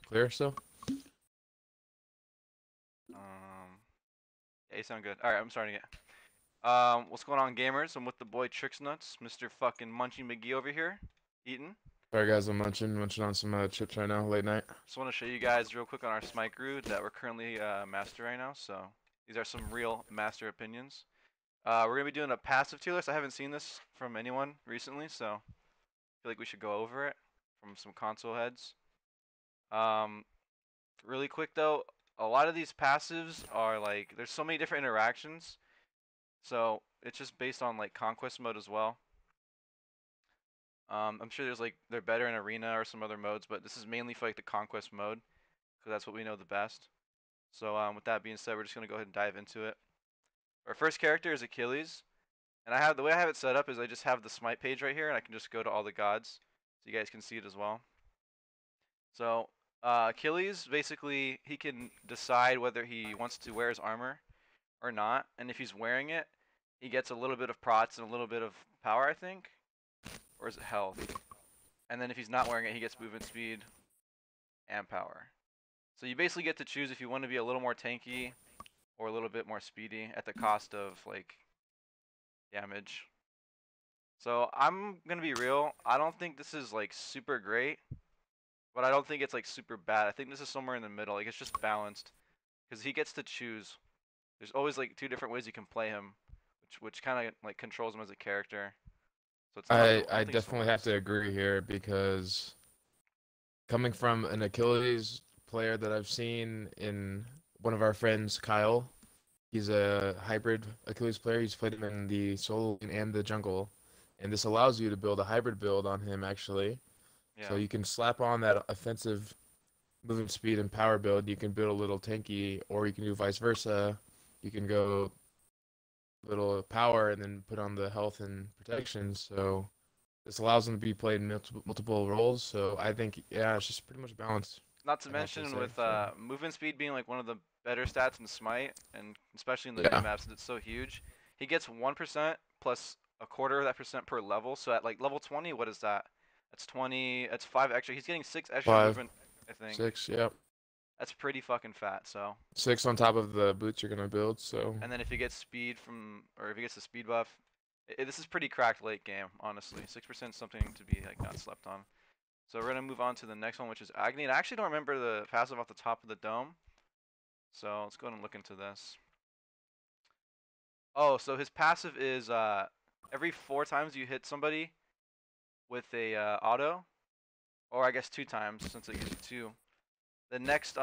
clear still? Yeah, you sound good. All right, I'm starting it. What's going on, gamers? I'm with the boy Trxntz, Mr. fucking Munchie McGee over here, eating. Sorry guys, I'm munching on some chips right now, late night. Just want to show you guys real quick on our Smite group that we're currently master right now. So these are some real master opinions. We're gonna be doing a passive tier list. I haven't seen this from anyone recently, so I feel like we should go over it from some console heads. Really quick though, a lot of these passives are like there's so many different interactions, so it's just based on like Conquest mode as well. I'm sure there's like they're better in Arena or some other modes, but this is mainly for like the Conquest mode because that's what we know the best. So with that being said, we're just gonna go ahead and dive into it. Our first character is Achilles, and the way I have it set up is I just have the Smite page right here, and I can just go to all the gods, so you guys can see it as well. So Achilles, basically, he can decide whether he wants to wear his armor or not, and if he's wearing it, he gets a little bit of prots and a little bit of power, I think, or is it health? And then if he's not wearing it, he gets movement speed and power. So you basically get to choose if you want to be a little more tanky or a little bit more speedy at the cost of like damage. So I'm gonna be real. I don't think this is like super great, but I don't think it's like super bad. I think this is somewhere in the middle. Like it's just balanced because he gets to choose. There's always like two different ways you can play him, which kind of like controls him as a character. So it's not like I think it's the definitely have worst. to agree here because coming from an Achilles player that I've seen in one of our friends, Kyle, he's a hybrid Achilles player. He's played him in the solo lane and the jungle, and this allows you to build a hybrid build on him actually. So Yeah. you can slap on that offensive movement speed and power build. You can build a little tanky, or you can do vice versa. You can go little power and then put on the health and protection. So this allows them to be played in multiple roles. So I think yeah, it's just pretty much balanced. Not to I'd have to mention say. with So movement speed being like one of the better stats in Smite, and especially in the new yeah, maps, it's so huge. He gets 1% plus a quarter of that percent per level. So at like level 20, what is that? That's 20. That's 5 extra. He's getting 6 extra 5, movement, I think. 6, yep. That's pretty fucking fat. So, 6 on top of the boots you're gonna build. So and then if he gets speed from, or if he gets the speed buff, this is pretty cracked late game, honestly. 6% is something to be like not slept on. So we're gonna move on to the next one, which is Agni. And I actually don't remember the passive off the top of the dome. So let's go ahead and look into this. Oh, so his passive is every 4 times you hit somebody with a auto, or I guess 2 times since it gives you 2. The next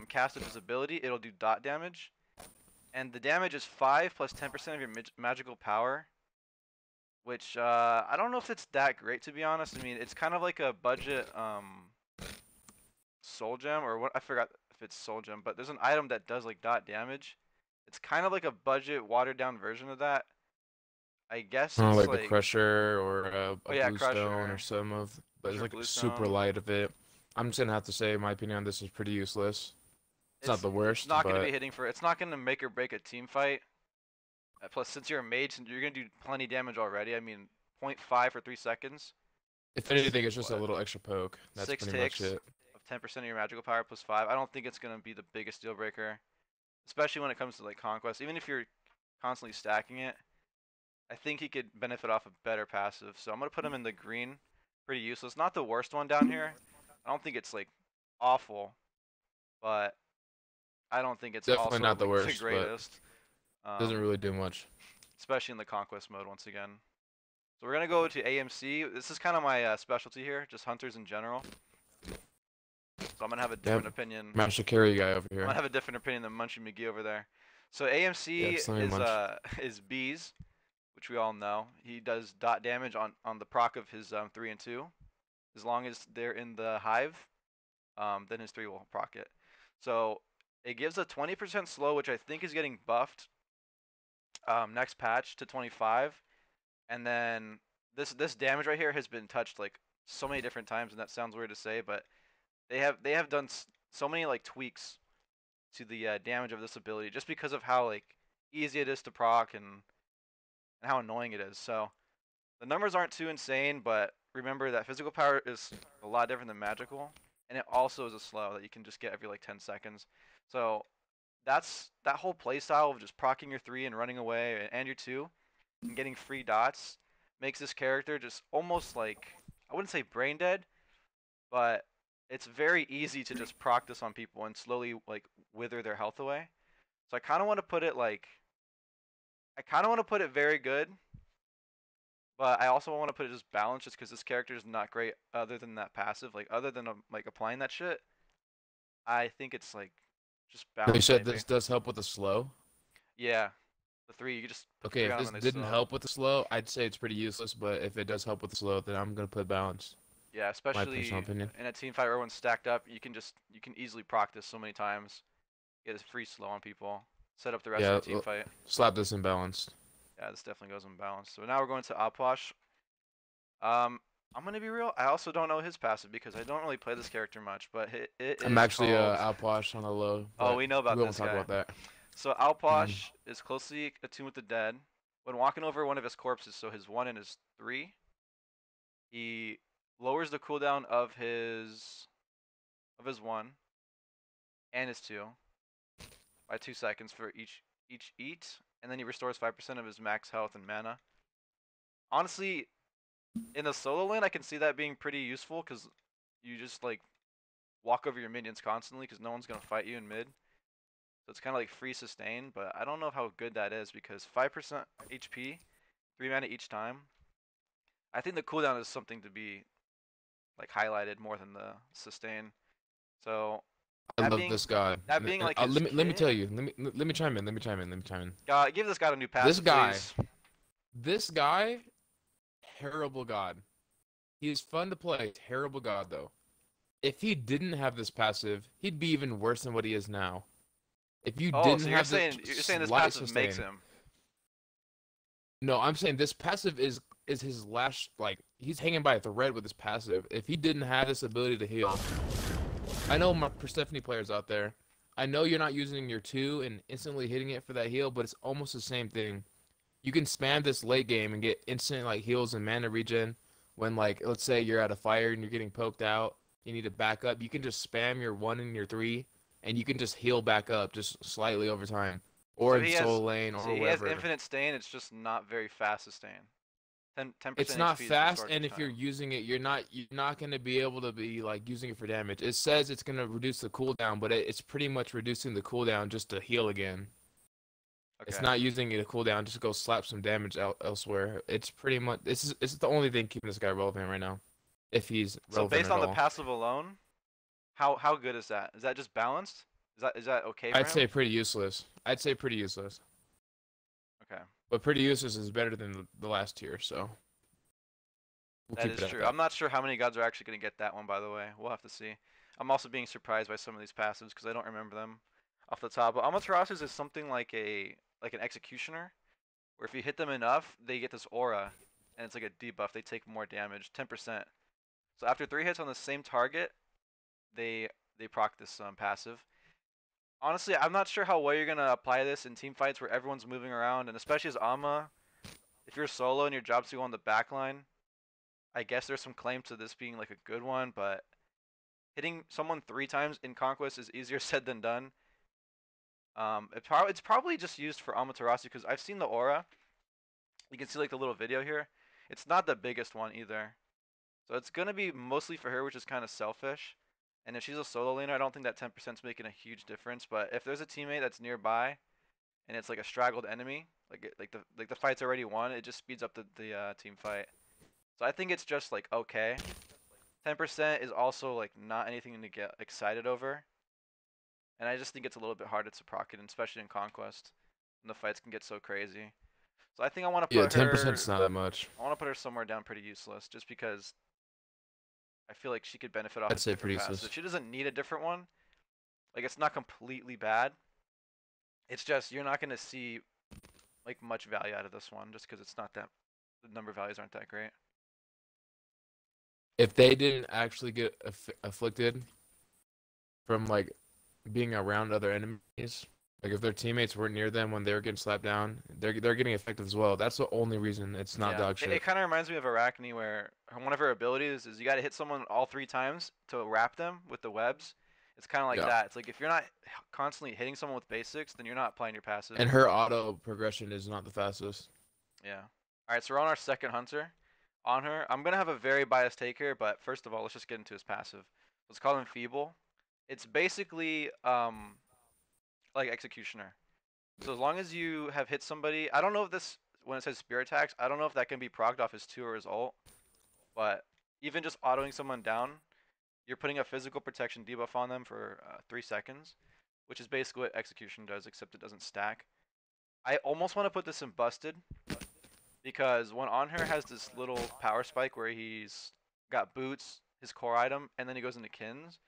cast of his ability, it'll do dot damage, and the damage is 5 plus 10% of your magical power. Which I don't know if it's that great, to be honest. I mean, it's kind of like a budget soul gem, or what, I forgot if it's soul gem, but there's an item that does like dot damage. It's kind of like a budget watered down version of that. I guess it's like a like, crusher or oh a yeah, bluestone or crusher, some of, but it's crusher like super bluestone. light of it. I'm just gonna have to say my opinion on this is pretty useless. It's not It's the worst, not going to be but hitting for. It's not going to make or break a team fight. Plus, since you're a mage, you're going to do plenty damage already. I mean, 0.5 for 3 seconds. if That's anything, it's just a what, little extra poke. That's 6 pretty much ticks it. of 10% of your magical power plus 5. I don't think it's going to be the biggest deal breaker, especially when it comes to like conquest. Even if you're constantly stacking it, I think he could benefit off a better passive. So I'm going to put him in the green. Pretty useless. Not the worst one down here. I don't think it's like awful, but I don't think it's Definitely also not the like the worst, but greatest. doesn't really do much. Especially in the conquest mode once again. So we're gonna go to AMC. This is kind of my specialty here, just hunters in general. So I'm gonna have a Yep, different opinion. master carry guy over I'm here. gonna have a different opinion than Munchie McGee over there. So AMC Yep, Slimmy Munch. is bees, which we all know. He does dot damage on the proc of his 3 and 2. As long as they're in the hive, then his 3 will proc it. So it gives a 20% slow, which I think is getting buffed next patch to 25. And then this damage right here has been touched like so many different times, and that sounds weird to say, but they have done so many like tweaks to the damage of this ability just because of how like easy it is to proc and how annoying it is. So the numbers aren't too insane, but remember that physical power is a lot different than magical, and it also is a slow that you can just get every like 10 seconds. So that whole playstyle of just proccing your 3 and running away and your 2 and getting free dots makes this character just almost like, I wouldn't say brain dead, but it's very easy to just proc this on people and slowly like wither their health away. So I kind of want to put it like, I kind of want to put it very good, but I also want to put it just balanced, just because this character is not great other than that passive. Like other than like applying that shit, I think it's like just So you balanced said maybe. this does help with the slow. Yeah, the 3 you just put the Okay, 3 if on them this and they didn't slow. help with the slow, I'd say it's pretty useless. But if it does help with the slow, then I'm gonna put balance. Yeah, My personal especially opinion. in a team fight where everyone's stacked up, you can easily proc this so many times. Get a free slow on people. Set up the rest of Yeah, your team fight. slap this imbalanced. Yeah, this definitely goes unbalanced. So now we're going to Opwash. Um, I'm gonna be real. I also don't know his passive because I don't really play this character much, but it I'm is actually called. outwash on a low, Oh, but we know we about won't this talk guy. about that. So Mm. Alposh is closely attuned with the dead. When walking over one of his corpses, so his 1 and his 3, he lowers the cooldown of his 1 and his 2 by 2 seconds for each eat, and then he restores 5% of his max health and mana. Honestly, in the solo lane, I can see that being pretty useful because you just like walk over your minions constantly because no one's gonna fight you in mid. So it's kind of like free sustain, but I don't know how good that is because 5% HP, 3 mana each time. I think the cooldown is something to be like highlighted more than the sustain. So I love this god. that being like his Let me kit, tell you. Let me chime in. Let me chime in. Let me chime in. give this guy a new This passive, guy, please. this guy, terrible god. He is fun to play. Terrible god though. If he didn't have this passive, he'd be even worse than what he is now. If you Oh, didn't so have the you're saying this slight passive makes sustain, him. no, I'm saying this passive is his last like he's hanging by a thread with his passive. If he didn't have this ability to heal, I know my Persephone players out there. I know you're not using your 2 and instantly hitting it for that heal, but it's almost the same thing. You can spam this late game and get instant like heals and mana regen when like let's say you're at a fire and you're getting poked out, you need to back up. You can just spam your 1 and your 3 and you can just heal back up just slightly over time. Or So in solo lane so or he has wherever. infinite stain. It's just not very fast sustain. 10% It's not HP is fast, restored and each if you're time. using it, you're not gonna be able to be like using it for damage. It says it's gonna reduce the cooldown, but it's pretty much reducing the cooldown just to heal again. It's Okay. not using it to cooldown just to go slap some damage elsewhere. It's pretty much this is the only thing keeping this guy relevant right now, if he's So relevant based at on the all. passive alone, how good is that? Is that just balanced? Is that okay for I'd him? say pretty useless. I'd say pretty useless, Okay. but pretty useless is better than the last tier, so we'll That keep is it at true. that. I'm not sure how many gods are actually going to get that one, by the way. We'll have to see. I'm also being surprised by some of these passives because I don't remember them off the top. But Amaterasus is something like an executioner, where if you hit them enough, they get this aura, and it's like a debuff. They take more damage, 10%. So after 3 hits on the same target, they they proc this passive. Honestly, I'm not sure how well you're gonna apply this in team fights where everyone's moving around, and especially as Ama, if you're solo and your job's to go on the back line, I guess there's some claim to this being like a good one, but hitting someone 3 times in Conquest is easier said than done. It's probably just used for Amaterasu because I've seen the aura. You can see like the little video here. It's not the biggest one either, so it's gonna be mostly for her, which is kind of selfish. And if she's a solo laner, I don't think that 10% is making a huge difference. But if there's a teammate that's nearby and it's like a straggled enemy, like the fight's already won, it just speeds up the team fight. So I think it's just like okay. 10% is also like not anything to get excited over, and I just think it's a little bit harder to proc it, especially in Conquest, when the fights can get so crazy. So I think Yeah, 10% is not that much. I want to put her somewhere down pretty useless, just because I feel like she could benefit off I'd a say different pretty passive. useless. She doesn't need a different one. Like it's not completely bad. It's just you're not gonna see like much value out of this one, just because it's not that the number values aren't that great. If they didn't actually get afflicted from like being around other enemies, Like if their teammates weren't near them when they were getting slapped down, they're getting affected as well. That's the only reason it's not Yeah, dog it shit. kind of reminds me of Arachne, where one of her abilities is you got to hit someone all 3 times to wrap them with the webs. It's kind of like Yeah. that. It's like if you're not constantly hitting someone with basics, then you're not applying your passive. And her auto progression is not the fastest. Yeah. All right, so we're on our second hunter. On her, I'm gonna have a very biased take here, but first of all, let's just get into his passive. Let's call him Feeble. It's basically like Executioner. So as long as you have hit somebody, I don't know if this when it says spear attacks, I don't know if that can be procced off his 2 or his ult, but even just autoing someone down, you're putting a physical protection debuff on them for 3 seconds, which is basically what Execution does, except it doesn't stack. I almost want to put this in Busted because when on her has this little power spike where he's got boots, his core item, and then he goes into Kins.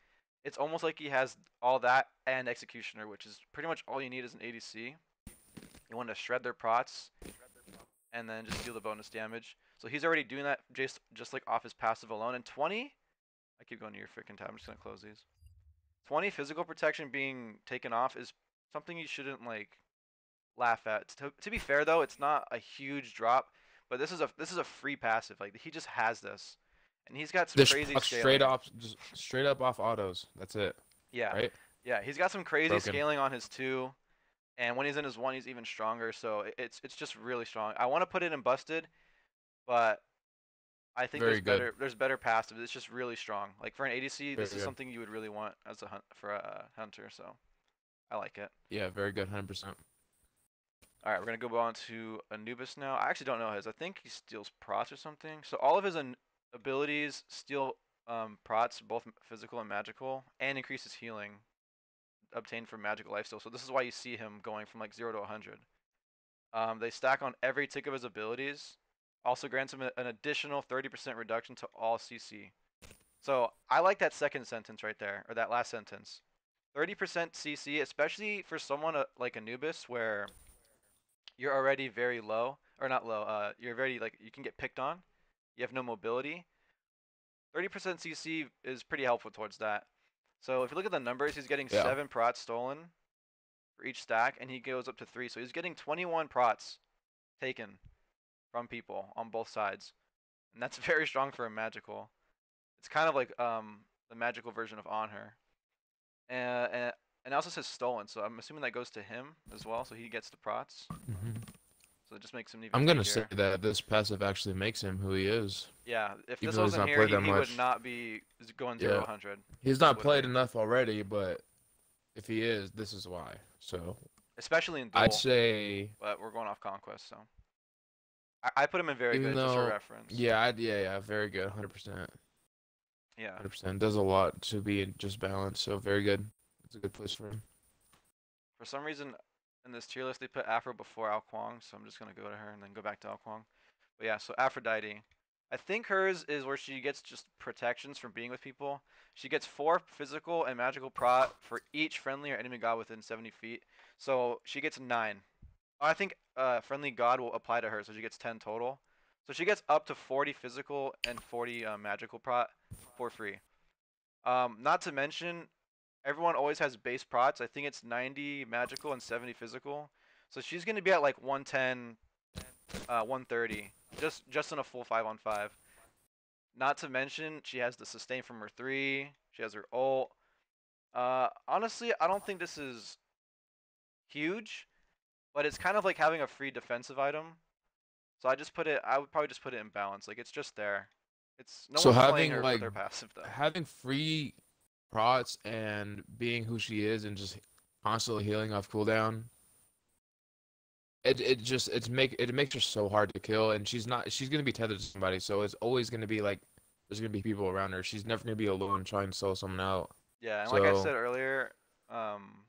It's almost like he has all that and Executioner, which is pretty much all you need as an ADC. You want to shred their prots and then just deal the bonus damage. So he's already doing that just like off his passive alone. And 20, I keep going to your freaking tab. I'm just gonna close these. 20 physical protection being taken off is something you shouldn't like laugh at. To be fair though, it's not a huge drop, but this is a free passive. Like he just has this, and he's got some Just crazy straight scaling. off, just straight up off autos. That's it, Yeah, right? yeah, he's got some crazy Broken. scaling on his 2, and when he's in his 1, he's even stronger. So it's just really strong. I want to put it in busted, but I think Very good. there's better passive. It's just really strong. Like for an ADC, Very this is good. something you would really want as for a hunter. So I like it. Yeah, very good. 100%. All right, we're gonna go on to Anubis now. I actually don't know his. I think he steals prots or something. So all of his abilities steal prots, both physical and magical, and increases healing obtained from magical lifesteal. So this is why you see him going from like 0 to 100. They stack on every tick of his abilities. Also grants him an additional 30% reduction to all CC. So I like that second sentence right there, or that last sentence. 30% CC, especially for someone like Anubis, where you're already very low, or not low. You're very like you can get picked on. You have no mobility. 30% CC is pretty helpful towards that. So if you look at the numbers, he's getting Yeah. 7 prots stolen for each stack, and he goes up to 3. So he's getting 21 prots taken from people on both sides, and that's very strong for a magical. It's kind of like the magical version of on her, and it also says stolen, so I'm assuming that goes to him as well, so he gets the prots. Hmm. So it just makes him even I'm gonna say tankier. that this passive actually makes him who he is, Yeah, if even this though he's wasn't not here, played he, that he would much. not be going 0 to Yeah, 100. he's Just not wouldn't played be. enough already, but if he is, this is why. So Especially in I'd duel, say, but we're going off conquest, so I put him in very even good just for though, reference. yeah, yeah, very good, 100%, Yeah. 100%. Does a lot to be in just balance, so very good. It's a good place for him. For some reason, in this tier list, they put Afro before Ao Kwang, so I'm just gonna go to her and then go back to Ao Kwang. But yeah, so Aphrodite. I think hers is where she gets just protections from being with people. She gets 4 physical and magical prot for each friendly or enemy god within 70 feet. So she gets 9. I think friendly god will apply to her, so she gets 10 total. So she gets up to 40 physical and 40 magical prot for free. Not to mention, everyone always has base prots. I think it's 90 magical and 70 physical. So she's gonna be at like 110, 130, just in a full 5-on-5. Not to mention, she has the sustain from her 3. She has her ult. Honestly, I don't think this is huge, but it's kind of like having a free defensive item. So I just put it. I would probably just put it in balance. Like it's just there. It's no So one's playing having her for like their passive though. having free prots and being who she is and just constantly healing off cooldown, it makes her so hard to kill, and she's gonna be tethered to somebody, so it's always gonna be like there's gonna be people around her. She's never gonna be alone trying to solo someone out. Yeah, and like I So said earlier, um,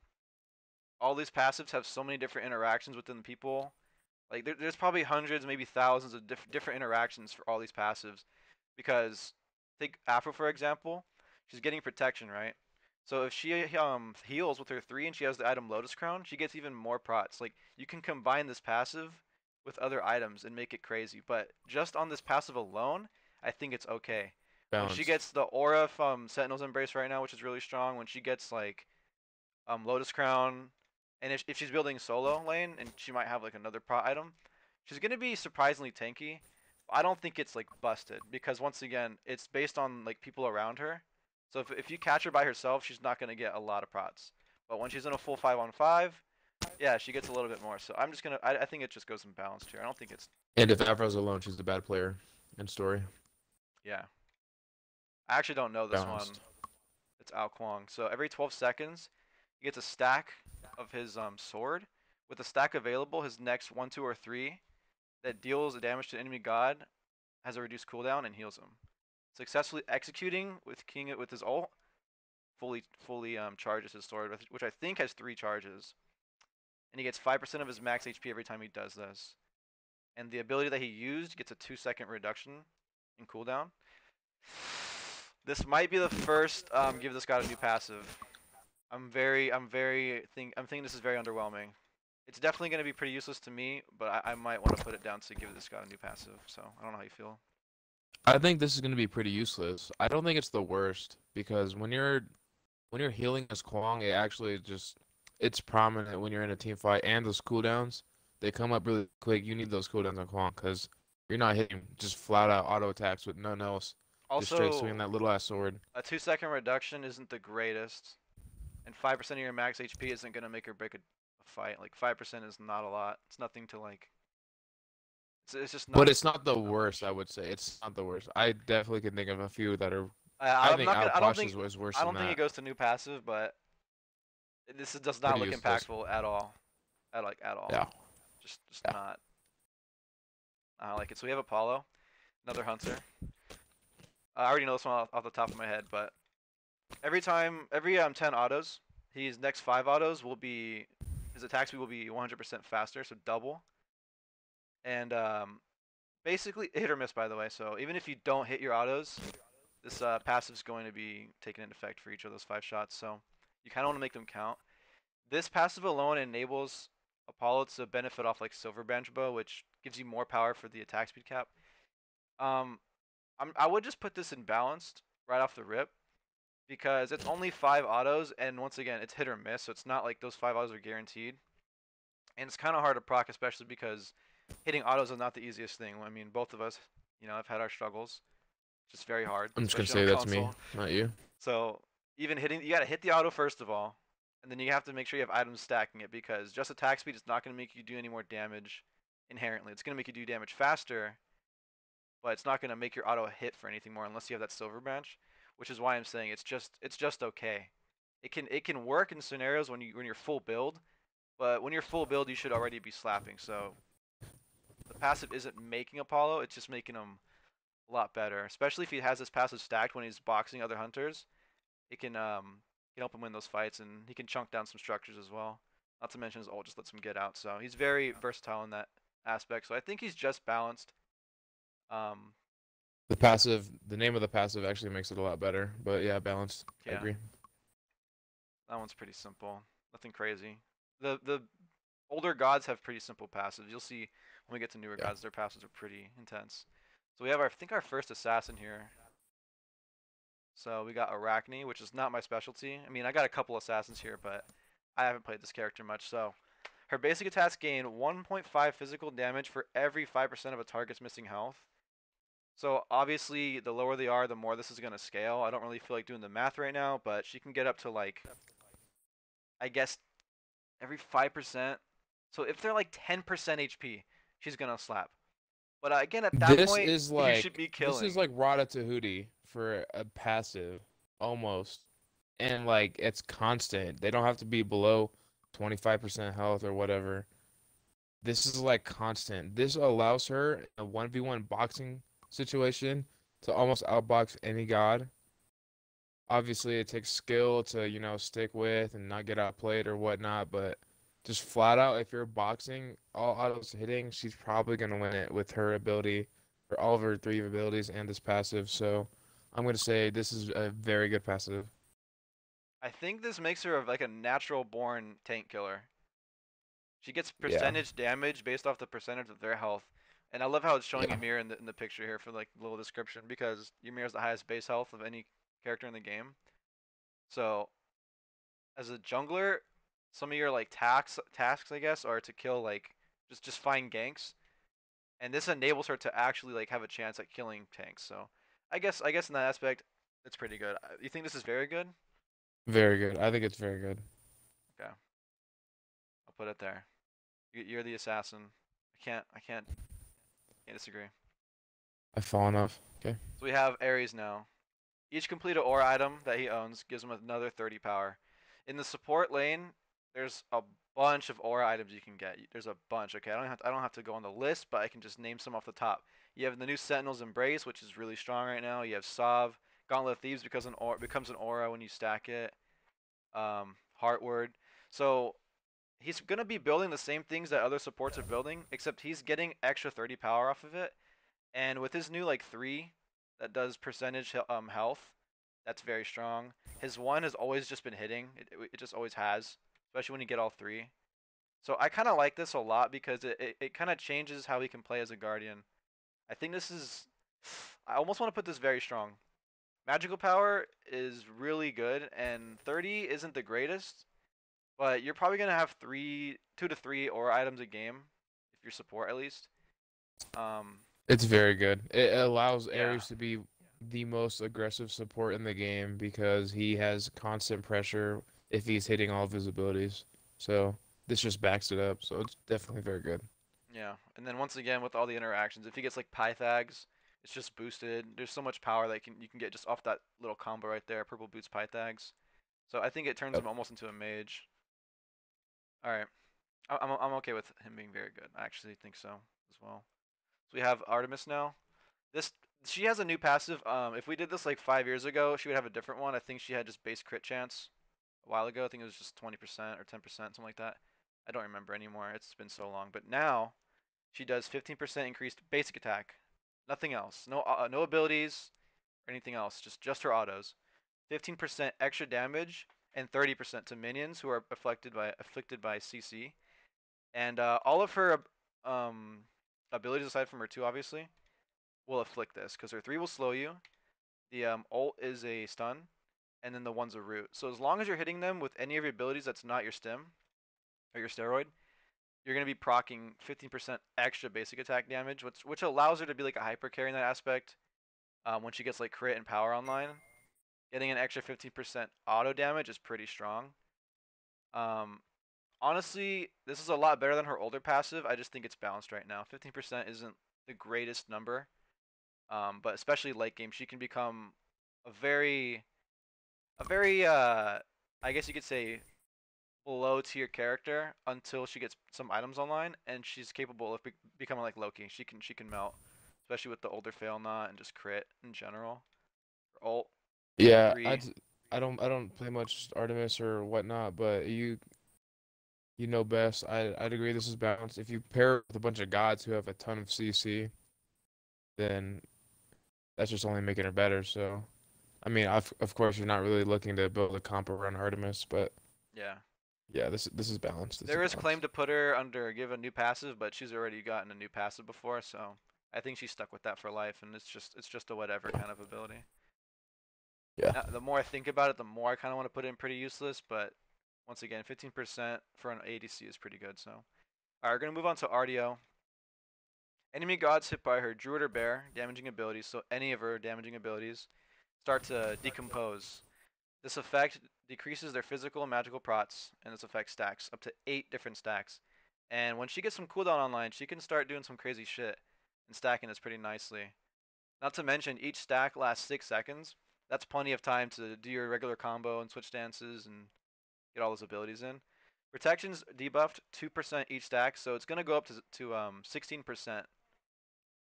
all these passives have so many different interactions within the people. Like there's probably hundreds, maybe thousands of different interactions for all these passives. Because take Afro for example, she's getting protection, right? So if she heals with her 3 and she has the item Lotus Crown, she gets even more prots. Like you can combine this passive with other items and make it crazy. But just on this passive alone, I think it's okay. When she balanced. gets the aura from Sentinel's Embrace right now, which is really strong, when she gets like Lotus Crown, And if she's building solo lane and she might have like another pro item, she's gonna be surprisingly tanky. I don't think it's like busted because once again, it's based on like people around her. So if you catch her by herself, she's not gonna get a lot of prots. But when she's in a full 5-on-5, yeah, she gets a little bit more. So I'm just gonna I think it just goes imbalanced here. I don't think it's And if Avro's alone, she's a bad player in story. yeah. I actually don't know this one. Balanced. It's Ao Kwong. So every 12 seconds, he gets a stack of his sword. With the stack available, his next 1, 2, or 3 that deals damage to enemy god has a reduced cooldown and heals him. Successfully executing with King it with his ult, fully charges his sword, which I think has 3 charges, and he gets 5% of his max HP every time he does this. And the ability that he used gets a 2-second reduction in cooldown. This might be the first give this god a new passive. I'm thinking this is very underwhelming. It's definitely going to be pretty useless to me, but I might want to put it down to give this god a new passive. So I don't know how you feel. I think this is going to be pretty useless. I don't think it's the worst because when you're healing as Kwong, it actually just it's prominent when you're in a team fight and those cooldowns, they come up really quick. You need those cooldowns on Kwong because you're not hitting just flat out auto attacks with nothing else. Just straight swinging Also, that little ass sword. a 2-second reduction isn't the greatest, and 5% of your max HP isn't going to make or break a fight. Like 5% is not a lot. It's nothing to like. It's just not. But it's not the worst, I would say. It's not the worst. I definitely can think of a few that are. I I'm think not gonna. Outposh is worse I than don't think it that. goes to new passive, but this does not Pretty look useless. impactful at all. At all. Yeah. Just Yeah. not. I like it. So we have Apollo, another hunter. I already know this one off the top of my head, but every 10 autos, his next 5 autos will be his attack speed will be 100% faster, so double. And basically hit or miss, by the way. So even if you don't hit your autos, this passive is going to be taken into effect for each of those 5 shots. So you kind of want to make them count. This passive alone enables Apollo to benefit off like Silver Branch Bow, which gives you more power for the attack speed cap. Um, I would just put this in balanced right off the rip because it's only 5 autos, and once again, it's hit or miss, so it's not like those 5 autos are guaranteed. And it's kind of hard to proc, especially because hitting autos is not the easiest thing. I mean, both of us, have had our struggles. It's just very hard, I'm just gonna especially on say that's me, console. not you. So even hitting, you gotta hit the auto first of all, and then you have to make sure you have items stacking it because just attack speed is not gonna make you do any more damage inherently. It's gonna make you do damage faster, but it's not gonna make your auto hit for anything more unless you have that silver branch, which is why I'm saying it's just okay. It can work in scenarios when you're full build, but when you're full build you should already be slapping. So the passive isn't making Apollo, it's just making him a lot better. Especially if he has this passive stacked when he's boxing other hunters, it can help him win those fights, and he can chunk down some structures as well. Not to mention his ult just lets him get out. So he's very versatile in that aspect. So I think he's just balanced. Um, The name of the passive actually makes it a lot better. But yeah, balanced. I yeah, agree. that one's pretty simple. Nothing crazy. The older gods have pretty simple passives. You'll see when we get to newer Yeah. gods, their passives are pretty intense. So we have I think our first assassin here. So we got Arachne, which is not my specialty. I mean, I got a couple assassins here, but I haven't played this character much. So her basic attacks gain 1.5 physical damage for every 5% of a target's missing health. So obviously, the lower they are, the more this is going to scale. I don't really feel like doing the math right now, but she can get up to like, I guess, every 5%. So if they're like 10% HP, she's going to slap. But again, at that This point, is you should like be this is killing. like Rada Tahuti for a passive, almost, and like it's constant. They don't have to be below 25% health or whatever. This is like constant. This allows her in a 1v1 boxing situation to almost outbox any god. Obviously, it takes skill to, stick with and not get outplayed or whatnot, but just flat out, if you're boxing, all autos hitting, she's probably gonna win it with her ability, or all of her 3 abilities and this passive. So I'm gonna say this is a very good passive. I think this makes her like a natural born tank killer. She gets Yeah, percentage damage based off the percentage of their health. And I love how it's showing yeah. Ymir in the picture here for like little description because Ymir has the highest base health of any character in the game. So as a jungler, some of your like tasks, I guess, are to kill like just find ganks, and this enables her to actually like have a chance at killing tanks. So I guess in that aspect, it's pretty good. You think this is very good? Very good. I think it's very good. Okay, I'll put it there. You're the assassin. I can't disagree. I've fallen off. Okay. So we have Ares now. Each completed aura item that he owns gives him another 30 power. In the support lane, there's a bunch of aura items you can get. There's a bunch. Okay, I don't have to go on the list, but I can just name some off the top. You have the new Sentinel's Embrace, which is really strong right now. You have Sav, Gauntlet of Thieves becomes an aura when you stack it. Heartward. So he's gonna be building the same things that other supports are building, except he's getting extra 30 power off of it. And with his new like 3 that does percentage health, that's very strong. His 1 has always just been hitting. It just always has, especially when you get all 3. So I kind of like this a lot because it kind of changes how he can play as a guardian. I think this is I almost want to put this very strong. Magical power is really good and 30 isn't the greatest, but you're probably going to have 2 to 3 aura items a game if you're support at least. Um It's very good. It allows yeah. Ares to be the most aggressive support in the game because he has constant pressure if he's hitting all of his abilities. So this just backs it up. So it's definitely very good. Yeah, and then once again with all the interactions, if he gets like Pythags, it's just boosted. There's so much power that you can get just off that little combo right there, purple boots Pythags. So I think it turns Yep. him almost into a mage. All right, I'm okay with him being very good. I actually think so as well. So we have Artemis now. This she has a new passive. If we did this like 5 years ago, she would have a different one. I think she had just base crit chance a while ago. I think it was just 20% or 10%, something like that. I don't remember anymore. It's been so long. But now she does 15% increased basic attack. Nothing else. No abilities or anything else. Just her autos. 15% extra damage and 30% to minions who are afflicted by CC. And all of her um, abilities aside from her 2 obviously will afflict this because her 3 will slow you. The ult is a stun, and then the 1's a root. So as long as you're hitting them with any of your abilities that's not your stim or your steroid, you're going to be proccing 15% extra basic attack damage, which allows her to be like a hyper carry in that aspect. When she gets like crit and power online, getting an extra 15% auto damage is pretty strong. Um, Honestly, this is a lot better than her older passive. I just think it's balanced right now. 15% isn't the greatest number, but especially late game, she can become a very I guess you could say below tier character until she gets some items online, and she's capable of becoming like Loki. She can melt, especially with the older fail not and just crit in general. Her ult and Yeah, 3. I don't play much Artemis or whatnot, but you know best. I'd agree this is balanced. If you pair it with a bunch of gods who have a ton of CC, then that's just only making her better. So I mean, of course you're not really looking to build a comp around Artemis, but Yeah, yeah, this is balanced. This is there is claim balanced. to put her under give a new passive, but she's already gotten a new passive before, so I think she's stuck with that for life, and it's just a whatever kind of ability. Yeah. Now, the more I think about it, the more I kind of want to put it in pretty useless, but once again, 15% for an ADC is pretty good. So, all right, we're gonna move on to RDO. Enemy gods hit by her druid or bear damaging abilities, so any of her damaging abilities, start to decompose. This effect decreases their physical and magical prots, and this effect stacks up to 8 different stacks. And when she gets some cooldown online, she can start doing some crazy shit and stacking this pretty nicely. Not to mention, each stack lasts 6 seconds. That's plenty of time to do your regular combo and switch dances and get all those abilities in. Protection's debuffed 2% each stack, so it's going to go up to 16%.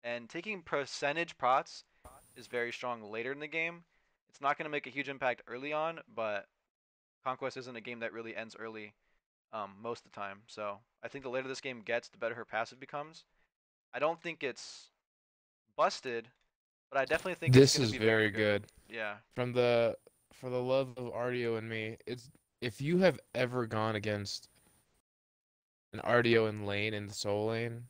And taking percentage prots is very strong later in the game. It's not going to make a huge impact early on, but Conquest isn't a game that really ends early most of the time. So I think the later this game gets, the better her passive becomes. I don't think it's busted, but I definitely think it's This going to is be very very good. good. Yeah. From the for the love of RDO and me, it's if you have ever gone against an RDO in lane in the soul lane,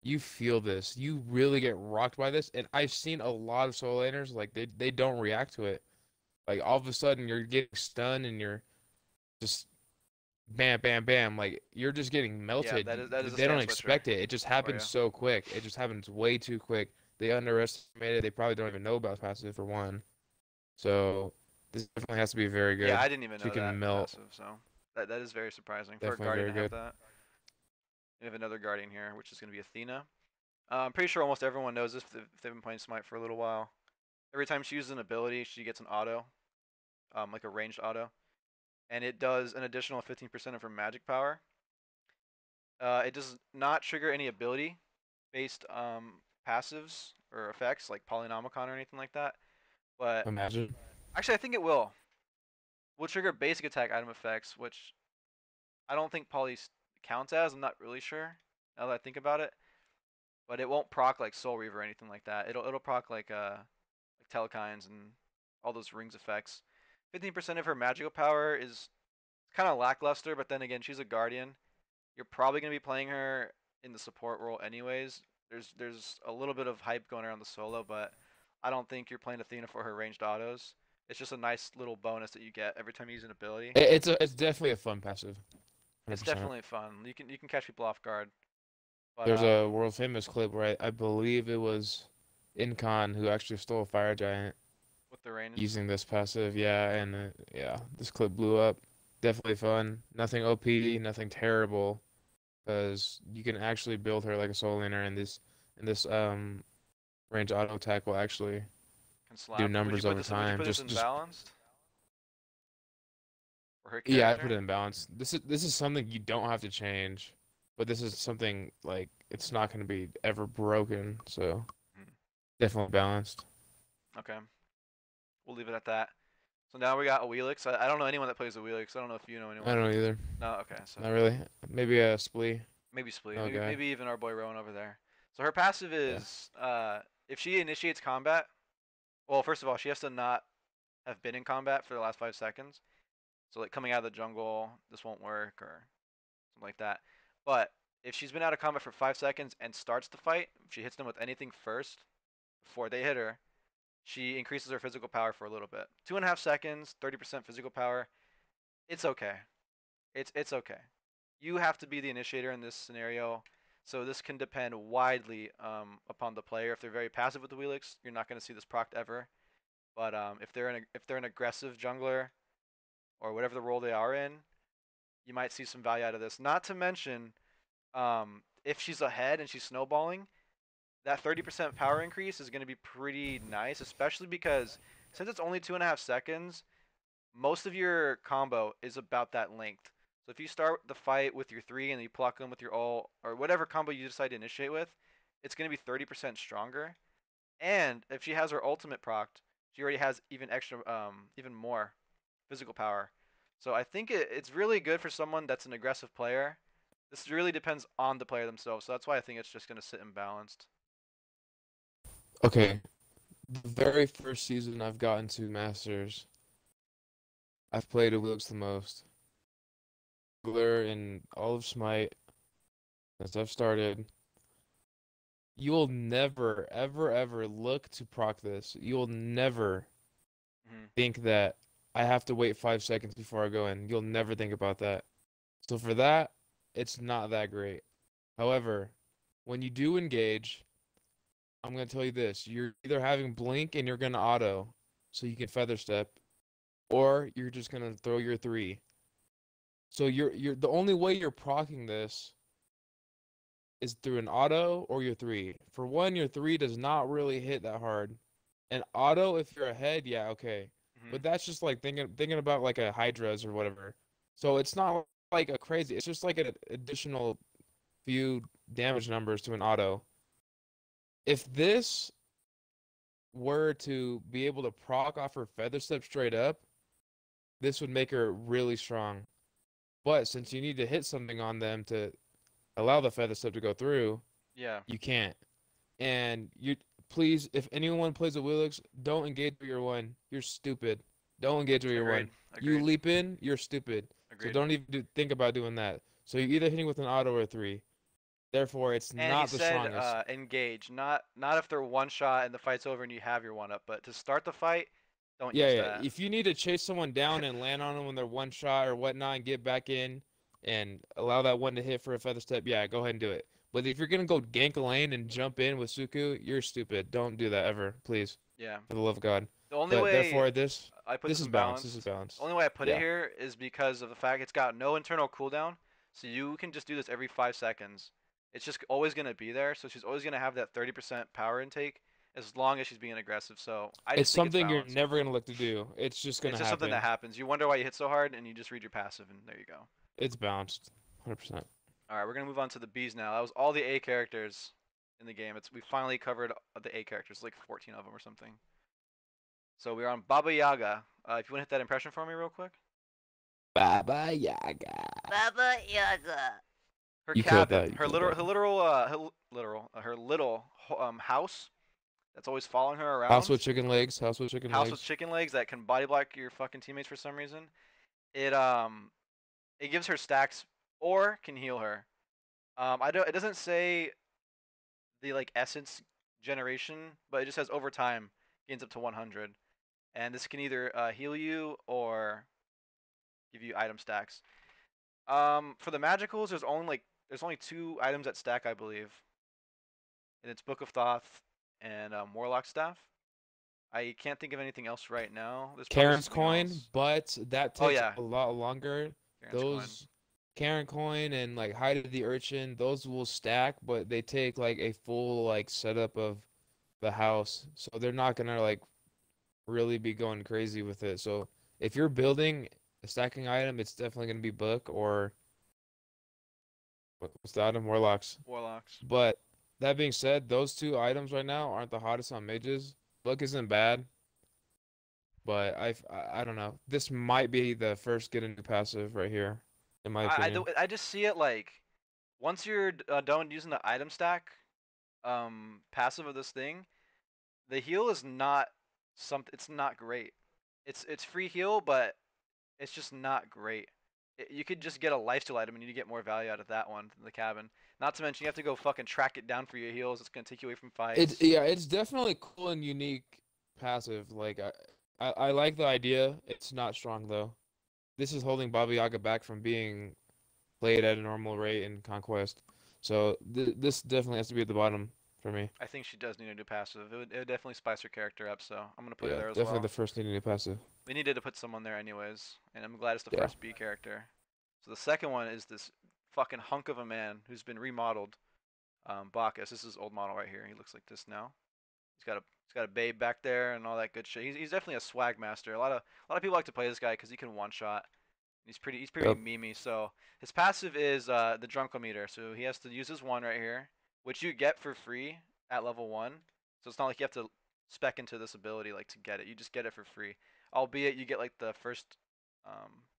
you feel this. You really get rocked by this. And I've seen a lot of soul laners like they don't react to it. Like all of a sudden you're getting stunned and you're just bam, bam, bam. Like you're just getting Yeah, melted. that is a They don't stand switcher expect it. It just for happens you. so quick. It just happens way too quick. They underestimate it. They probably don't even know about passive for one. So this definitely has to be very Yeah, good. I didn't even So you know that can melt. passive, so that is very surprising for a Definitely guardian very to have good. that. We have another guardian here, which is going to be Athena. I'm pretty sure almost everyone knows this if they've been playing Smite for a little while. Every time she uses an ability, she gets an auto, like a ranged auto, and it does an additional 15% of her magic power. It does not trigger any ability-based passives or effects like Polynomicon or anything like that. But Imagine. actually, I think it will. Will trigger basic attack item effects, which I don't think Poly counts as. I'm not really sure now that I think about it. But it won't proc like Soul Reaver or anything like that. It'll proc like Telekines and all those rings effects. 15% of her magical power is kind of lackluster, but then again, she's a guardian. You're probably gonna be playing her in the support role anyways. There's a little bit of hype going around the solo, but I don't think you're playing Athena for her ranged autos. It's just a nice little bonus that you get every time you use an ability. It's definitely a fun passive. It's 100%. definitely fun. You can catch people off guard. But There's a world famous clip where I believe it was Incon who actually stole a fire giant with the ranged, using this passive. Yeah, and yeah, this clip blew up. Definitely fun. Nothing OP, nothing terrible, because you can actually build her like a soul laner, and this range auto attack will actually can do slap. Would you numbers put over this? Would you time. put this in Just balanced for her yeah, I put it character? in balance. This is something you don't have to change, but this is something like it's not going to be ever broken. So Hmm. definitely balanced. Okay, we'll leave it at that. So now we got a Wheelix. I don't know anyone that plays a Wheelix. I don't know if you know I anyone. don't know either. No, okay, so Not really. Maybe a Splee. maybe Splee. Maybe Okay. maybe even our boy Rowan over there. So her passive Yeah. is if she initiates combat. Well, first of all, she has to not have been in combat for the last 5 seconds. So like coming out of the jungle, this won't work or something like that. But if she's been out of combat for 5 seconds and starts the fight, if she hits them with anything first before they hit her, she increases her physical power for a little bit. 2.5 seconds, 30% physical power. It's okay. It's okay. You have to be the initiator in this scenario, so this can depend widely upon the player. If they're very passive with the Wheelix, you're not going to see this proc ever. But if they're an aggressive jungler or whatever the role they are in, you might see some value out of this. Not to mention, if she's ahead and she's snowballing, that 30% power increase is going to be pretty nice, especially because since it's only 2.5 seconds, most of your combo is about that length. So if you start the fight with your 3 and you pluck them with your ult, or whatever combo you decide to initiate with, it's going to be 30% stronger. And if she has her ultimate procced, she already has even more physical power. So I think it's really good for someone that's an aggressive player. This really depends on the player themselves. So that's why I think it's just going to sit imbalanced. Okay. The very first season I've gotten to Masters, I've played Wheelix the most. Jungler in all of Smite since I've started. You will never, ever, ever look to proc this. You will never Mm-hmm. think that I have to wait 5 seconds before I go in. You'll never think about that. So for that, it's not that great. However, when you do engage, I'm gonna tell you this: you're either having blink and you're gonna auto, so you can feather step, or you're just gonna throw your 3. So you're the only way you're proccing this is through an auto or your 3. For one, your 3 does not really hit that hard. An auto, if you're ahead, yeah, okay. Mm-hmm. But that's just like thinking about like a Hydra's or whatever. So it's not like a crazy. It's just like an additional few damage numbers to an auto. If this were to be able to proc off her feather step straight up, this would make her really strong. But since you need to hit something on them to allow the feather step to go through, Yeah, you can't. And you please, if anyone plays a Willix, don't engage with your 1. You're stupid. Don't engage with your 1. agreed. You Agreed. leap in, you're stupid. So Agreed. don't even think about doing that. So you're either hitting with an auto or a 3. Therefore, it's And he not the said strongest. engage, not if they're one shot and the fight's over and you have your one up, but to start the fight, don't Yeah, use yeah. that. If you need to chase someone down and land on them when they're one shot or whatnot and get back in, and allow that one to hit for a feather step, yeah, go ahead and do it. But if you're gonna go gank a lane and jump in with Suku, you're stupid. Don't do that ever, please, Yeah. for the love of God. The only But way therefore, this I put this this is in balanced. This is balanced, the balanced. only way I put it Yeah, here is because of the fact it's got no internal cooldown, so you can just do this every 5 seconds. It's just always gonna be there, so she's always gonna have that 30% power intake as long as she's being aggressive. So I it's just think it's something you're balanced. never gonna look to do. It's just It's gonna just something that happen. happens. You wonder why you hit so hard, and you just read your passive, and there you go. It's balanced, 100%. All right, we're gonna move on to the Bs now. That was all the A characters in the game. We finally covered the A characters, like 14 of them or something. So we're on Baba Yaga. If you want to hit that impression for me real quick. Baba Yaga. Baba Yaga. Her You killed cabin, that. You killed that. her little house that's always following her House around. with chicken legs. House with chicken House with legs. chicken legs that can body block your fucking teammates for some reason. It it gives her stacks or can heal her. I don't. It doesn't say the like essence generation, but it just says over time gains up to 100, and this can either heal you or give you item stacks. For the magicals, there's only 2 items that stack, I believe, and it's Book of Thoth and Warlock Staff. I can't think of anything else right now. There's probably Karen's something coin, else. but that Oh takes yeah, a lot longer. Karen's coin. Those Karen coin and like Hide of the Urchin, those will stack, but they take like a full like setup of the house. So they're not gonna like really be going crazy with it. So if you're building a stacking item, it's definitely gonna be book or what's the item? Warlocks. Warlocks. But that being said, those 2 items right now aren't the hottest on mages. Book isn't bad. But I don't know. This might be the first get into passive right here, in my opinion. I just see it like once you're done using the item stack passive of this thing, the heal is not something. It's not great. It's free heal, but it's just not great. You could just get a lifesteal item and you get more value out of that one than the cabin. Not to mention you have to go fucking track it down for your heals. It's gonna take you away from fights. It's definitely cool and unique passive. Like I like the idea. It's not strong though. This is holding Baba Yaga back from being played at a normal rate in Conquest. So this definitely has to be at the bottom for me. I think she does need a new passive. It would definitely spice her character up. So I'm gonna put her Yeah, there as definitely well. the first needing a passive. We needed to put someone there anyways, and I'm glad it's the Yeah. first B character. So the second one is this fucking hunk of a man who's been remodeled. Bacchus. This is old model right here. He looks like this now. He's got a babe back there and all that good shit. He's definitely a swag master. A lot of people like to play this guy because he can one shot. He's pretty Yep. memey. So his passive is the Drunkometer. So he has to use his one right here, which you get for free at level 1. So it's not like you have to spec into this ability like to get it. You just get it for free. Albeit you get like the first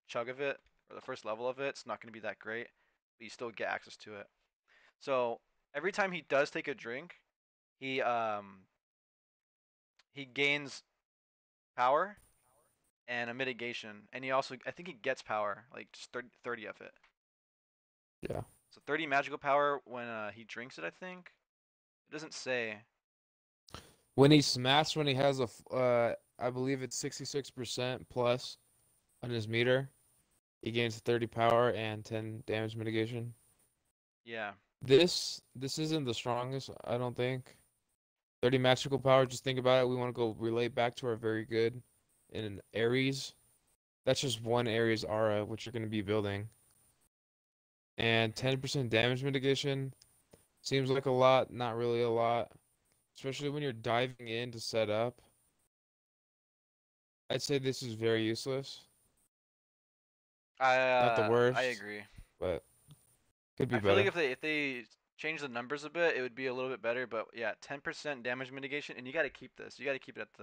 chug of it or the first level of it. It's not going to be that great, but you still get access to it. So every time he does take a drink, he he gains power and a mitigation, and he also I think he gets power like just 30 of it. Yeah. So 30 magical power when he drinks it. I think it doesn't say. When he smashed, when he has I believe it's 66% plus on his meter, he gains 30 power and 10 damage mitigation. Yeah. This isn't the strongest, I don't think. 30 magical power, just think about it. We want to go relate back to our very good in an Ares. That's just one Ares aura, which you're going to be building. And 10% damage mitigation seems like a lot, not really a lot. Especially when you're diving in to set up. I'd say this is very useless. Not the worst, I agree. but could be I feel better. like if they change the numbers a bit, it would be a little bit better. But yeah, 10% damage mitigation, and you got to keep this. You got to keep it at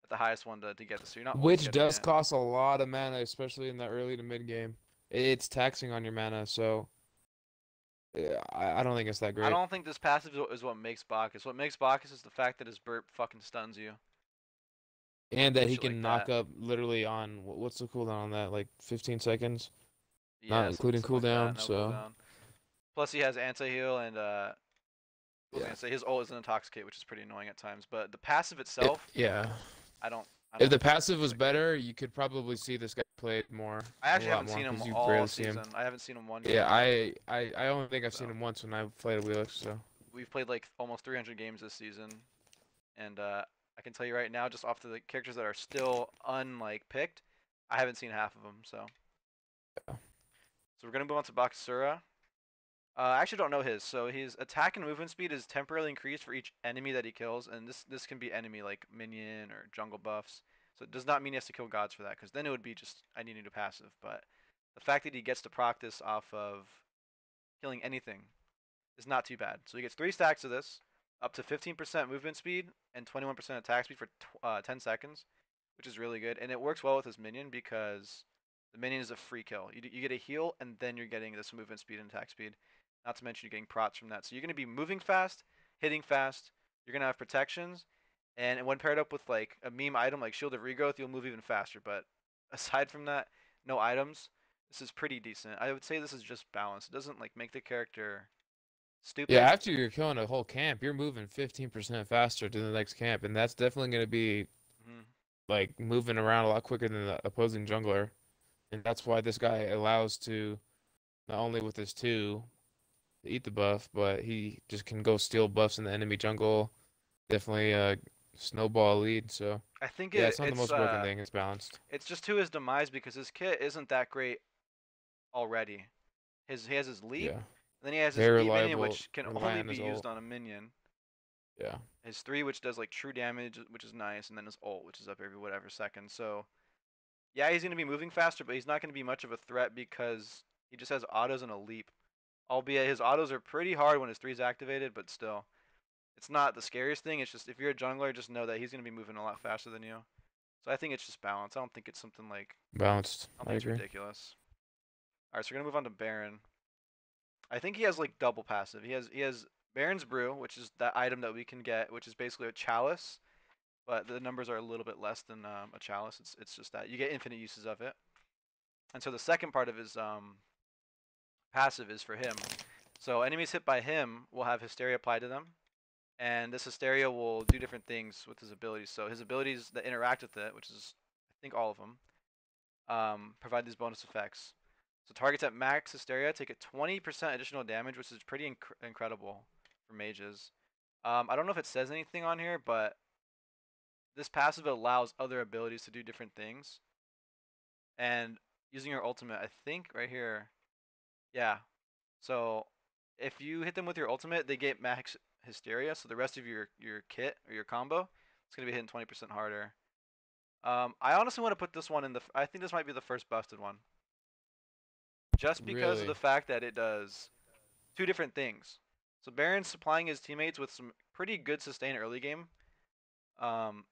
the highest one to get this. So you're not always Which getting does it. cost a lot of mana, especially in the early to mid game. It's taxing on your mana, so yeah, I don't think it's that I great. don't think this passive is what makes Bacchus. What makes Bacchus is the fact that his burp fucking stuns you. And that he Shit can like knock that. up literally on what's the cooldown on that? Like 15 seconds, Yeah, not including something like that. cooldown. No So cooldown. Plus he has anti-heal and what was I yeah, gonna say? His ult is an intoxicate, which is pretty annoying at times. But the passive itself, yeah. I don't I If don't the know. passive was better, you could probably see this guy played more, I a actually lot haven't more, seen him because you all rarely see him. season. I haven't seen him one Yeah, game. I only think I've seen So. him once when I played a Wheelix, so. We've played like almost 300 games this season, and I can tell you right now, just off the characters that are still picked, I haven't seen half of them. So we're gonna move on to Bakasura. I actually don't know his. So his attack and movement speed is temporarily increased for each enemy that he kills, and this can be enemy like minion or jungle buffs. So it does not mean he has to kill gods for that, because then it would be just I need to do passive. But the fact that he gets to proc this off of killing anything is not too bad. So he gets 3 stacks of this, up to 15% movement speed and 21% attack speed for 10 seconds, which is really good. And it works well with his minion because the minion is a free kill. You get a heal, and then you're getting this movement speed and attack speed. Not to mention you're getting prots from that. So you're going to be moving fast, hitting fast. You're going to have protections. And when paired up with like a meme item like Shield of Regrowth, you'll move even faster. But aside from that, no items. This is pretty decent. I would say this is just balanced. It doesn't like make the character stupid. Yeah, after you're killing a whole camp, you're moving 15% faster to the next camp, and that's definitely going to be like moving around a lot quicker than the opposing jungler. And that's why this guy allows to, not only with his 2, to eat the buff, but he just can go steal buffs in the enemy jungle. Definitely snowball lead, so I think yeah, it's not the most broken thing, it's balanced. it's just to his demise because his kit isn't that great already. He has his leap, Yeah. and then he has his Very elite minion, reliable, which can rely only on be his used ult. on a minion. Yeah. His 3, which does like true damage, which is nice, and then his ult, which is up every whatever second. So yeah, he's gonna be moving faster, but he's not gonna be much of a threat because he just has autos and a leap. Albeit his autos are pretty hard when his 3 is activated, but still, it's not the scariest thing. It's just if you're a jungler, just know that he's gonna be moving a lot faster than you. So I think it's just balance. I don't think it's something like Balanced. I don't I think it's agree. ridiculous. All right, so we're gonna move on to Baron. I think he has like double passive. He has Baron's Brew, which is that item that we can get, which is basically a chalice, but the numbers are a little bit less than a chalice. It's just that you get infinite uses of it. And so the second part of his passive is for him. So enemies hit by him will have Hysteria applied to them, and this Hysteria will do different things with his abilities. So his abilities that interact with it, which is I think all of them, provide these bonus effects. So targets at max Hysteria take a 20% additional damage, which is pretty incredible for mages. I don't know if it says anything on here, but this passive allows other abilities to do different things. And using your ultimate, I think right here, yeah. So if you hit them with your ultimate, they get max Hysteria. So the rest of your kit or your combo, it's gonna be hitting 20% harder. I honestly want to put this one in the. I think this might be the first busted one. Just because of Really? the fact that it does 2 different things. So Baron's supplying his teammates with some pretty good sustain early game. And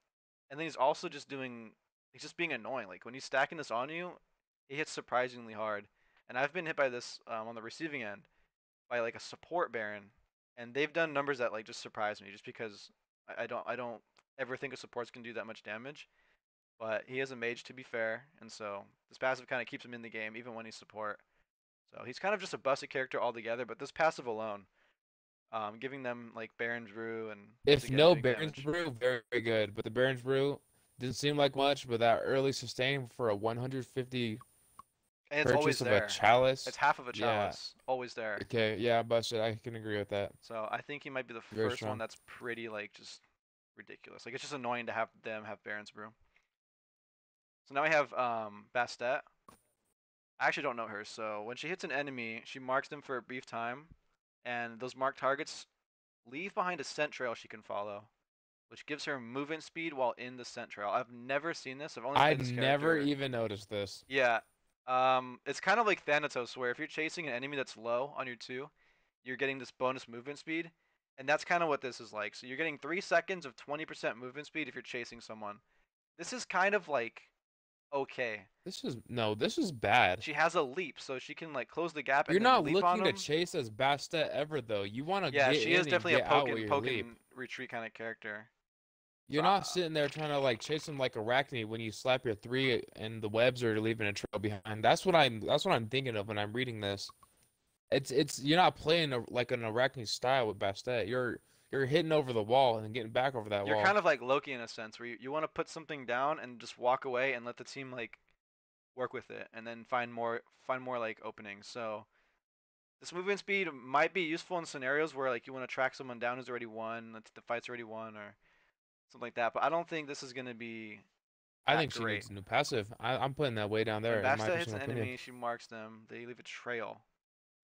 then he's also just he's just being annoying. Like when he's stacking this on you, he hits surprisingly hard. And I've been hit by this on the receiving end by like a support Baron, and they've done numbers that like just surprise me, just because I don't ever think a supports can do that much damage. But he is a mage, to be fair, and so this passive kind of keeps him in the game even when he's support. So he's kind of just a busted character altogether. But this passive alone, giving them like Baron's Brew and once If again no big Baron's damage. Brew, very, very good. But the Baron's Brew didn't seem like much, but that early sustain for a 150 And it's always purchase of a there. chalice. It's half of a Yeah. chalice, always there. Okay, yeah, busted. I can agree with that. So I think he might be the Very first one strong. that's pretty like just ridiculous. Like it's just annoying to have them have Baron's Brew. So now we have Bastet. I actually don't know her. So when she hits an enemy, she marks them for a brief time, and those marked targets leave behind a scent trail she can follow, which gives her movement speed while in the scent trail. I've never seen this. I've only played I'd this never character. even noticed this. Yeah. It's kind of like Thanatos, where if you're chasing an enemy that's low on your 2, you're getting this bonus movement speed, and that's kind of what this is like. So you're getting 3 seconds of 20% movement speed if you're chasing someone. This is kind of like okay. This is bad. She has a leap, so she can like close the gap You're and then not leap on looking to them. chase as Bastet ever though. You want to Yeah, get she is in and definitely a get out with your leap. retreat kind of character. You're not sitting there trying to like chase them like Arachne when you slap your 3 and the webs are leaving a trail behind. That's what I'm thinking of when I'm reading this. It's you're not playing like an Arachne style with Bastet. you're hitting over the wall and getting back over that You're wall. kind of like Loki in a sense, where you want to put something down and just walk away and let the team like work with it, and then find more like openings. So this movement speed might be useful in scenarios where like you want to track someone down who's already won, the fight's already won, or something like that. But I don't think this is gonna be I that think she great. needs a new passive. I'm putting that way down When there in my Basta hits personal an opinion. enemy, she marks them. They leave a trail.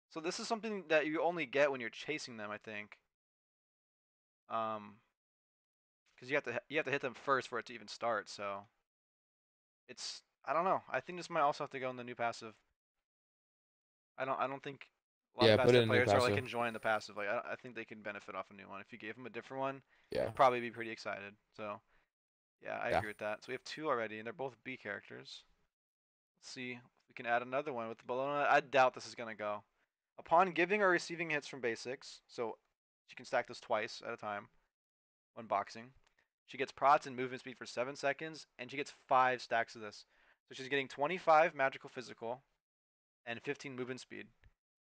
So this is something that you only get when you're chasing them, I think. Um, because you have to hit them first for it to even start. So it's I don't know. I think this might also have to go in the new passive. I don't think a lot of Yeah, put it Basta in new players are like passive. enjoying the passive. Like I think they can benefit off a new one. If you gave them a different one, Yeah, they'd probably be pretty excited. So yeah, I yeah. agree with that. So we have two already, and they're both B characters. Let's see if we can add another one with the Bologna. I doubt this is gonna go. Upon giving or receiving hits from basics, so she can stack this twice at a time when boxing. She gets prots and movement speed for 7 seconds, and she gets 5 stacks of this. So she's getting 25 magical physical and 15 movement speed.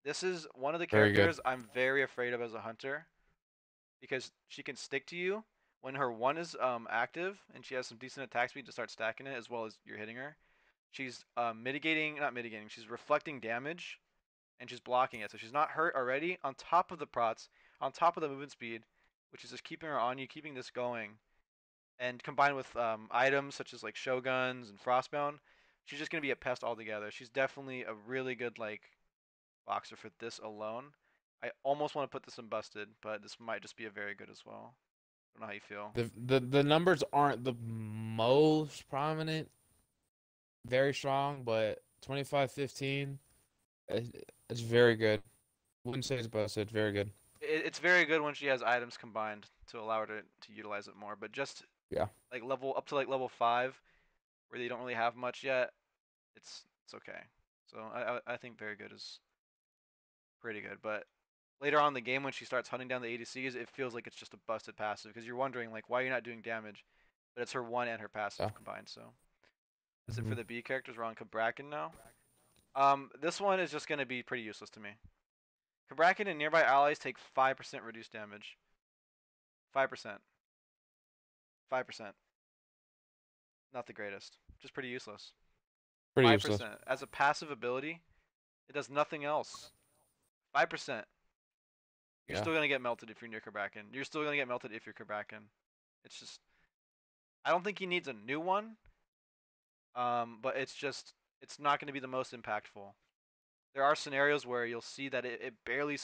This is one of the Very good. characters I'm very afraid of as a hunter because she can stick to you when her one is active and she has some decent attack speed to start stacking it as well as you're hitting her. She's not mitigating, she's reflecting damage and she's blocking it. So she's not hurt already on top of the prots, on top of the movement speed, which is just keeping her on you, keeping this going. And combined with items such as like Shoguns and Frostbound, she's just going to be a pest altogether. She's definitely a really good like boxer for this alone. I almost want to put this in busted, but this might just be a very good as well. I don't know how you feel. The numbers aren't the most prominent, very strong, but 25-15, it's very good. Wouldn't say it's busted. Very good. It's very good when she has items combined to allow her to utilize it more. But just Yeah. like level up to like level 5, where they don't really have much yet, it's okay. So I think very good is pretty good. But later on in the game when she starts hunting down the ADCs, it feels like it's just a busted passive because you're wondering like why you're not doing damage, but it's her one and her passive Yeah. combined. So that's it for hmm the B characters. We're on Kabrakan now. This one is just gonna be pretty useless to me. Kabrakan and nearby allies take 5% reduced damage. 5%. 5%. Not the greatest. Just pretty useless. Pretty useless. 5%. As a passive ability, it does nothing else. 5%. You're Yeah. still gonna get melted if you're near Kabrakan. You're still gonna get melted if you're Kabrakan. It's just I don't think he needs a new one. But it's not gonna be the most impactful. There are scenarios where you'll see that it barely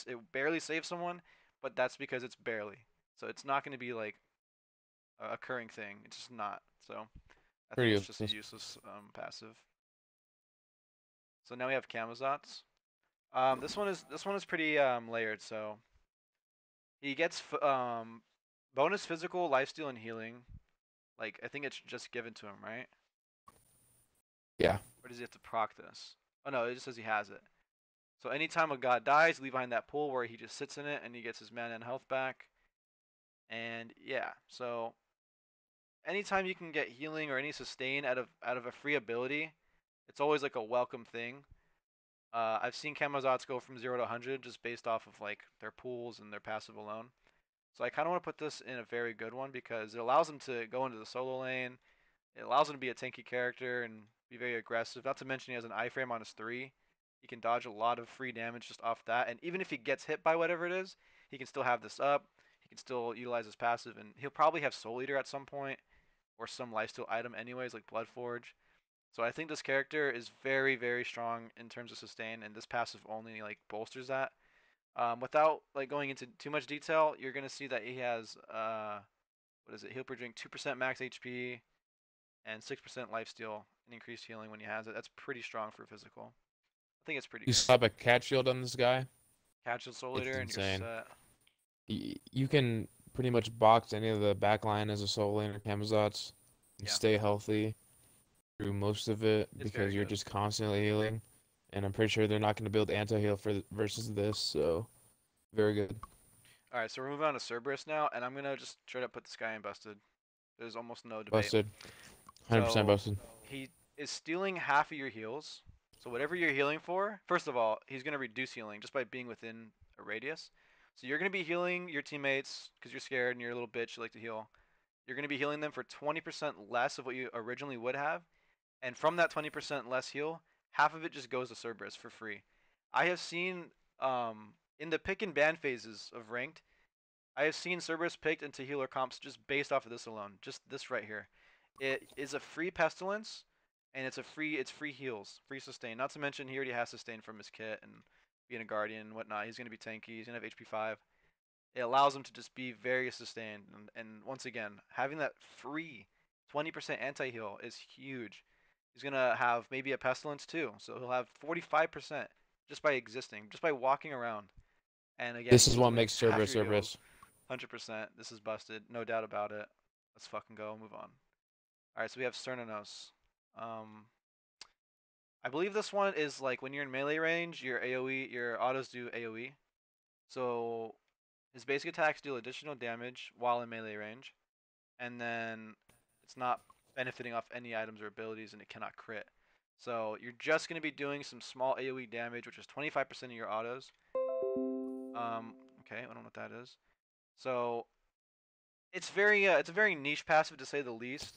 saves someone, but that's because it's barely. So it's not gonna be like a occurring thing. It's just not. So I think Pretty it's just a useless. useless passive. So now we have Camazotz. This one is pretty layered. So he gets bonus physical, lifesteal, and healing. Like I think it's just given to him, right? Yeah. Or does he have to proc this? Oh no, it just says he has it. So anytime a god dies, leave behind that pool where he just sits in it and he gets his mana and health back. And yeah, so anytime you can get healing or any sustain out of a free ability, it's always like a welcome thing. I've seen Camazotz go from 0 to 100 just based off of like their pools and their passive alone. So I kind of want to put this in a very good one because it allows him to go into the solo lane. It allows him to be a tanky character and be very aggressive. Not to mention he has an iframe on his 3. He can dodge a lot of free damage just off that. And even if he gets hit by whatever it is, he can still have this up. He can still utilize his passive. And he'll probably have Soul Eater at some point or some lifesteal item anyways, like Bloodforge. So I think this character is very, very strong in terms of sustain. And this passive only like bolsters that. Without like going into too much detail, you're going to see that he has, what is it? He'll drink 2% max HP and 6% lifesteal and increased healing when he has it. That's pretty strong for physical. I think it's pretty You good. slap a cat shield on this guy, Catch the Soul it's Eater and you're insane. set. You can pretty much box any of the back line as a soul lane or Camazotz and Yeah, stay healthy through most of it it's very because you're good. just constantly healing. And I'm pretty sure they're not going to build anti-heal for versus this, so very good. All right, so we're moving on to Cerberus now, and I'm gonna just straight up put this guy in busted. There's almost no debate. Busted. 100% So busted. he is stealing half of your heals. So whatever you're healing for, first of all, he's gonna reduce healing just by being within a radius. So you're going to be healing your teammates because you're scared and you're a little bitch, you like to heal. You're going to be healing them for 20% less of what you originally would have. And from that 20% less heal, half of it just goes to Cerberus for free. I have seen in the pick and ban phases of ranked, I have seen Cerberus picked into healer comps just based off of this alone. Just this right here. It is a free pestilence, and it's free heals, free sustain. Not to mention he already has sustain from his kit and being a guardian and whatnot. He's gonna be tanky. He's gonna have HP 5. It allows him to just be very sustained. And once again, having that free 20% anti-heal is huge. He's gonna have maybe a pestilence too, so he'll have 45% just by existing, just by walking around. And again, This he is can what take makes half Cerberus your heals. Cerberus. 100%. This is busted, no doubt about it. Let's fucking go. Move on. All right, so we have Cernanos. Um, I believe this one is like when you're in melee range, your AOE, your autos do AOE. So his basic attacks deal additional damage while in melee range, and then it's not benefiting off any items or abilities, and it cannot crit. So you're just going to be doing some small AOE damage, which is 25% of your autos. Okay, I don't know what that is. So it's a very niche passive to say the least.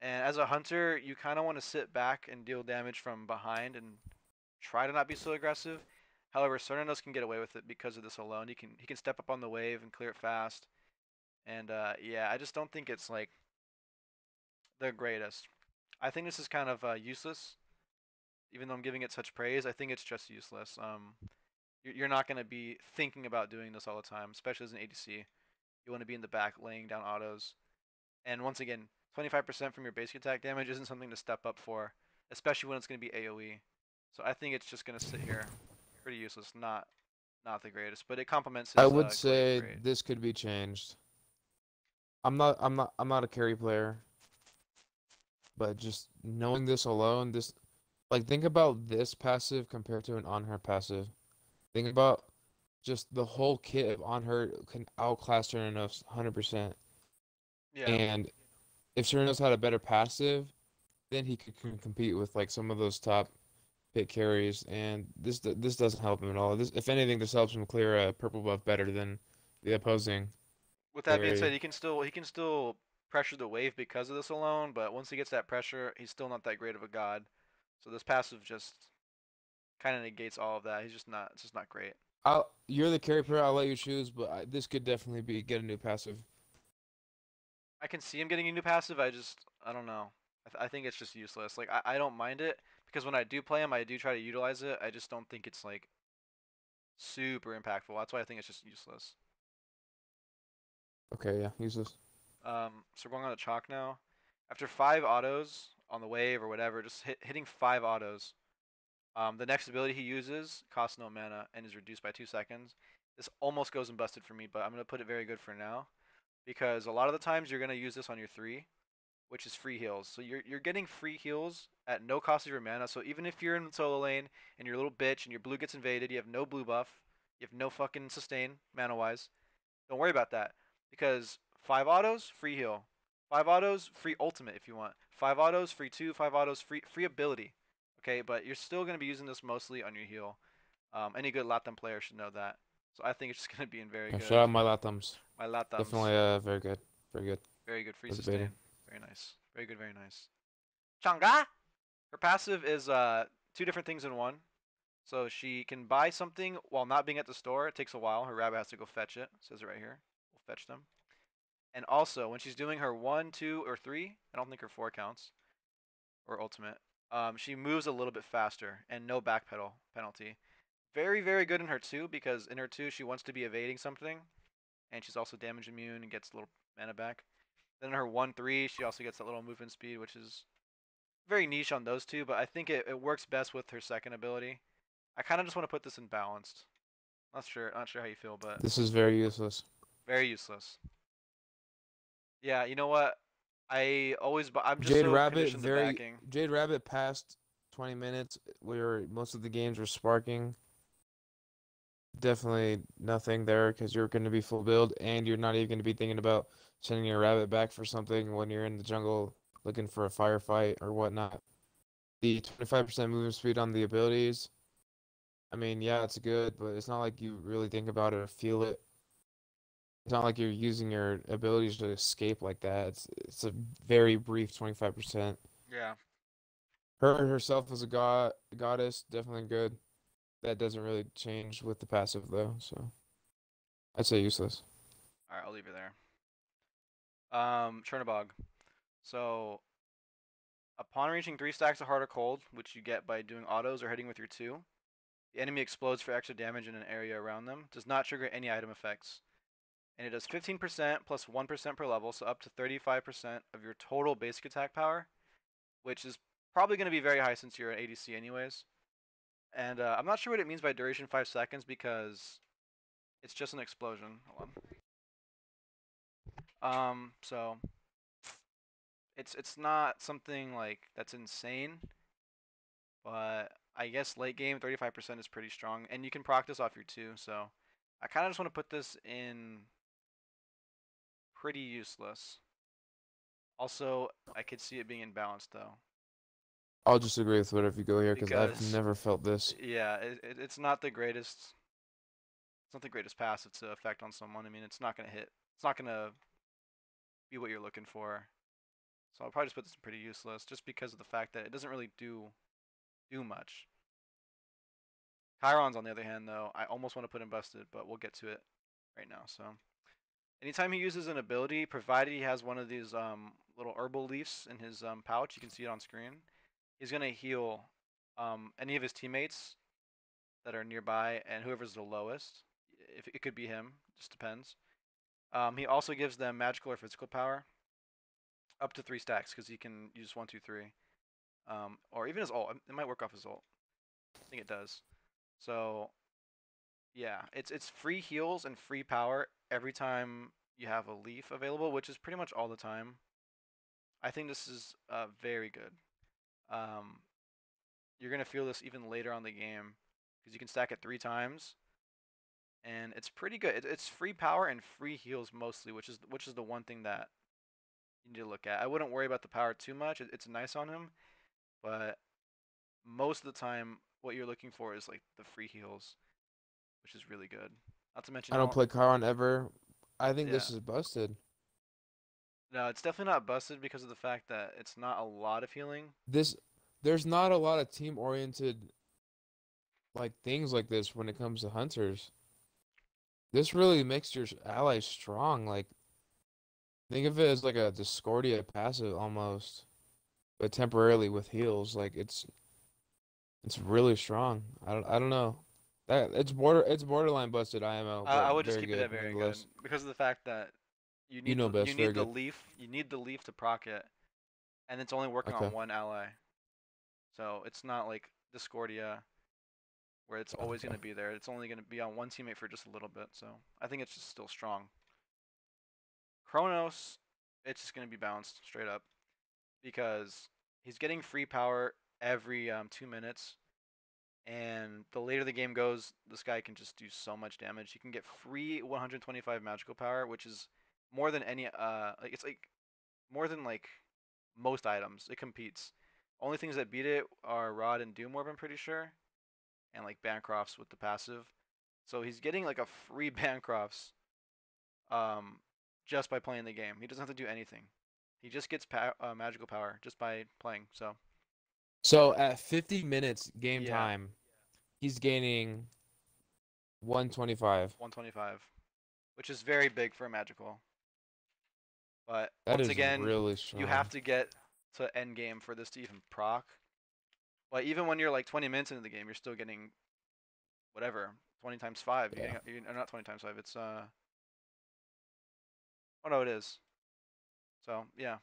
And as a hunter, you kind of want to sit back and deal damage from behind and try to not be so aggressive. However, Cernanos can get away with it because of this alone. He can step up on the wave and clear it fast. And yeah, I just don't think it's like the greatest. I think this is kind of useless. Even though I'm giving it such praise, I think it's just useless. You're not going to be thinking about doing this all the time, especially as an ADC. You want to be in the back laying down autos. And once again, 25% from your basic attack damage isn't something to step up for, especially when it's going to be AoE. So I think it's just going to sit here. Pretty useless. Not the greatest, but it complements I his would glaive say great. this could be changed. I'm not a carry player, but just knowing this alone, this like think about this passive compared to an on her passive. Think about just the whole kit of on her can outclass Cernanos 100%. Yeah. And if Cernanos had a better passive, then he can compete with like some of those top pick carries. And this doesn't help him at all. This, if anything, this helps him clear a purple buff better than the opposing With that being said, carry. he can still pressure the wave because of this alone, but once he gets that pressure, he's still not that great of a god. So this passive just kind of negates all of that. He's just not it's just not great. You're the carry player. I'll let you choose, but this could definitely be get a new passive. I can see him getting a new passive. I don't know. I think it's just useless. Like I don't mind it because when I do play him, I do try to utilize it. I just don't think it's like super impactful. That's why I think it's just useless. Okay, yeah, use this. So we're going on the chalk now. After 5 autos on the wave or whatever, just hitting 5 autos. The next ability he uses costs no mana and is reduced by 2 seconds. This almost goes and busted for me, but I'm gonna put it very good for now because a lot of the times you're gonna use this on your 3, which is free heals. So you're getting free heals at no cost of your mana. So even if you're in solo lane and you're a little bitch and your blue gets invaded, you have no blue buff, you have no fucking sustain mana wise. Don't worry about that because 5 autos, free heal. 5 autos, free ultimate if you want. 5 autos, free 2. 5 autos, free ability. Okay, but you're still gonna be using this mostly on your heal. Any good Latam player should know that. So I think it's just gonna be in very Yeah, good. shout out my Latums. My Latams, Definitely very good. Very good. very good free Was debating. sustain. Very nice. Very good, very nice. Changa! Her passive is 2 different things in one. So she can buy something while not being at the store. It takes a while. Her rabbit has to go fetch it. It says it right here. We'll fetch them. And also, when she's doing her 1, 2, or 3, I don't think her 4 counts, or ultimate, she moves a little bit faster and no backpedal penalty. Very, very good in her 2 because in her 2 she wants to be evading something, and she's also damage immune and gets a little mana back. Then in her 1, 3, she also gets that little movement speed, which is very niche on those 2, but I think it works best with her second ability. I kind of just want to put this in balanced. Not sure how you feel, but This is very useless. very useless. Yeah, you know what? I'm just Jade so Rabbit conditioned to very backing. Jade Rabbit past 20 minutes where most of the games were sparking. Definitely nothing there because you're going to be full build and you're not even going to be thinking about sending your rabbit back for something when you're in the jungle looking for a firefight or whatnot. The 25% movement speed on the abilities I mean, yeah, it's good, but it's not like you really think about it or feel it. It's not like you're using your abilities to escape like that. It's a very brief 25%. Yeah. Her herself as a goddess, definitely good. That doesn't really change with the passive though, so I'd say useless. All right, I'll leave it there. Chernobog. So upon reaching 3 stacks of Heart of Cold, which you get by doing autos or hitting with your 2, the enemy explodes for extra damage in an area around them. Does not trigger any item effects. And it does 15% plus 1% per level, so up to 35% of your total basic attack power, which is probably going to be very high since you're an ADC anyways. And I'm not sure what it means by duration 5 seconds because it's just an explosion. Hold on. So it's not something like that's insane, but I guess late game 35% is pretty strong, and you can practice off your 2. So I kind of just want to put this in pretty useless. Also, I could see it being imbalanced though, I'll just agree with whatever you go here because I've because never felt this. yeah, it's not the greatest. It's not the greatest passive to affect on someone. I mean, it's not gonna hit. It's not gonna be what you're looking for. So I'll probably just put this in pretty useless, just because of the fact that it doesn't really do much. Chiron's on the other hand, though, I almost want to put in busted, but we'll get to it right now. So anytime he uses an ability, provided he has one of these little herbal leaves in his pouch, you can see it on screen, he's gonna heal any of his teammates that are nearby and whoever's the lowest. If it could be him, just depends. He also gives them magical or physical power up to 3 stacks because he can use 1, 2, 3, or even his ult. It might work off his ult. I think it does. So yeah, it's free heals and free power every time you have a leaf available, which is pretty much all the time. I think this is very good. Um, you're gonna feel this even later on the game because you can stack it 3 times, and it's pretty good. It's free power and free heals mostly, which is the one thing that you need to look at. I wouldn't worry about the power too much. It's nice on him, but most of the time, what you're looking for is like the free heals, which is really good. Not to mention, I don't play Chiron ever. I think yeah, this is busted. no, it's definitely not busted because of the fact that it's not a lot of healing. This there's not a lot of team-oriented like things like this when it comes to hunters. This really makes your allies strong. Like think of it as like a Discordia passive almost, but temporarily with heals. Like it's really strong. I don't know. That it's borderline busted IMO, I but would just very keep it at good very good nonetheless. because of the fact that You know you best, very need the good. leaf to proc it, and it's only working on Okay. one ally. So it's not like Discordia where it's always going Okay. to be there. It's only going to be on one teammate for just a little bit. So I think it's just still strong. Chronos, it's just going to be bounced straight up because he's getting free power every 2 minutes. And the later the game goes, this guy can just do so much damage. He can get free 125 magical power, which is more than any like it's like more than like most items. It competes. Only things that beat it are Rod and Doom Orb, I'm pretty sure, and like Bancrofts with the passive. So he's getting like a free Bancrofts um just by playing the game. He doesn't have to do anything. He just gets magical power just by playing. So So at 50 minutes game yeah, time, he's gaining 125. 125, which is very big for a magical. But That once is again, really you have strong. to get to end game for this to even proc. But even when you're like 20 minutes into the game, you're still getting whatever 20 times 5. Yeah. You're not 20 times 5. It's oh no, it is. So yeah,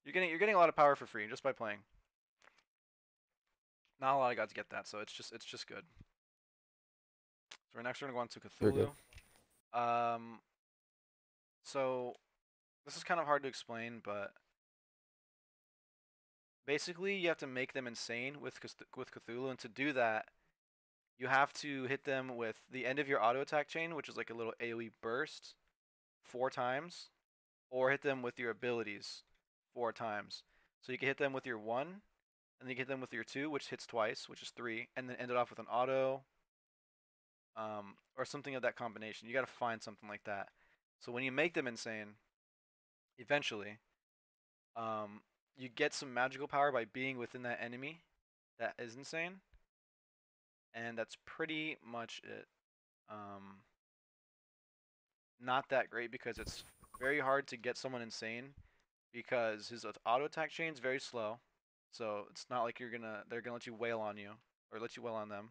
you're getting a lot of power for free just by playing. Not a lot of gods get that, so it's just good. So next we're gonna go on to Very good. Cthulhu. So this is kind of hard to explain, but basically you have to make them insane with Cthulhu, and to do that, you have to hit them with the end of your auto attack chain, which is like a little AoE burst, 4 times, or hit them with your abilities 4 times. So you can hit them with your 1, and then you can hit them with your 2, which hits twice, which is 3, and then end it off with an auto, or something of that combination. You got to find something like that. So when you make them insane, eventually, um, you get some magical power by being within that enemy that is insane, and that's pretty much it. Um, Not that great because it's very hard to get someone insane because his auto attack chain is very slow. So it's not like they're gonna let you wail on you or let you wail on them.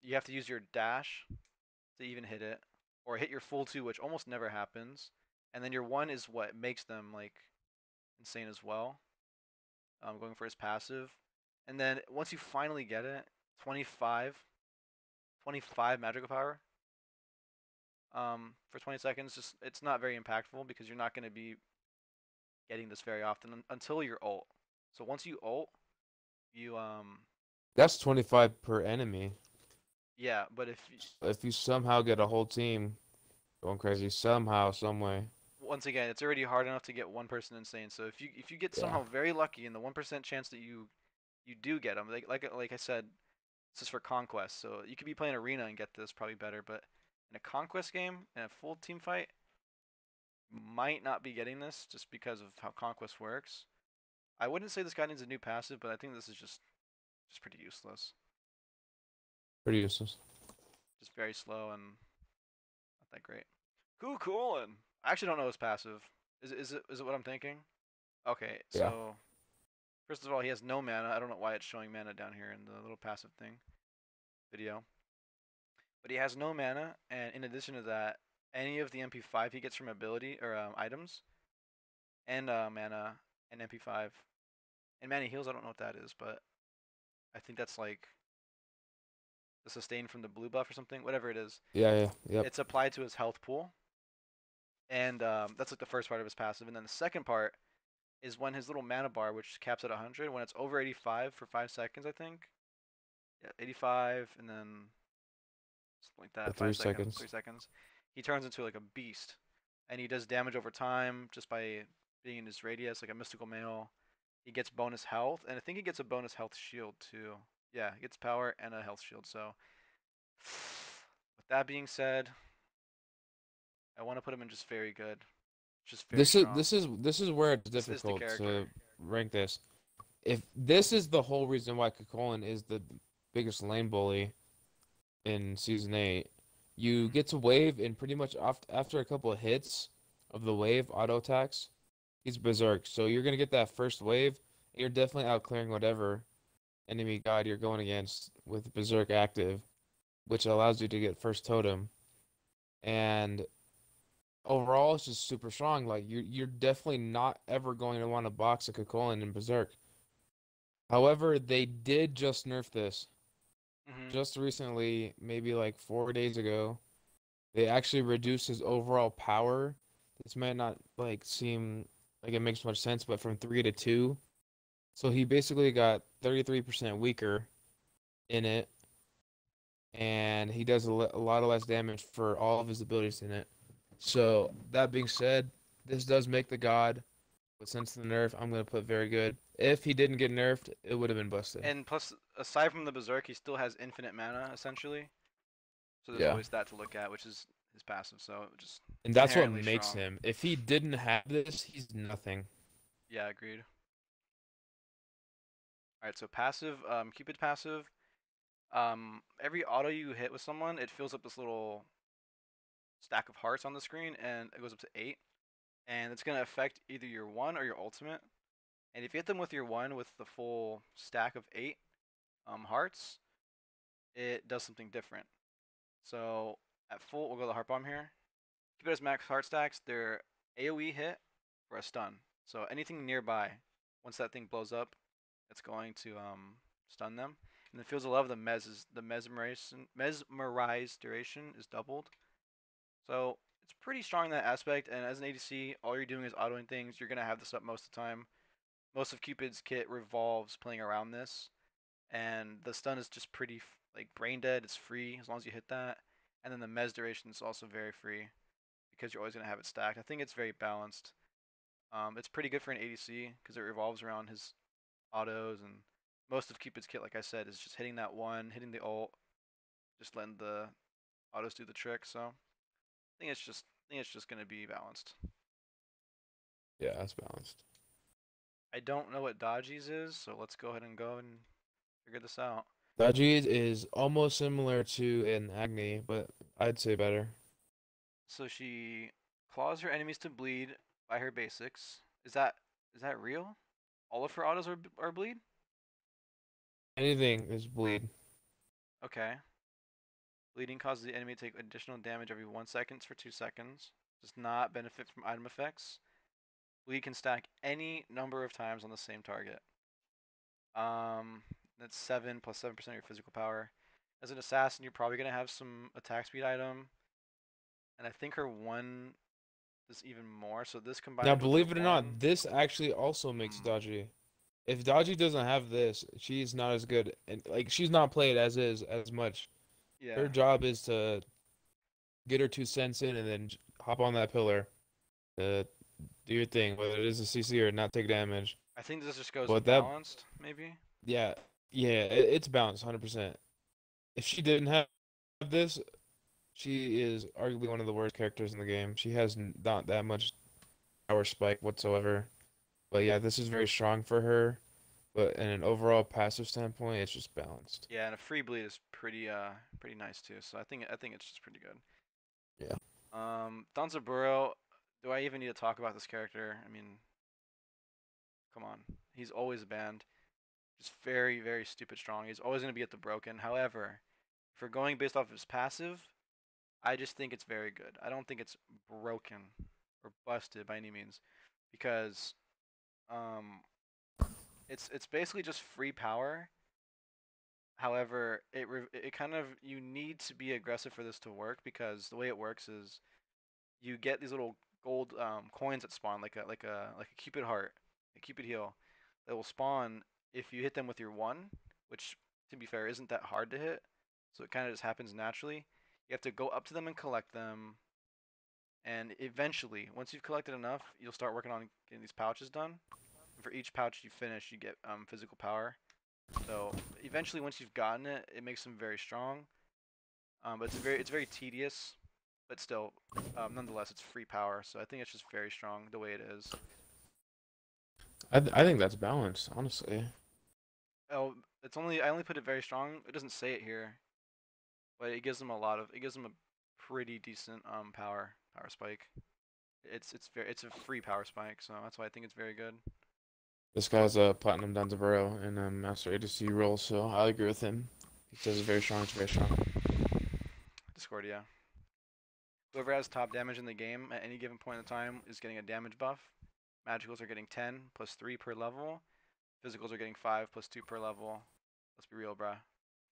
You have to use your dash to even hit it, or hit your full two, which almost never happens. And then your one is what makes them like insane as well. Going for his passive, and then once you finally get it, 25, 25 magical power. For 20 seconds, just it's not very impactful because you're not going to be getting this very often until your ult. So once you ult, you That's 25 per enemy. yeah, but If you somehow get a whole team going crazy, somehow, some way. once again, it's already hard enough to get one person insane. So if you get Yeah. somehow very lucky in the 1% chance that you do get them, like I said, this is for Conquest. So you could be playing Arena and get this probably better, but in a Conquest game in a full team fight, might not be getting this just because of how Conquest works. I wouldn't say this guy needs a new passive, but I think this is just pretty useless. Pretty useless. Just very slow and not that great. Who coolin'? I actually don't know his passive. Is it what I'm thinking? Okay, Yeah. so first of all, he has no mana. I don't know why it's showing mana down here in the little passive thing video. But he has no mana, and in addition to that, any of the MP5 he gets from ability or items, and mana and MP5 and mana heals. I don't know what that is, but I think that's like the sustain from the blue buff or something. Whatever it is, Yeah, yep. it's applied to his health pool, and that's like the first part of his passive. And then the second part is when his little mana bar, which caps at 100, when it's over 85 for 5 seconds, I think. Yeah, 85, and then something like For that. 3 seconds. 3 seconds. He turns into like a beast, and he does damage over time just by being in his radius, like a mystical male. He gets bonus health, and I think he gets a bonus health shield too. Yeah, he gets power and a health shield. So, with that being said, I want to put him in just very good, just very This is strong. this is this is where it's This is the difficult character. to rank this. If this is the whole reason why Kakolin is the biggest lane bully in season 8, you get to wave and pretty much after a couple of hits of the wave auto attacks, he's berserk. So you're gonna get that first wave, and you're definitely out clearing whatever enemy god you're going against with berserk active, which allows you to get first totem. And overall, it's just super strong. Like you're definitely not ever going to want to box a Kakolin in berserk. However, they did just nerf this. Hmm. Just recently, maybe like 4 days ago, they actually reduced his overall power. This might not like seem like it makes much sense, but from 3 to 2. So he basically got 33% weaker in it, and he does a lot of less damage for all of his abilities in it. So that being said, this does make the god, but since the nerf, I'm gonna put very good. If he didn't get nerfed, it would have been busted. And plus, aside from the berserk, he still has infinite mana essentially. So there's Yeah. always that to look at, which is his passive. So just And that's what inherently makes strong. him. If he didn't have this, he's nothing. Yeah, agreed. All right, so passive, Cupid passive. Every auto you hit with someone, it fills up this little stack of hearts on the screen, and it goes up to 8. And it's gonna affect either your one or your ultimate. And if you hit them with your one with the full stack of 8 hearts, it does something different. So at full, we'll go to the heart bomb here. Keep it as max heart stacks. They're AoE hit for a stun. So anything nearby, once that thing blows up, it's going to stun them. And the Fields of Love, the mesmerized duration is doubled. So it's pretty strong in that aspect. And as an ADC, all you're doing is autoing things. You're gonna have this up most of the time. Most of Cupid's kit revolves playing around this, and the stun is just pretty like brain dead. It's free as long as you hit that, and then the mes duration is also very free because you're always gonna have it stacked. I think it's very balanced. It's pretty good for an ADC because it revolves around his autos, and most of Cupid's kit, like I said, is just hitting that one, hitting the ult, just letting the autos do the trick. So I think it's just gonna be balanced. Yeah, that's balanced. I don't know what Dodgy's is, so let's go ahead and go and figure this out. Dodgy is almost similar to an Agni, but I'd say better. So she claws her enemies to bleed by her basics. Is that real? All of her autos are bleed? Anything is bleed. Okay. Bleeding causes the enemy to take additional damage every 1 second for 2 seconds. Does not benefit from item effects. Bleed can stack any number of times on the same target. That's 7 plus 7% of your physical power. As an assassin, you're probably gonna have some attack speed item, and I think her one is even more. So this Now, combined with her believe it or one, not, this actually also makes Dodgy. If Dodgy doesn't have this, she's not as good, and like she's not played as is as much. yeah, Her job is to get her 2 cents in and then hop on that pillar to do your thing, whether it is a CC or not take damage. I think this just goes But that, balanced, maybe. yeah, yeah, it's balanced 100%. If she didn't have this, she is arguably one of the worst characters in the game. She has not that much power spike whatsoever. But yeah, this is very strong for her. But in an overall passive standpoint, it's just balanced. Yeah, and a free bleed is pretty nice too. So I think it's just pretty good. Yeah. Danzaburo, do I even need to talk about this character? I mean, come on. He's always banned. Just very, very stupid strong. He's always going to be at the broken. However, if we're going based off of his passive, I just think it's very good. I don't think it's broken or busted by any means, because um, it's basically just free power. However, it kind of, you need to be aggressive for this to work, because the way it works is you get these little gold coins that spawn like a Cupid heart, a Cupid heel, that will spawn if you hit them with your one, which to be fair isn't that hard to hit, so it kind of just happens naturally. You have to go up to them and collect them, and eventually, once you've collected enough, you'll start working on getting these pouches done. And for each pouch you finish, you get physical power. So eventually, once you've gotten it, it makes them very strong. But it's very tedious, but still, nonetheless, it's free power. So I think it's just very strong the way it is. I think that's balanced, honestly. Oh, I only put it very strong. It doesn't say it here, but it gives them a pretty decent power spike. It's a free power spike, so that's why I think it's very good. This guy's a platinum Danzaburo in a Master ADC role, so I agree with him. He says it's very strong, it's very strong. Discordia. Whoever has top damage in the game at any given point in time is getting a damage buff. Magicals are getting 10 plus 3 per level. Physicals are getting 5 plus 2 per level. Let's be real, bruh.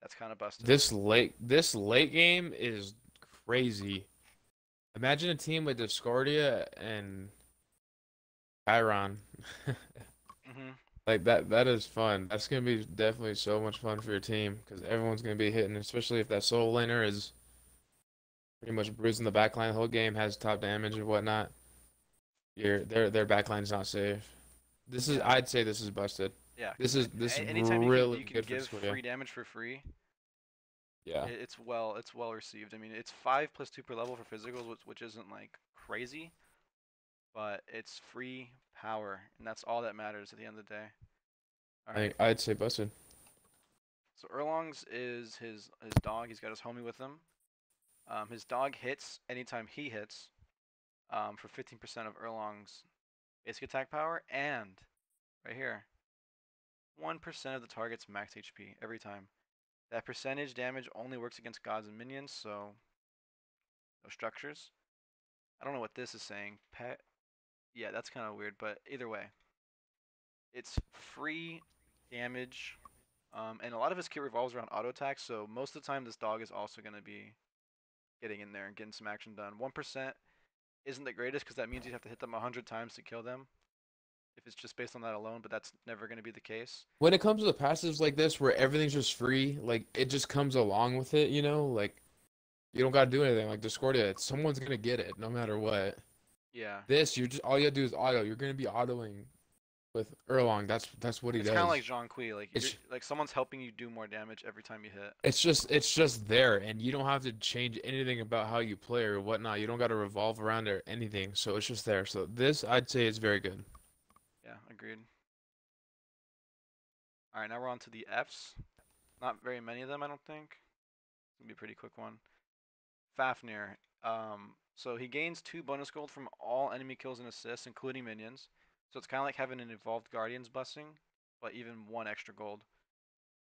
That's kind of busted. This late game is crazy. Imagine a team with Discordia and Chiron. Mm-hmm. Like that is fun. That's gonna be definitely so much fun for your team because everyone's gonna be hitting, especially if that soul laner is pretty much bruising the backline the whole game, has top damage and whatnot. Their backline's not safe. Yeah. I'd say this is busted. Yeah. This is Anytime really you can good for give Discordia. free damage for free, Yeah. it's well received. I mean, it's 5 plus 2 per level for physicals, which isn't like crazy, but it's free power, and that's all that matters at the end of the day. All right. I'd say busted. So Erlong's is his dog. He's got his homie with him. His dog hits anytime he hits, for 15% of Erlong's basic attack power, and right here, 1% of the target's max HP every time. That percentage damage only works against gods and minions, so no structures. I don't know what this is saying. Pet. Yeah, that's kind of weird, but either way, it's free damage. And a lot of his kit revolves around auto attacks, so most of the time this dog is also going to be getting in there and getting some action done. 1% isn't the greatest because that means you'd have to hit them 100 times to kill them if it's just based on that alone, but that's never going to be the case. When it comes to the passives like this, where everything's just free, like it just comes along with it, like you don't gotta do anything. Like Discordia, someone's gonna get it no matter what. Yeah. This, you just all you gotta do is auto. You're gonna be autoing with Erlong. That's what he It's kind of does. like Jean Kui, like you're It's like someone's helping you do more damage every time you hit. it's just there, and you don't have to change anything about how you play or whatnot. You don't got to revolve around or anything. So it's just there. So this I'd say is very good. Yeah, agreed. All right, now we're on to the Fs. Not very many of them, I don't think. It's gonna be a pretty quick one. Fafnir. So he gains 2 bonus gold from all enemy kills and assists, including minions. So it's kind of like having an evolved Guardian's blessing, but even 1 extra gold.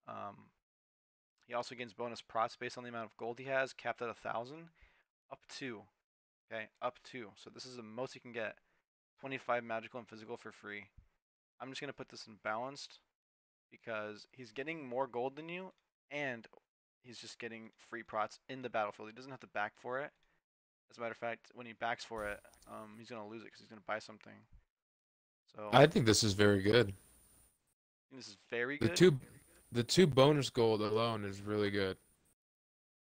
Um, he also gains bonus prots based on the amount of gold he has, capped at 1,000, up to. Okay, up to. So this is the most he can get. 25 magical and physical for free. I'm just gonna put this in balanced because he's getting more gold than you, and he's just getting free prots in the battlefield. He doesn't have to back for it. As a matter of fact, when he backs for it, he's gonna lose it because he's gonna buy something. So I think this is very good. I think this is very The good. two the two bonus gold alone is really good.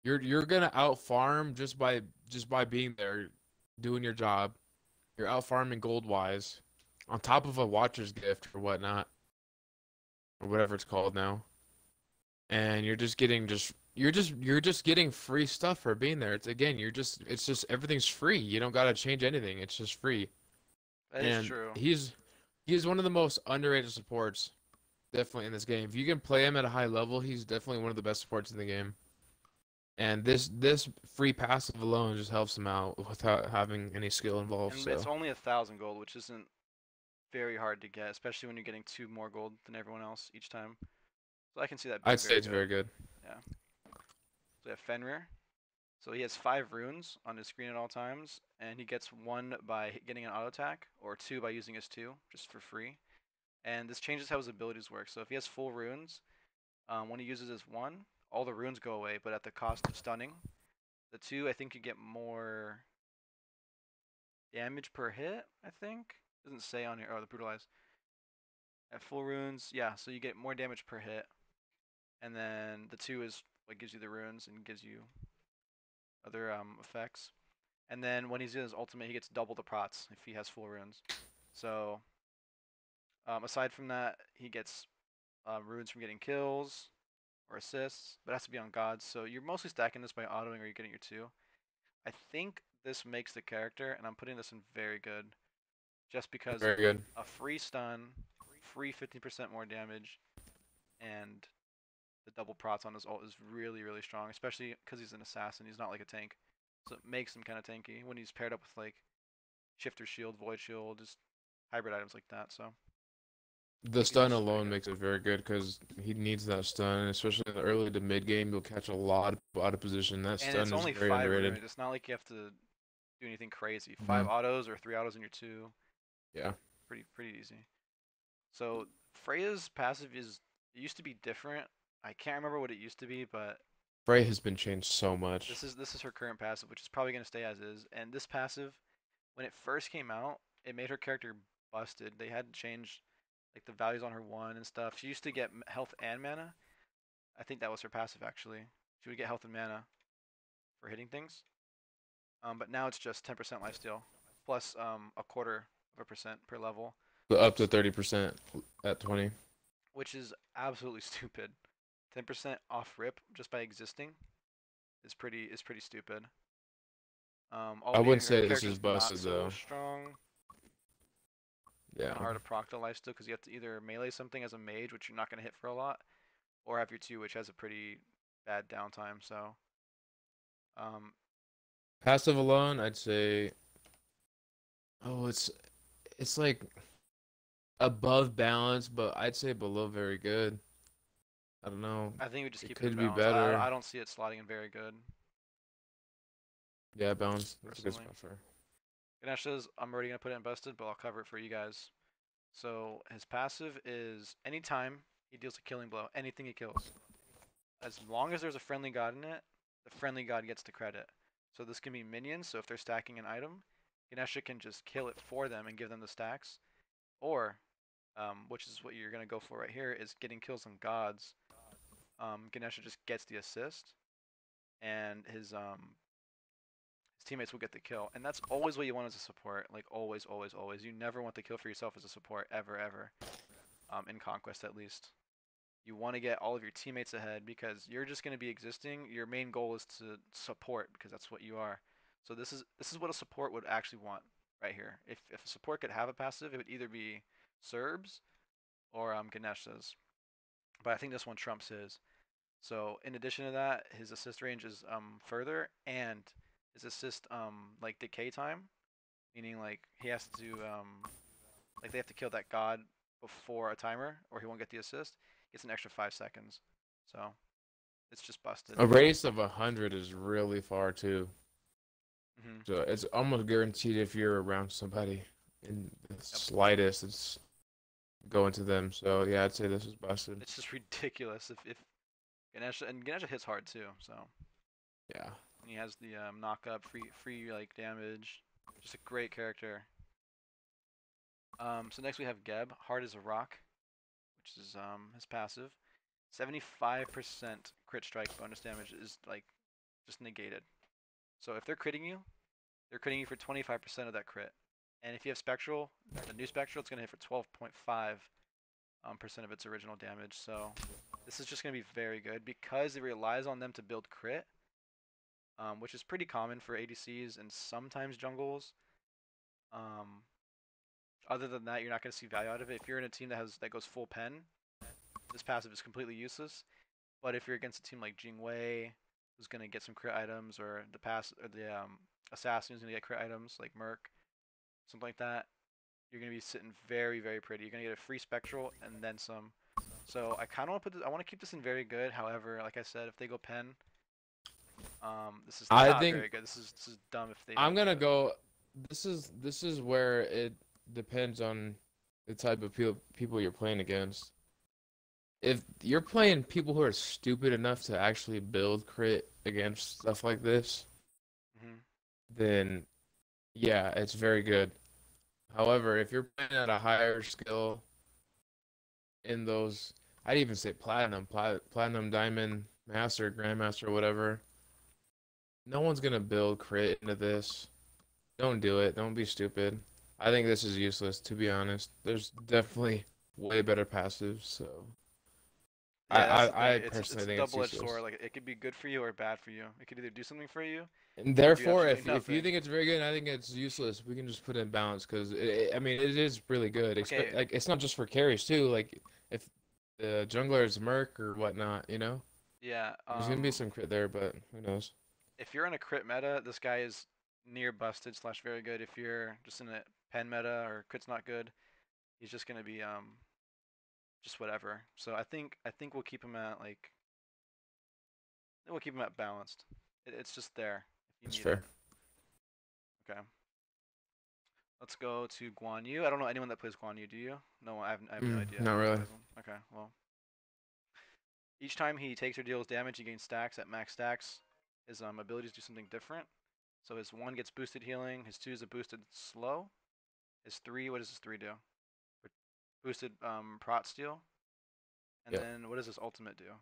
You're gonna out farm just by being there, doing your job. You're out farming gold wise, on top of a watcher's gift or whatnot, or whatever it's called now. And you're just getting you're just getting free stuff for being there. It's just everything's free. You don't gotta change anything. It's just free. That is And true. he's one of the most underrated supports, definitely in this game. If you can play him at a high level, he's definitely one of the best supports in the game. And this free passive alone just helps him out without having any skill involved. And it's So only 1,000 gold, which isn't very hard to get, especially when you're getting 2 more gold than everyone else each time. So I can see that being I'd say very it's good. very good. Yeah. So we have Fenrir. So he has 5 runes on his screen at all times, and he gets 1 by getting an auto attack, or 2 by using his 2, just for free. And this changes how his abilities work. So if he has full runes, when he uses his 1, all the runes go away, but at the cost of stunning. The 2, I think you get more damage per hit, I think. Doesn't say on here. Oh, the brutalize. At full runes, yeah, so you get more damage per hit. And then the 2 is what gives you the runes and gives you other effects. And then when he's in his ultimate, he gets double the prots if he has full runes. So aside from that, he gets runes from getting kills or assists, but it has to be on gods. So you're mostly stacking this by autoing or you're getting your 2. I think this makes the character, and I'm putting this in very good, just because Very good. a free stun, free 15% more damage, and the double prots on his ult is really, really strong, especially because he's an assassin. He's not like a tank. So it makes him kind of tanky when he's paired up with like Shifter Shield, Void Shield, just hybrid items like that. So I The think he's stun actually very alone good. makes it very good because he needs that stun, especially in the early to mid game. You'll catch a lot out of position. That And it's stun is only very 5 underrated. runes. It's not like you have to do anything crazy. 5 Mhm. autos or 3 autos in your 2. Yeah. Pretty easy. So Freya's passive is, it used to be different. I can't remember what it used to be, but Frey has been changed so much. this is her current passive, which is probably gonna stay as is. And this passive, when it first came out, it made her character busted. They had to change like the values on her 1 and stuff. She used to get health and mana. I think that was her passive actually. She would get health and mana for hitting things. But now it's just 10% lifesteal plus a quarter of a percent per level, So which up to is 30% at 20. absolutely stupid. 10% off rip just by existing is pretty stupid. I Albeit wouldn't her say this character's is not busted so though. strong. Yeah. Kind of hard to proc the lifesteal because you have to either melee something as a mage, which you're not gonna hit for a lot, or have your 2, which has a pretty bad downtime. So um, Passive alone, I'd say. Oh, it's like above balance, but I'd say below very good. I don't know. I think we just It keep it in could be balance. better. I don't see it slotting in very good Yeah, balance. That's a good personally. spot for her. Ganesh says I'm already gonna put it in busted, but I'll cover it for you guys. So his passive is anytime he deals a killing blow, anything he kills, as long as there's a friendly god in it, the friendly god gets the credit. So this can be minions. So if they're stacking an item, Ganesha can just kill it for them and give them the stacks. Or, which is what you're gonna go for right here, is getting kills on gods. Ganesha just gets the assist, and his his teammates will get the kill, and that's always what you want as a support. Like always, always, always. You never want the kill for yourself as a support ever, ever. In Conquest at least. You want to get all of your teammates ahead because you're just going to be existing. Your main goal is to support because that's what you are. So this is what a support would actually want right here. If a support could have a passive, it would either be Serbs or Ganesh's. But I think this one trumps his. So in addition to that, his assist range is further, and his assist like decay time, meaning like he has to like they have to kill that god before a timer or he won't get the assist. Gets an extra 5 seconds. So it's just busted. A radius of 100 is really far too. So it's almost guaranteed if you're around somebody in the slightest, it's going to them. So yeah, I'd say this is busted. It's just ridiculous if Ganesha hits hard too. So yeah, and he has the knock up, free like damage. Just a great character. So next we have Geb, hard as a rock, which is his passive. 75% crit strike bonus damage is like just negated. So if they're critting you for 25% of that crit. And if you have Spectral, the new Spectral, it's gonna hit for 12.5% of its original damage. So this is just gonna be very good because it relies on them to build crit, which is pretty common for ADCs and sometimes jungles. Other than that, you're not gonna see value out of it. If you're in a team that goes full pen, this passive is completely useless. But if you're against a team like Jingwei, who's gonna get some crit items, or the assassin who's gonna get crit items like Merc, something like that, you're gonna be sitting very, very pretty. You're gonna get a free Spectral and then some. So I kind of want to put this. I want to keep this in very good. However, like I said, if they go pen, this is not very good. This is dumb if they. I'm gonna go. This is where it depends on the type of people you're playing against. If you're playing people who are stupid enough to actually build crit against stuff like this, then yeah, it's very good. However, if you're playing at a higher skill in those, I'd even say platinum, diamond, master, grandmaster, whatever, no one's gonna build crit into this. Don't do it. Don't be stupid. I think this is useless, to be honest. There's definitely way better passives, so. Yeah, I it's personally a think it's double-edged useless. sword. Like it could be good for you or bad for you. It could either do something for you. And therefore, if absolutely you think it's very good, and I think it's useless, we can just put it in balance because I mean it is really good. Okay. Like it's not just for carries too. Like if the jungler is Merc or whatnot, you know. Yeah. There's gonna be some crit there, but who knows? If you're in a crit meta, this guy is near busted / very good. If you're just in a pen meta or crit's not good, he's just gonna be just whatever. So I think we'll keep him at like balanced. It's just there if That's you need fair. it. Okay. Let's go to Guan Yu. I don't know anyone that plays Guan Yu. Do you? No, I have no idea. Not really. Okay, well. Each time he takes or deals damage, he gains stacks at max stacks. His abilities do something different. So his 1 gets boosted healing. His 2 is a boosted slow. His 3, what does his 3 do? Boosted prot steal. And then what does his ultimate do?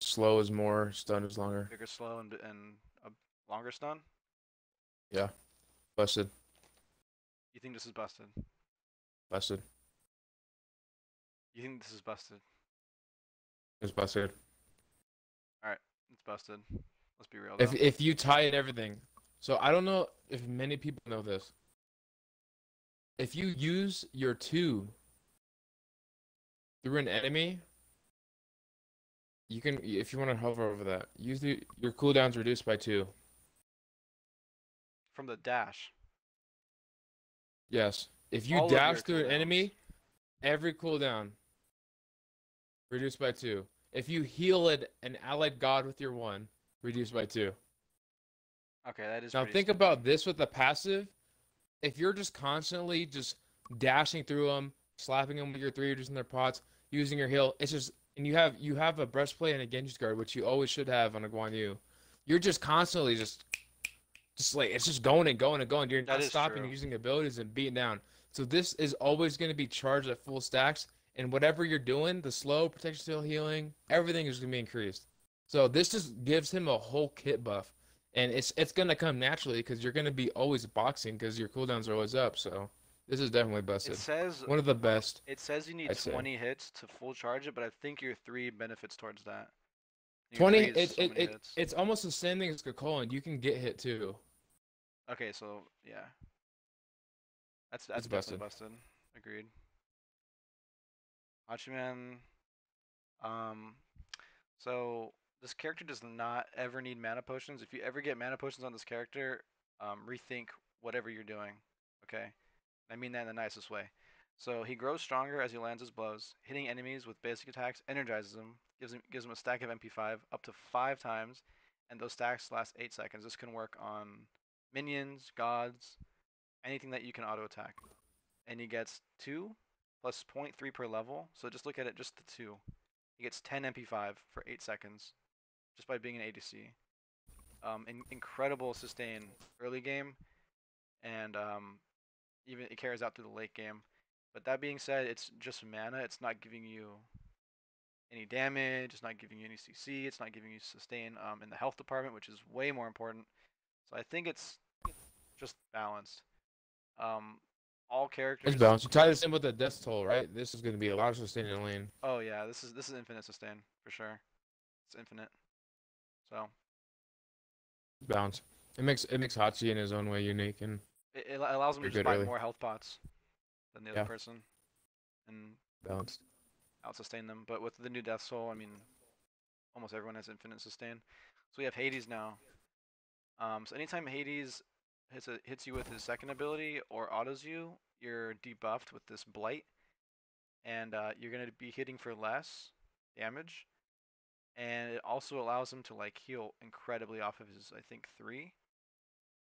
Slow is more, stun is longer. Bigger slow and a longer stun? Yeah. Busted. You think this is busted? Busted. You think this is busted? It's busted. Alright, it's busted. Let's be real though. If you tie in everything. So I don't know if many people know this. If you use your 2 through an enemy, you can, if you want to hover over that, your cooldown's reduced by 2. From the dash. Yes. If you All of your dash through an cooldowns. enemy, every cooldown reduced by 2. If you heal an allied god with your 1, reduced by 2. Okay, that is Now pretty think stupid. about this with the passive. If you're just constantly just dashing through them, slapping them with your 3, reducing their pots, using your heal, it's just, and you have a breastplate and a Genji's guard, which you always should have on a Guan Yu. You're just constantly just like, it's just going and going and going. You're not stopping, true. using abilities and beating down. So this is always going to be charged at full stacks, and whatever you're doing, the slow, protection, steal, healing, everything is going to be increased. So this just gives him a whole kit buff. and it's gonna come naturally because you're gonna be always boxing because your cooldowns are always up. So this is definitely It busted. says One of the best, it says you need I'd say. 20 hits to full charge it, but I think your 3 benefits towards that. Your 20, 3 is so many hits. it's almost the same thing as Kakolan. You can get hit too. Okay, so yeah, that's It's definitely busted. busted. Agreed. Hachiman. Um, so this character does not ever need mana potions. If you ever get mana potions on this character, rethink whatever you're doing. Okay, I mean that in the nicest way. So he grows stronger as he lands his blows. Hitting enemies with basic attacks energizes him, gives him a stack of MP5 up to 5 times, and those stacks last 8 seconds. This can work on minions, gods, anything that you can auto attack. And he gets 2 plus zero point 0.3 per level. So just look at it, just the 2. He gets 10 MP5 for 8 seconds just by being an ADC. Incredible sustain early game, and even it carries out through the late game. But that being said, it's just mana. It's not giving you any damage. It's not giving you any CC. It's not giving you sustain in the health department, which is way more important. So I think it's just balanced. Um, all It's characters. balanced. You tie this in with the death toll, right? This is gonna be a lot of sustain in the lane. Oh yeah, this is infinite sustain for sure. It's infinite. So It's balanced. It makes Hachi in his own way unique and it allows him to pretty just good buy early. more health pots than the other Yeah, person and balanced. out sustain them. But with the new Death Soul, I mean, almost everyone has infinite sustain. So we have Hades now. So anytime Hades hits you with his second ability or autos you, you're debuffed with this blight, and you're gonna be hitting for less damage. And it also allows him to like heal incredibly off of his, I think, 3.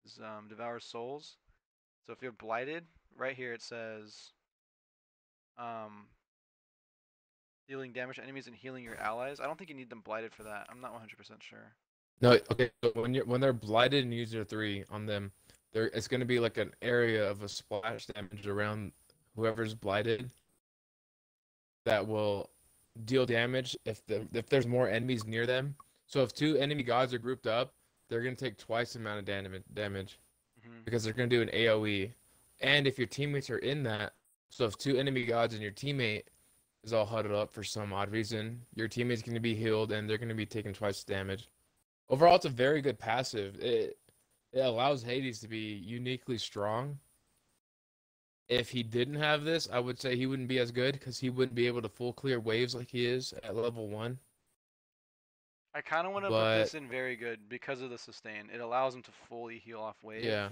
His Devour Souls. So if you're blighted, right here it says um, dealing damage to enemies and healing your allies. I don't think you need them blighted for that. I'm not 100% sure. No, okay. So when they're blighted and use their 3 on them, there it's gonna be like an area of a splash damage around whoever's blighted that will deal damage if there's more enemies near them. So if 2 enemy gods are grouped up, they're gonna take twice the amount of damage Hmm. because they're gonna do an AOE. And if your teammates are in that, so if 2 enemy gods and your teammate is all huddled up for some odd reason, your teammate's gonna be healed and they're gonna be taking twice the damage. Overall, it's a very good passive. It allows Hades to be uniquely strong. If he didn't have this, I would say he wouldn't be as good because he wouldn't be able to full clear waves like he is at level 1. I kind of want to put But this in very good because of the sustain. It allows him to fully heal off wave, yeah,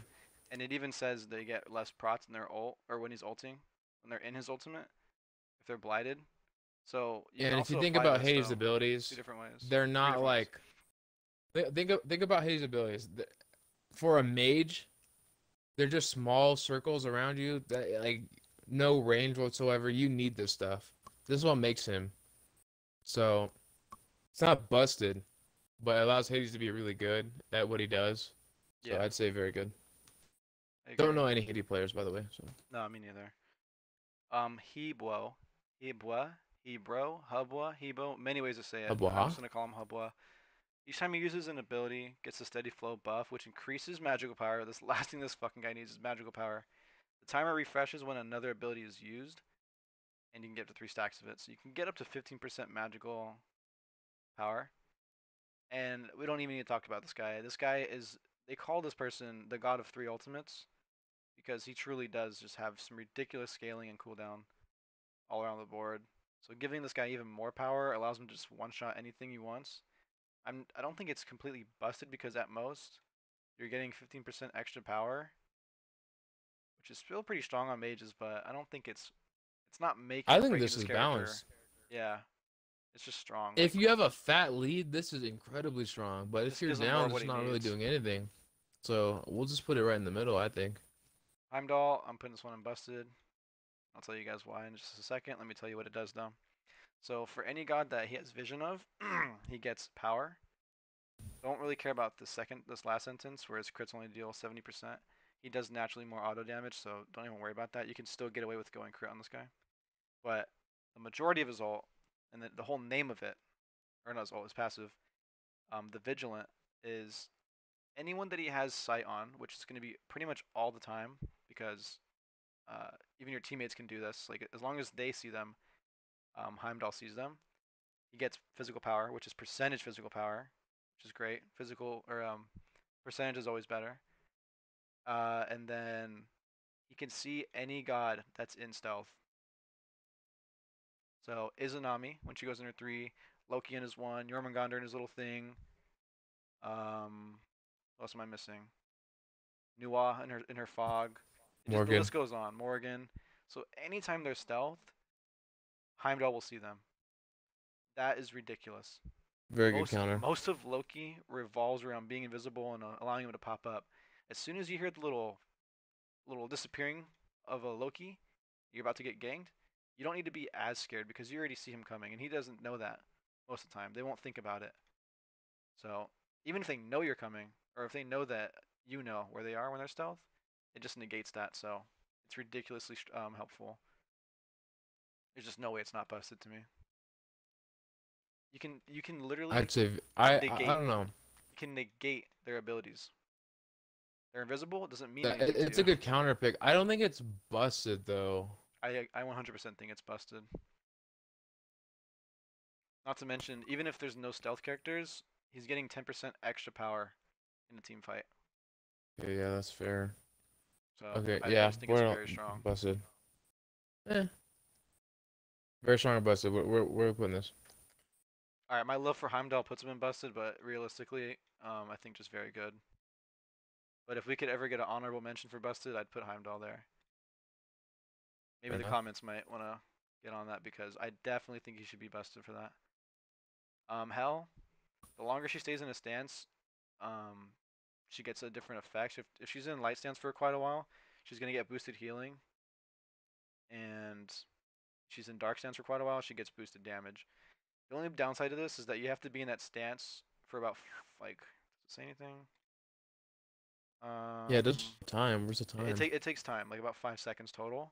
and it even says they get less prots in their ult or when he's ulting, when they're in his ultimate, if they're blighted. So you yeah, can and if you also think apply about this Hades' though, 2 abilities, different ways, they're 3 not different ways. like think about Hades' abilities. For a mage, they're just small circles around you that like no range whatsoever. You need this stuff. This is what makes him. So it's not busted, but it allows Hades to be really good at what he does. So Yeah, I'd say very good. I Don't agree. know any Hades players, by the way. So No, me neither. Hebwo, Hebwa, Hebro, Hubwa, Hebo, many ways to say it. I'm Habwaha. just gonna call him Hubwa. Each time he uses an ability, gets a steady flow buff, which increases magical power. This last thing this fucking guy needs is magical power. The timer refreshes when another ability is used, and you can get up to 3 stacks of it. So you can get up to 15% magical power. And we don't even need to talk about this guy. This guy is, they call this person the god of 3 ultimates because he truly does just have some ridiculous scaling and cooldown all around the board. So giving this guy even more power allows him to just one-shot anything he wants. I don't think it's completely busted because at most you're getting 15% extra power, which is still pretty strong on mages, but I don't think it's not making I or think breaking this this is character. balanced. Yeah, it's just strong. Like If you have a fat lead, this is incredibly strong. But if this you're gives him more down, of what it's he not really needs. doing anything. So we'll just put it right in the middle, I think. Heimdall, I'm putting this one in busted. I'll tell you guys why in just a second. Let me tell you what it does though. So for any god that he has vision of, he gets power. Don't really care about this last sentence where his crits only deal 70%. He does naturally more auto damage, so don't even worry about that. You can still get away with going crit on this guy. But the majority of his ult, and the whole name of it, or not his ult, his passive, the Vigilant, is anyone that he has sight on, which is going to be pretty much all the time, because even your teammates can do this. Like as long as they see them, Heimdall sees them. He gets physical power, which is percentage physical power, which is great. Physical or percentage is always better. And then he can see any god that's in stealth. So Izanami, when she goes in her 3, Loki in his 1, Jormungandr in his little thing. What else am I missing? Nuwa in her fog. The Morgan. list goes on. Morgan. So anytime they're stealth, Heimdall will see them. That is ridiculous. Very good counter. Most of Loki revolves around being invisible and allowing him to pop up. As soon as you hear the little disappearing of a Loki, you're about to get ganged. You don't need to be as scared because you already see him coming, and he doesn't know that most of the time. They won't think about it. So even if they know you're coming, or if they know that you know where they are when they're stealth, it just negates that. So it's ridiculously helpful. There's just no way it's not busted to me. You can literally I'd say I don't know. you can negate their abilities. They're invisible. It doesn't mean That, anything it's to a you. good counter pick. I don't think it's busted though. I 100% think it's busted. Not to mention, even if there's no stealth characters, he's getting 10% extra power in a team fight. Okay, yeah, that's fair. So Okay, I yeah, just think it's very strong. busted. Very strong or busted. We're putting this. All right, my love for Heimdall puts him in busted, but realistically, I think just very good. But if we could ever get an honorable mention for busted, I'd put Heimdall there. Maybe Fair the enough. comments might want to get on that because I definitely think he should be busted for that. Hell, the longer she stays in a stance, she gets a different effect. If she's in light stance for quite a while, she's gonna get boosted healing, and she's in dark stance for quite a while, she gets boosted damage. The only downside to this is that you have to be in that stance for about like, does it say anything? Yeah, just time. Where's the time? It takes time, like about 5 seconds total.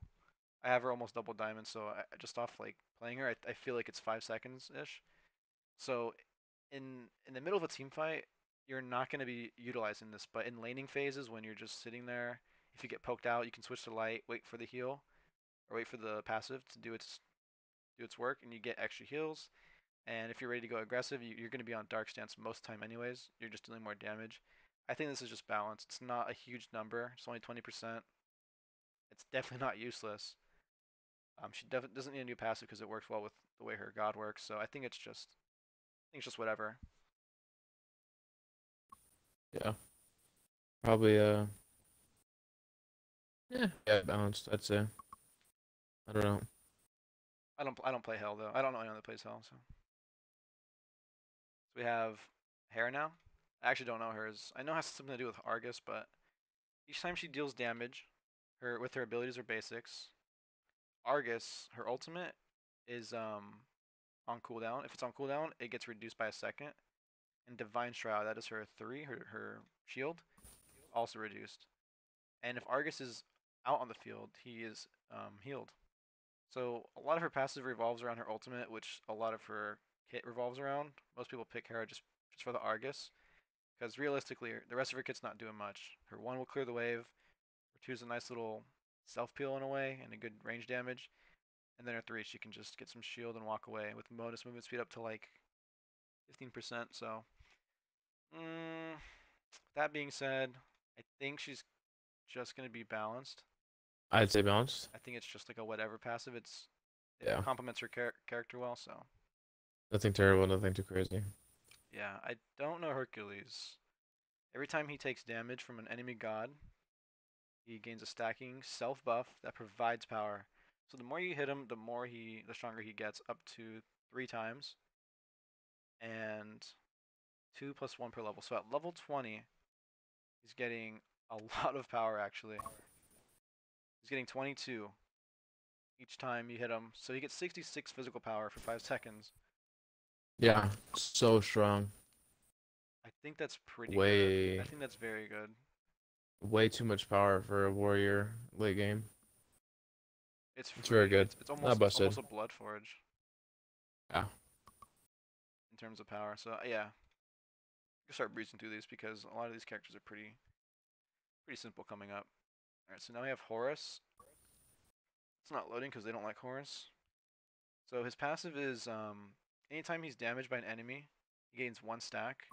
I have her almost double diamond, so just off like playing her, I feel like it's 5 seconds ish. So in the middle of a team fight, you're not going to be utilizing this, but in laning phases when you're just sitting there, if you get poked out, you can switch to light, wait for the heal, or wait for the passive to do its work, and you get extra heals. And if you're ready to go aggressive, you're going to be on dark stance most time anyways. You're just dealing more damage. I think this is just balanced. It's not a huge number. It's only 20%. It's definitely not useless. She doesn't need a new passive because it works well with the way her god works. So I think it's just whatever. Yeah. Probably yeah, balanced, I'd say. I don't know. I don't play Hell though. I don't know anyone that plays Hell. So we have Hera now. I actually don't know hers. I know it has something to do with Argus, but each time she deals damage, her abilities or basics, Argus, her ultimate is on cooldown. If it's on cooldown, it gets reduced by a second. And Divine Shroud, that is her 3, her shield, also reduced. And if Argus is out on the field, he is healed. So a lot of her passive revolves around her ultimate, which a lot of her kit revolves around. Most people pick Hera just for the Argus, because realistically, the rest of her kit's not doing much. Her 1 will clear the wave. Her 2 is a nice little self peel in a way and a good range damage. And then her 3, she can just get some shield and walk away with bonus movement speed up to like 15%. So, that being said, I think she's just gonna be balanced. I'd say balanced. I think it's just like a whatever passive. It Yeah. complements her character well. So Nothing terrible, nothing too crazy. yeah, I don't know Hercules. Every time he takes damage from an enemy god, he gains a stacking self buff that provides power. So the more you hit him, the stronger he gets, up to 3 times, and 2 plus 1 per level. So at level 20, he's getting a lot of power actually. He's getting 22 each time you hit him. So he gets 66 physical power for 5 seconds. Yeah, so strong. I think that's pretty Way good. I think that's very good. Way too much power for a warrior late game. It's very good. It's almost Not busted. almost a blood forge. Yeah. In terms of power. So yeah, just start breezing through these because a lot of these characters are pretty simple coming up. All right, so now we have Horus. It's not loading because they don't like Horus. So his passive is anytime he's damaged by an enemy, he gains 1 stack.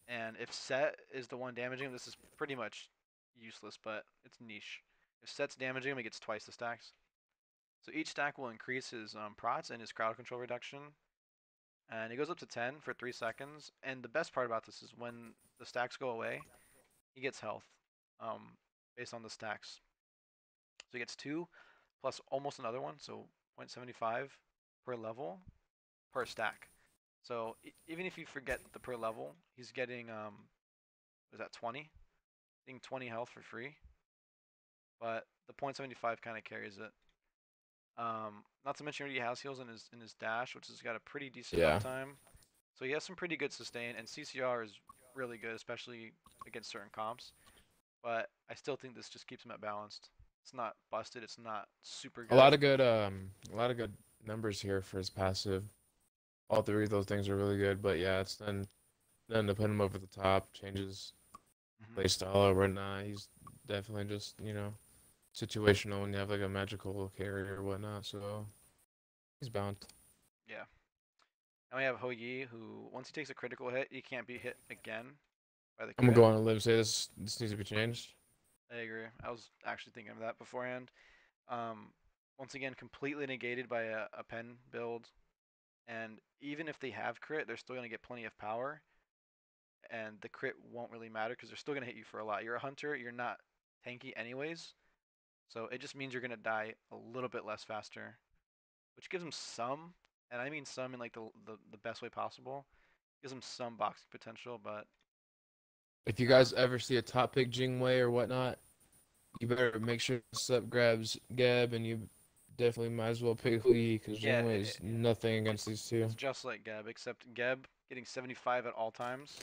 And if Set is the one damaging him, this is pretty much useless, but it's niche. If Set's damaging him, he gets twice the stacks. So each stack will increase his prots and his crowd control reduction. And it goes up to 10 for 3 seconds. And the best part about this is when the stacks go away, he gets health based on the stacks. So he gets 2 plus almost another one, so 0.75 per level per stack. So even if you forget the per level, he's getting was that 20? Getting 20 health for free. But the 0.75 kind of carries it. Not to mention he has heals in his dash, which has got a pretty decent uptime. So he has some pretty good sustain, and CCR is really good, especially against certain comps. But I still think this just keeps him at balanced. It's not busted. It's not super good. A lot of good numbers here for his passive. All 3 of those things are really good, but yeah, it's then to put him over the top, changes play style or whatnot. He's definitely just, situational when you have like a magical carrier or whatnot, so he's bound. Yeah. Now we have Ho Yi, who once he takes a critical hit, he can't be hit again by the crit. I'm gonna go on a limb and say this needs to be changed. I agree. I was actually thinking of that beforehand. Once again, completely negated by a pen build. And even if they have crit, they're still going to get plenty of power. And the crit won't really matter because they're still going to hit you for a lot. You're a hunter. You're not tanky anyways. So it just means you're going to die a little bit less faster. Which gives them some, and I mean some in like the best way possible. Gives them some boxing potential, but... If you guys ever see a top pick Jingwei or whatnot, you better make sure Sup grabs Geb, and you definitely might as well pick Hui, because Jingwei is nothing against these 2. It's just like Geb, except Geb getting 75 at all times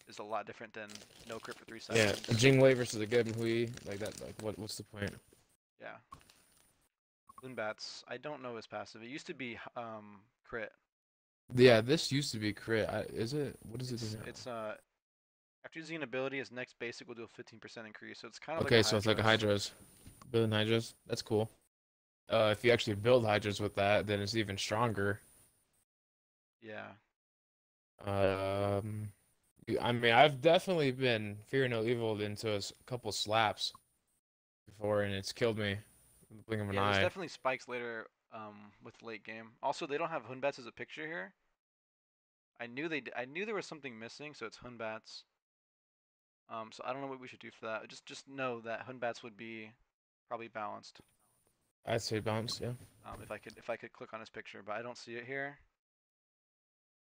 is a lot different than no crit for 3 seconds. Yeah, Jingwei versus a Geb and Hui, like that. Like what's the point? Yeah. Loonbats, I don't know his passive. It used to be crit. Yeah, this used to be crit. Is it? What is it? It's after using an ability, his next basic will do a 15% increase. So it's kind of okay, like so it's like a Hydras. Building Hydras. That's cool. If you actually build Hydras with that, then it's even stronger. Yeah. I mean, I've definitely been Fear No Evil into a couple slaps before, and it's killed me. In the blink of an eye. There's definitely spikes later with late game. Also, they don't have Hunbats as a picture here. I knew there was something missing, so it's Hunbats. So I don't know what we should do for that. Just know that Hunbats would be probably balanced. I'd say balanced, yeah. If I could click on his picture, but I don't see it here.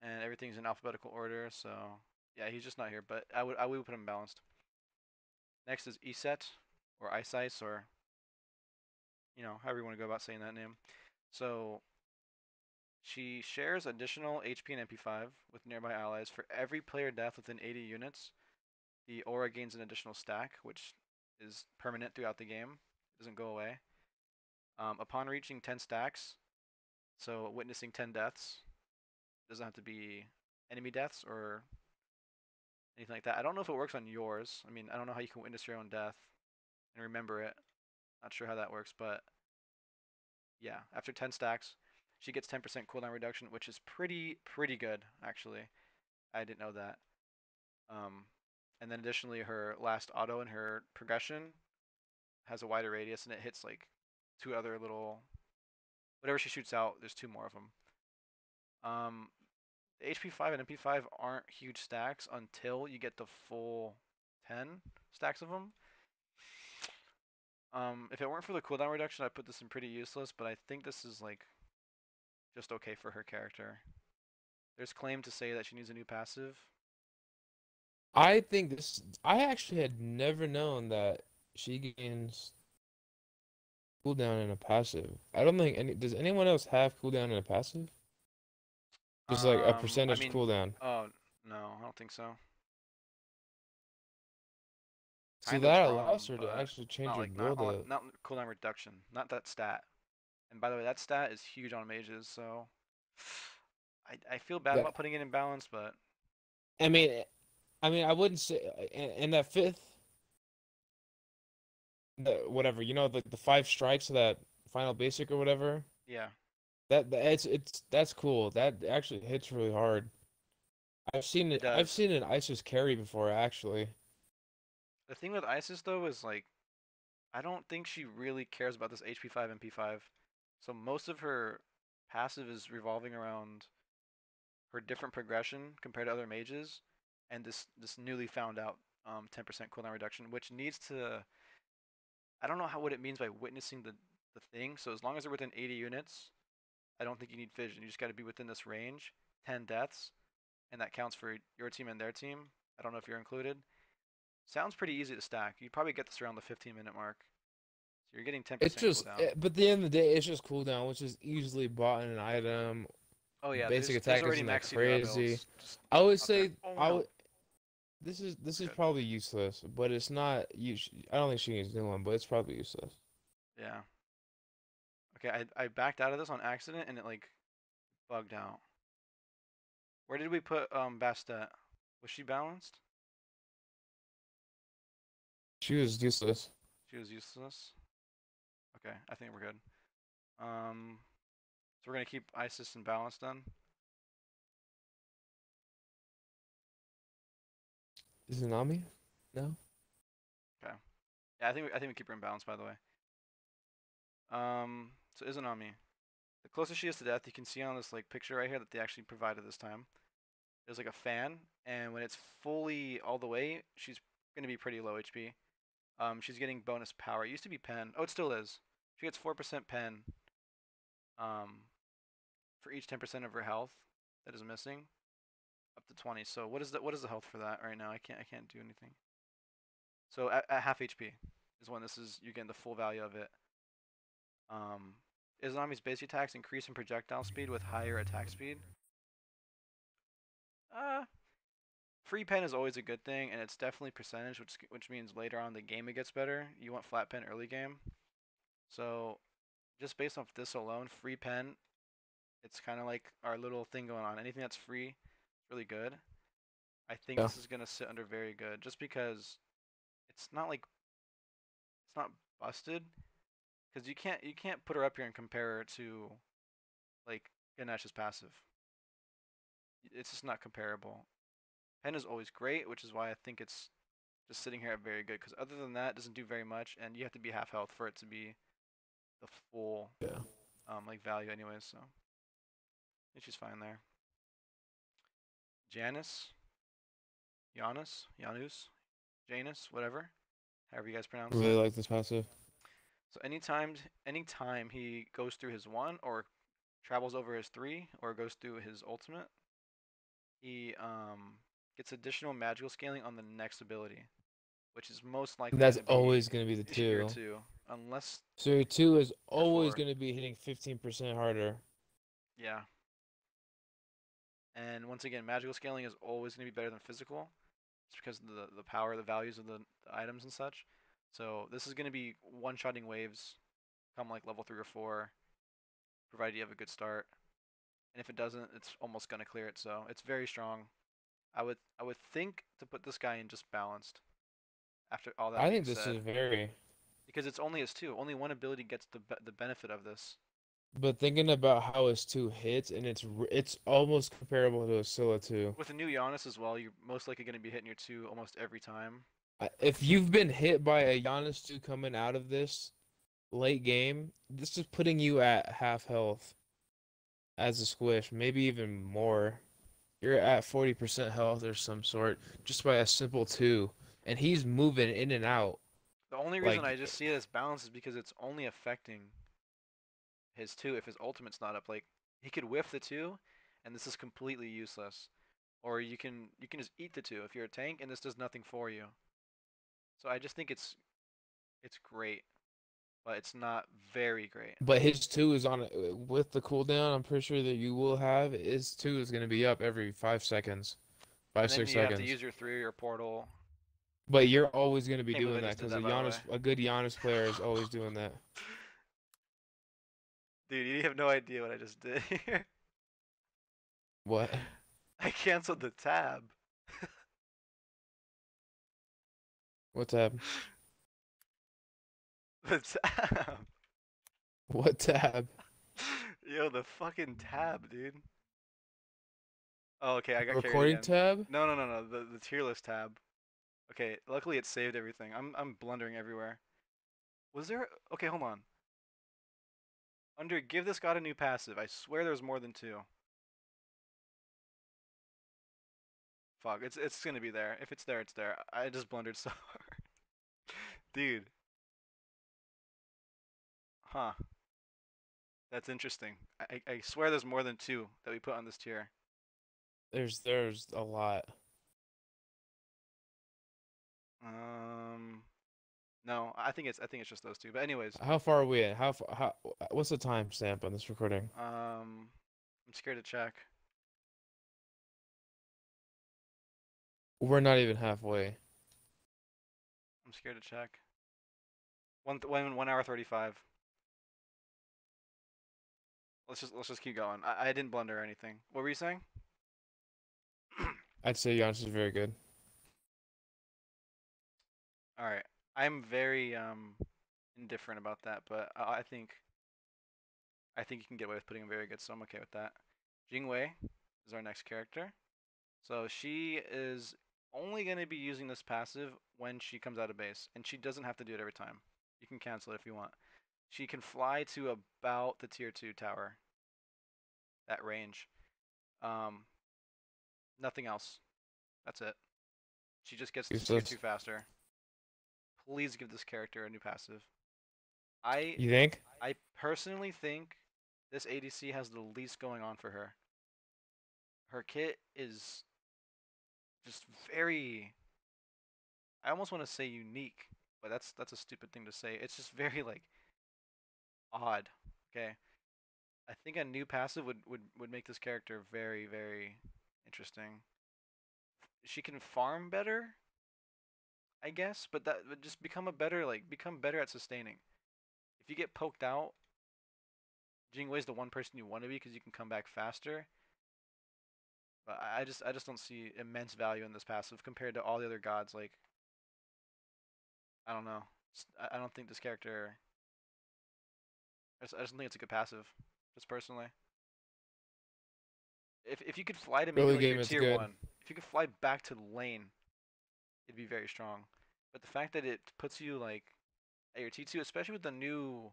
And everything's in alphabetical order, so yeah, he's just not here. But I would put him balanced. Next is Iset or Ice, or however you want to go about saying that name. So she shares additional HP and MP5 with nearby allies for every player death within 80 units. The aura gains an additional stack, which is permanent throughout the game. It doesn't go away. Upon reaching 10 stacks, so witnessing 10 deaths, doesn't have to be enemy deaths or anything like that. I don't know if it works on yours. I mean, I don't know how you can witness your own death and remember it. Not sure how that works, but yeah, after 10 stacks, she gets 10% cooldown reduction, which is pretty good, actually. I didn't know that. And then additionally, her last auto in her progression has a wider radius, and it hits like 2 other little... Whatever she shoots out, there's 2 more of them. The HP5 and MP5 aren't huge stacks until you get the full 10 stacks of them. If it weren't for the cooldown reduction, I'd put this in pretty useless, but I think this is like just okay for her character. There's claim to say that she needs a new passive. I think this... I actually had never known that she gains cooldown in a passive. I don't think does anyone else have cooldown in a passive? Just like a percentage cooldown. Oh, no, I don't think so. So that allows her to actually change her build. Not cooldown reduction, not that stat. And by the way, that stat is huge on mages, so I feel bad about putting it in balance, but I mean, I mean, I wouldn't say in that fifth, whatever, the five strikes of that final basic or whatever. Yeah, It's that's cool. That actually hits really hard. I've seen it it. I've does. seen an ISIS carry before, actually. The thing with Isis though is like I don't think she really cares about this HP5 and P5. So most of her passive is revolving around her different progression compared to other mages, and this newly found out 10% cooldown reduction, which needs to. I don't know what it means by witnessing the thing. So as long as they're within 80 units, I don't think you need vision. You just got to be within this range, 10 deaths, and that counts for your team and their team. I don't know if you're included. Sounds pretty easy to stack. You probably get this around the 15-minute mark. So you're getting It's 10% just, cooldown. but at the end of the day, it's just cooldown, which is easily bought in an item. Oh yeah, Basic there's attack already isn't that max CDR crazy. builds just I would out there. say Oh I no, would. This we're is good. probably useless, but it's not. I don't think she needs new one, but it's probably useless. Yeah. Okay, I backed out of this on accident and it like bugged out. Where did we put Bastet? Was she balanced? She was useless. She was useless. Okay, I think we're good. Um, so we're gonna keep Isis in balance then. Is it Nami? No. Okay. Yeah, I think we keep her in balance by the way. So Izanami. The closer she is to death, you can see on this like picture right here that they actually provided this time. There's like a fan, and when it's fully all the way, she's gonna be pretty low HP. She's getting bonus power. It used to be pen. Oh, it still is. She gets 4% pen. Um, for each 10% of her health that is missing, up to 20. So what is the health for that right now? I can't do anything. So at half HP is when this is you getting the full value of it. Um, Izanami's basic attacks increase in projectile speed with higher attack speed. Uh, free pen is always a good thing, and it's definitely percentage, which means later on in the game it gets better. You want flat pen early game. So just based off this alone, free pen, it's kind of like our little thing going on. Anything that's free, is really good. I think Yeah. this is gonna sit under very good, just because it's not like it's not busted, because you can't put her up here and compare her to like Ganesh's passive. It's just not comparable. Pen is always great, which is why I think it's just sitting here at very good. Because other than that, it doesn't do very much, and you have to be half health for it to be the full Yeah. like value, anyways. So I think she's fine there. Janice, Janus, Janus, whatever, however you guys pronounce Really it. like this passive. So anytime he goes through his one or travels over his three or goes through his ultimate, he gets additional magical scaling on the next ability, which is most likely That's going to be always going to be the your two. two, unless So your two is your always four. going to be hitting 15% harder. Yeah. And once again, magical scaling is always going to be better than physical, just because of the power, the values of the items and such. So this is going to be one-shotting waves, come like level 3 or 4, provided you have a good start. And if it doesn't, it's almost gonna clear it. So it's very strong. I would think to put this guy in just balanced. After all that I being think this is said, very. because it's only his two, only one ability gets the benefit of this. But thinking about how his two hits, and it's almost comparable to a Scylla two. With a new Giannis as well, you're most likely going to be hitting your two almost every time. If you've been hit by a Giannis two coming out of this late game, this is putting you at half health as a squish, maybe even more. You're at 40% health or some sort just by a simple two, and he's moving in and out. The only reason I Like, just see it as balance is because it's only affecting his two if his ultimate's not up. Like he could whiff the two, and this is completely useless. Or you can just eat the two if you're a tank, and this does nothing for you. So I just think it's great, but it's not very great. but his two is on with the cooldown. I'm pretty sure that you will have his two is going to be up every 5 seconds, And five then six you have to seconds. use your three or your portal. But you're always going to be Can't believe doing I that just did because that by the way. A good Giannis player is always doing that. Dude, you have no idea what I just did here. What? I canceled the tab. What tab? The tab. What tab? Yo, the fucking tab, dude. Oh, okay, I got carried Recording again. tab? No. The tier list tab. Okay, luckily it saved everything. I'm blundering everywhere. Was there? Okay, hold on. Under give this god a new passive. I swear there's more than two. Fuck, it's gonna be there. If it's there, it's there. I just blundered so hard. Dude. Huh. That's interesting. I swear there's more than two that we put on this tier. There's a lot. Um, no, I think it's just those two. But anyways, How far are we at? How what's the timestamp on this recording? I'm scared to check. We're not even halfway. I'm scared to check. 1 hour 35. Let's just keep going. I didn't blunder or anything. What were you saying? I'd say Giannis is very good. All right. I'm very indifferent about that, but I think you can get away with putting him very good, so I'm okay with that. Jingwei is our next character. So she is only going to be using this passive when she comes out of base, and she doesn't have to do it every time. You can cancel it if you want. She can fly to about the tier 2 tower, that range. Um, Nothing else. That's it. She just gets to tier 2 faster. Please give this character a new passive. I You think? I personally think this ADC has the least going on for her. Her kit is just very, I almost want to say unique, but that's a stupid thing to say. It's just very like odd. Okay. I think a new passive would make this character very, very interesting. She can farm better, I guess, but that would just become better at sustaining. If you get poked out, Jingwei's the one person you want to be because you can come back faster. But I just don't see immense value in this passive compared to all the other gods. Like I don't know. I don't think this character. I just don't think it's a good passive, just personally. If you could fly to maybe Early like your game, it's tier good. one, if you could fly back to the lane, it'd be very strong. But the fact that it puts you like at your T2, especially with the new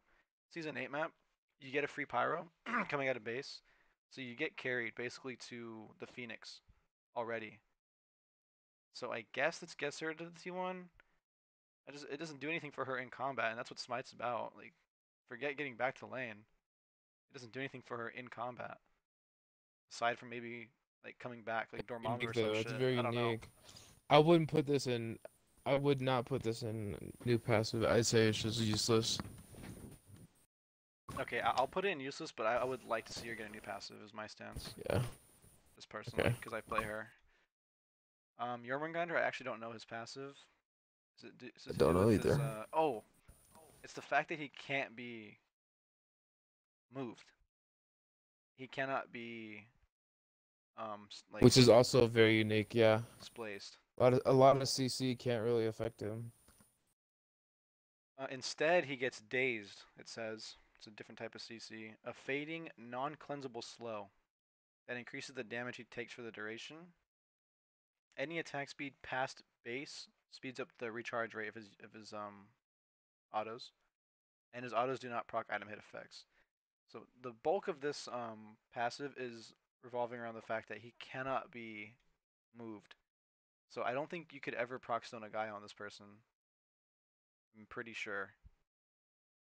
season 8 map, you get a free pyro coming out of base, so you get carried basically to the Phoenix already. So I guess this gets her to the T1. It doesn't do anything for her in combat, and that's what Smite's about. Like, forget getting back to lane. It doesn't do anything for her in combat. Aside from maybe like coming back, like Dormammu or Unique some though. It's shit. very I don't know. unique. I wouldn't put this in. I would not put this in new passive. I'd say it's just useless. Okay, I'll put it in useless, but I would like to see her get a new passive. Is my stance, Yeah. just personally, Okay. because I play her. Jormungandr, I actually don't know his passive. Is I it to don't do know with his either. oh, it's the fact that he can't be moved. He cannot be like Which is also very unique. Yeah. displaced. A lot of CC can't really affect him. Instead, he gets dazed. It says it's a different type of CC. A fading, non-cleansable slow that increases the damage he takes for the duration. Any attack speed past base speeds up the recharge rate of his autos, and his autos do not proc item hit effects. So the bulk of this passive is revolving around the fact that he cannot be moved. So I don't think you could ever proc stone a guy on this person. I'm pretty sure.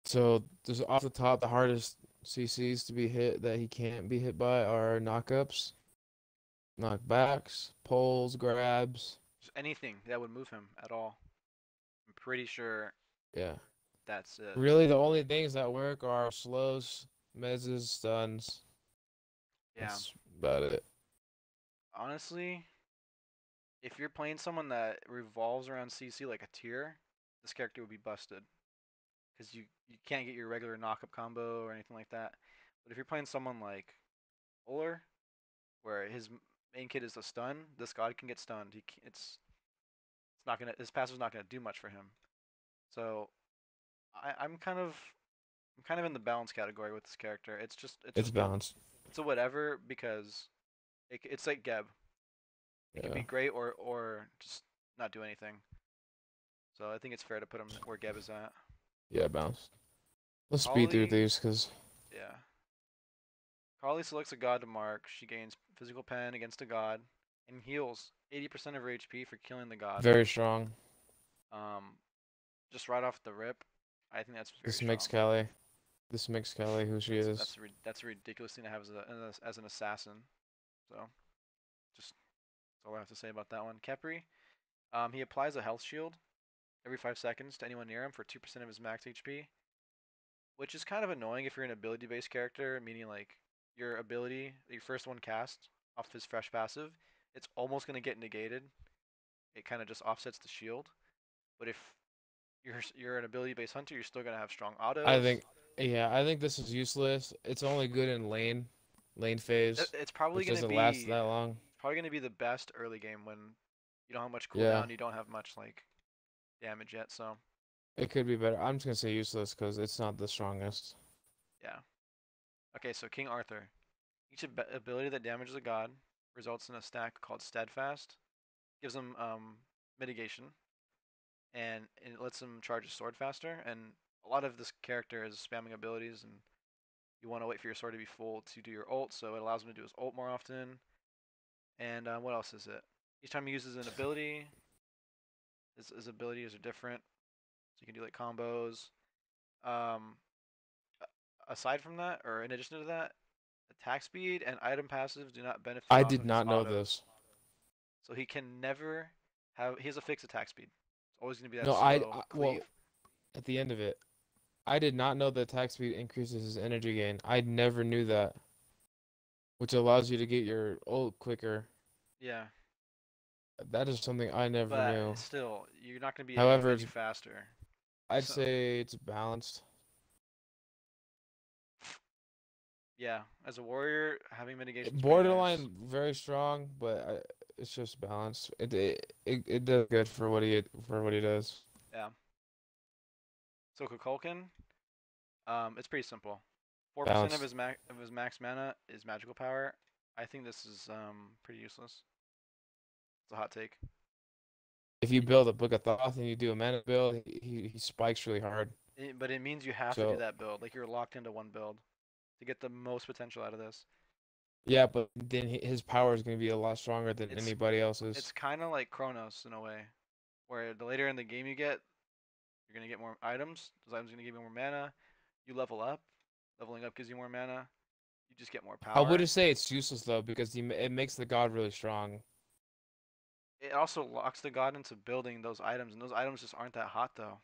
So just off the top, the hardest CCs to be hit that he can't be hit by are knockups, knockbacks, pulls, grabs. Just anything that would move him at all. I'm pretty sure Yeah. that's it. Really, the only things that work are slows, mezzes, stuns. Yeah. That's about it. Honestly, if you're playing someone that revolves around CC like a tier, this character would be busted. Because you can't get your regular knockup combo or anything like that. But if you're playing someone like Uller, where his main kit is a stun, this god can get stunned. It's his passive's not gonna do much for him. So I'm kind of in the balance category with this character. It's It's just balanced. it's a whatever because it's like Geb. It can Yeah. be great or just not do anything. So I think it's fair to put him where Geb is at. Yeah, balanced. Let's speed through Carly, these because yeah. Carly selects a god to mark. She gains physical pen against a god and heals 80% of her HP for killing the god. very strong. Um, just right off the rip, I think that's very This strong. makes Kelly. This makes Kelly who she is. That's a ridiculous thing to have as an assassin. So, just that's all I have to say about that one. Kepri, he applies a health shield every 5 seconds to anyone near him for 2% of his max HP, which is kind of annoying if you're an ability-based character, meaning like your ability, your first one cast off his fresh passive, it's almost gonna get negated. It kind of just offsets the shield. But if you're an ability-based hunter, you're still gonna have strong I autos. think, yeah, I think this is useless. It's only good in lane phase, It's probably which gonna doesn't last be that long. the best early game when you don't have much Yeah, cooldown, you don't have much like damage yet. So it could be better. I'm just gonna say useless because it's not the strongest. yeah. Okay, so King Arthur. Each ability that damages a god results in a stack called Steadfast. Gives him mitigation, and it lets him charge his sword faster. And a lot of this character is spamming abilities, and you want to wait for your sword to be full to do your ult, so it allows him to do his ult more often. And what else is it? Each time he uses an ability, his abilities are different, so you can do like combos. Um, Aside from that, or in addition to that, attack speed and item passives do not benefit I off did of his not know autos. this. So he can never have. He has a fixed attack speed. It's always going to be that No, slow well, cleave. at the end of it, I did not know that attack speed increases his energy gain. I never knew that, which allows you to get your ult quicker. Yeah, That is something I never but knew. still, you're not going to be able to However, get it's, any faster. I'd So say it's balanced. yeah, as a warrior, having mitigation is pretty nice. Borderline very strong, but it's just balanced. It does good for what he does. Yeah. So Kukulkan, it's pretty simple. 4% of Balanced. his max mana is magical power. I think this is pretty useless. It's a hot take. If you build a Book of Thoth and you do a mana build, he spikes really hard. But it means you have to do So that build. Like you're locked into one build to get the most potential out of this. yeah, but then his power is going to be a lot stronger than It's anybody else's. it's kind of like Chronos in a way, where the later in the game you get, you're gonna get more items. Those items are gonna give you more mana. You level up. Leveling up gives you more mana. You just get more I power. wouldn't say it's useless though because it makes the god really strong. It also locks the god into building those items, and those items just aren't that hot though.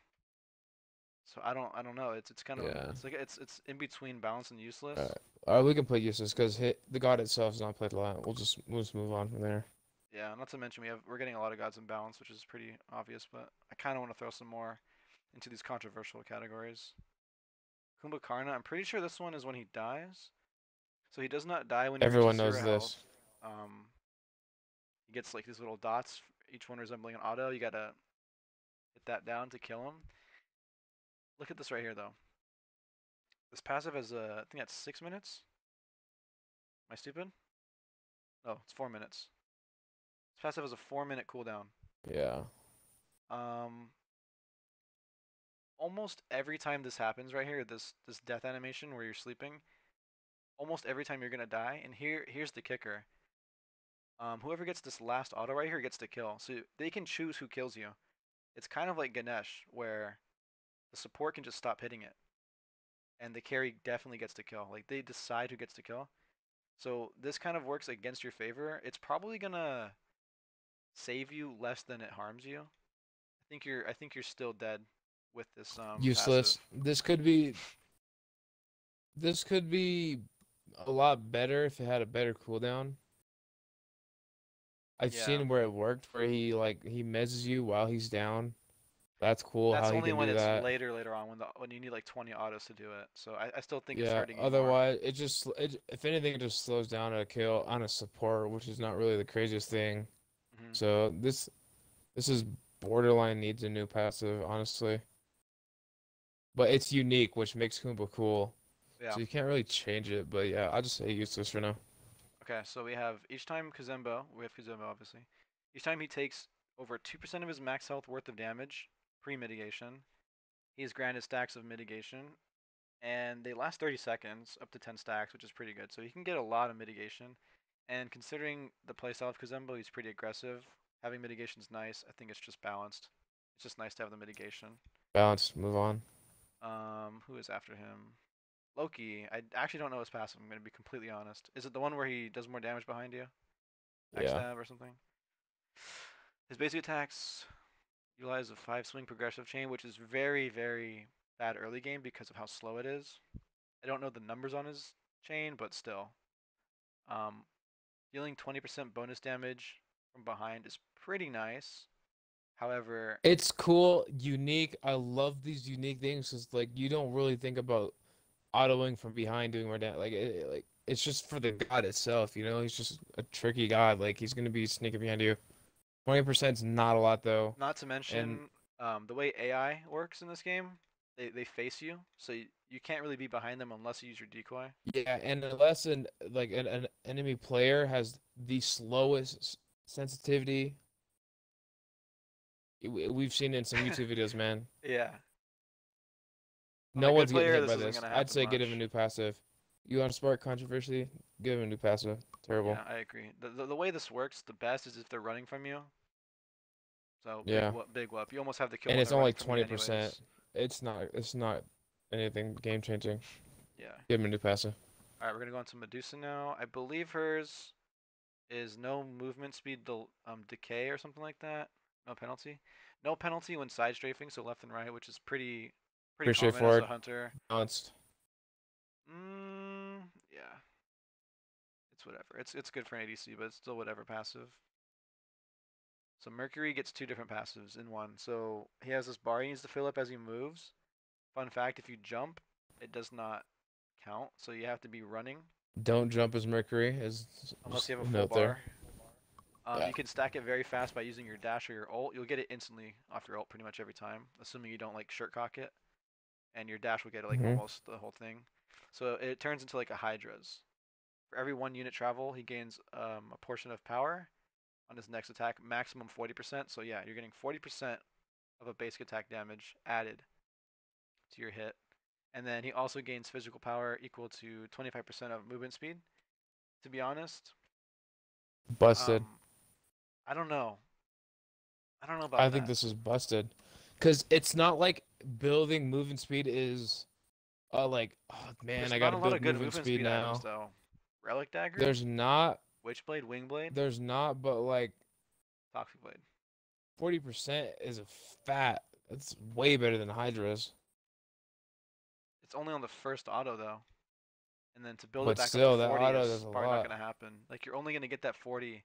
So I don't know. It's kind of Yeah. it's like it's in between balance and useless. We can play useless because the god itself is not played a lot. We'll just move on from there. Yeah, not to mention we're getting a lot of gods in balance, which is pretty obvious. But I kind of want to throw some more into these controversial categories. Kumbhakarna, I'm pretty sure this one is when he dies. So he does not die when he reaches Everyone 0 knows health. this. He gets like these little dots, each one resembling an auto. You gotta hit that down to kill him. Look at this right here, though. This passive has I think that's 6 minutes. Am I stupid? No, it's 4 minutes. This passive has a 4 minute cooldown. Yeah. Um, almost every time this happens right here, this death animation where you're sleeping, almost every time you're gonna die. And here's the kicker. Whoever gets this last auto right here gets to kill. So they can choose who kills you. It's kind of like Ganesh, where the support can just stop hitting it, and the carry definitely gets to kill. Like they decide who gets to kill. So this kind of works against your favor. It's probably gonna save you less than it harms you. I think you're still dead with this Useless. passive. This could be a lot better if it had a better cooldown. I've Yeah. seen where it worked, where he mezzes you while he's down. That's cool That's how he only can when do it's that. later on when you need like 20 autos to do it. So I still think it's Yeah, hurting you more. otherwise if anything it just slows down a kill on a support, which is not really the craziest thing. Hmm. So this is borderline needs a new passive, honestly. But it's unique, which makes Kumba cool. Yeah. So you can't really change it. But yeah, I'll just say useless for now. Okay, so we have each time Kazembo, we have Kazembo obviously. Each time he takes over 2% of his max health worth of damage, pre-mitigation, he's granted stacks of mitigation, and they last 30 seconds, up to 10 stacks, which is pretty good. So he can get a lot of mitigation. And considering the playstyle of Kazembo, he's pretty aggressive. Having mitigation is nice. I think it's just balanced. It's just nice to have the mitigation. Balance, move on. Who is after him? Loki. I actually don't know his passive. I'm gonna be completely honest. Is it the one where he does more damage behind you? Yeah. Backstab or something? His basic attacks utilize a 5 swing progressive chain, which is very, very bad early game because of how slow it is. I don't know the numbers on his chain, but still. Um, dealing 20% bonus damage from behind is pretty nice. However, It's cool, unique. I love these unique things because like you don't really think about autoing from behind doing more damage. Like it's just for the god itself, you know? He's just a tricky god. Like he's gonna be sneaking behind you. 20% is not a lot though. not to And mention the way AI works in this game, they face you, so you can't really be behind them unless you use your decoy. yeah, and unless an enemy player has the slowest sensitivity, we've seen it in some YouTube videos, man. Yeah. On a No good one's getting player, hit this by isn't this. gonna I'd happen say get him a much. new passive. You want to spark controversy? Give him a new passive. Terrible. Yeah, I agree. The way this works, the best is if they're running from you. So big Yeah. whoop, big whoop. You almost have the kill And when it's they're only running like from you 20%. anyways. It's not anything game changing. Yeah. Give him a new passive. All right, we're gonna go on to Medusa now. I believe hers is no movement speed decay or something like that. No penalty. No penalty when side strafing, so left and right, which is pretty Pretty common as a straightforward. hunter. Balanced. Yeah. It's whatever. It's good for an ADC, but it's still whatever passive. So Mercury gets two different passives in one. So he has this bar he needs to fill up as he moves. Fun fact, if you jump, it does not count. So you have to be running Don't jump as Mercury. Is unless just you have a a full note there. bar. Yeah. You can stack it very fast by using your dash or your ult. You'll get it instantly off your ult pretty much every time, assuming you don't like shirt cock it. And your dash will get like hmm almost the whole thing. So it turns into like a Hydra's. For every 1 unit travel, he gains a portion of power on his next attack, maximum 40%. So yeah, you're getting 40% of a basic attack damage added to your hit. And then he also gains physical power equal to 25% of movement speed. To be honest, Busted. um, I don't know. I don't know I about think that. this is busted. Because it's not like building movement speed is like, oh man, There's I not gotta a lot build of good movement movement speed speed items now. though. Relic Dagger, There's not, Witchblade, Wingblade, there's not, but like Toxic Blade. 40% is a fat. That's way better than Hydra's. It's only on the first auto though. And then to build it But back up to still, that 40 auto does is a probably not lot. going to happen. Like you're only going to get that 40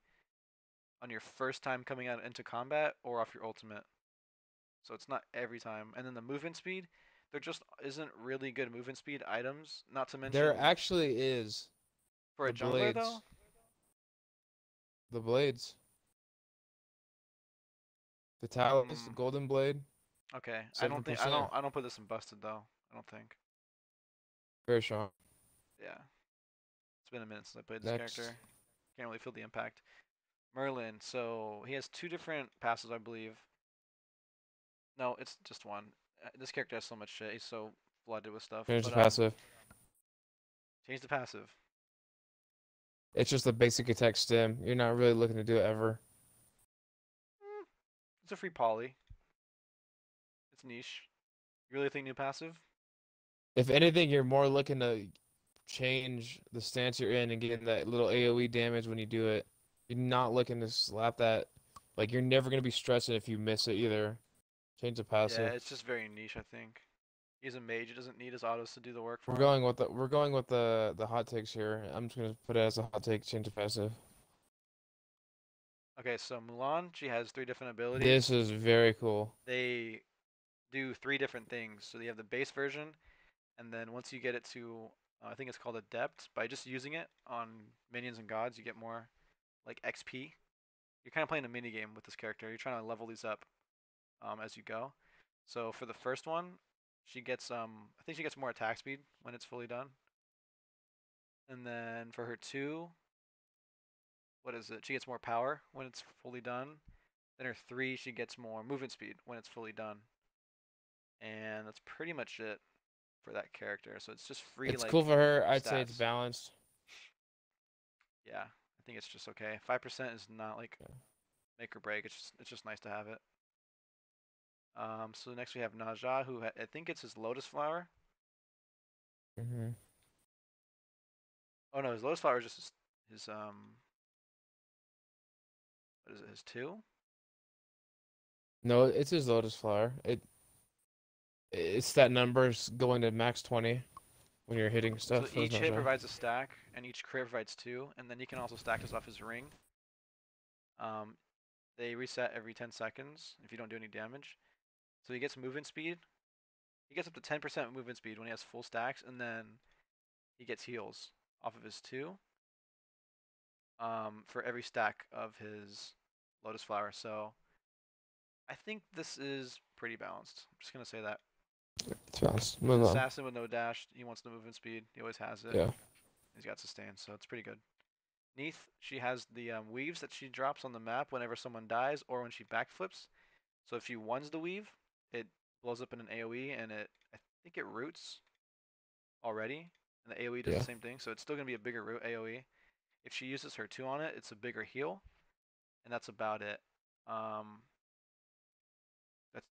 on your first time coming out into combat or off your ultimate. So it's not every time. And then the movement speed, there just isn't really good movement speed items. Not to There mention actually is for a the jungler though. blades. The blades. The Talus, the Hmm. Golden Blade, Okay. I don't think 7%. I don't put this in busted though. I don't think. Very strong. Yeah. It's been a minute since I played this Next. character. Can't really feel the impact. Merlin. So he has two different passes, I believe. No, it's just one. This character has so much shit. He's so flooded with stuff. Change the But passive. change the passive. It's just a basic attack stim. You're not really looking to do it ever. Mm, it's a free poly. It's niche. You really think new passive? If anything, you're more looking to change the stance you're in and get that little AoE damage when you do it. You're not looking to slap that. Like, you're never going to be stressing if you miss it either. Change the Yeah, passive. it's just very niche, I think. He's a mage. He doesn't need his autos to do the work We're for him. going with the hot takes here. I'm just gonna put it as a hot take. Change the passive. Okay, so Mulan, she has three different This abilities. is very cool. They do three different things. So you have the base version, and then once you get it to, I think it's called Adept, by just using it on minions and gods, you get more like XP. You're kind of playing a mini game with this character. You're trying to level these up. as you go. So for the first one, she gets I think she gets more attack speed when it's fully done. And then for her 2, what is it? She gets more power when it's fully done. Then her 3, she gets more movement speed when it's fully done. And that's pretty much it for that character. So it's just free It's like cool for her. I'd say it's stats. balanced. Yeah, I think it's just okay. 5% is not like Yeah. make or break. It's just nice to have it. So next we have Naja, who I think it's his lotus flower. Hmm. Oh no, his lotus flower is just his what is it? His 2? No, it's his Lotus Flower. It's that number's going to max 20 when you're hitting So stuff. That's each not hit sure. provides a stack, and each crit provides 2, and then he can also stack this off his ring. They reset every 10 seconds if you don't do any damage. So he gets movement speed. He gets up to 10% movement speed when he has full stacks, and then he gets heals off of his 2 for every stack of his lotus flower. So I think this is pretty balanced. I'm just gonna say that. It's fast. He's an Move on. assassin with no dash. He wants the movement speed. He always has it. Yeah. He's got sustain, so it's pretty good. Neath, she has the weaves that she drops on the map whenever someone dies or when she backflips. So if she ones the weave, it blows up in an AoE, and I think it roots already, and the AoE does the Yeah. same thing. So it's still gonna be a bigger root AoE. If she uses her 2 on it, it's a bigger heal, and that's about it. Um,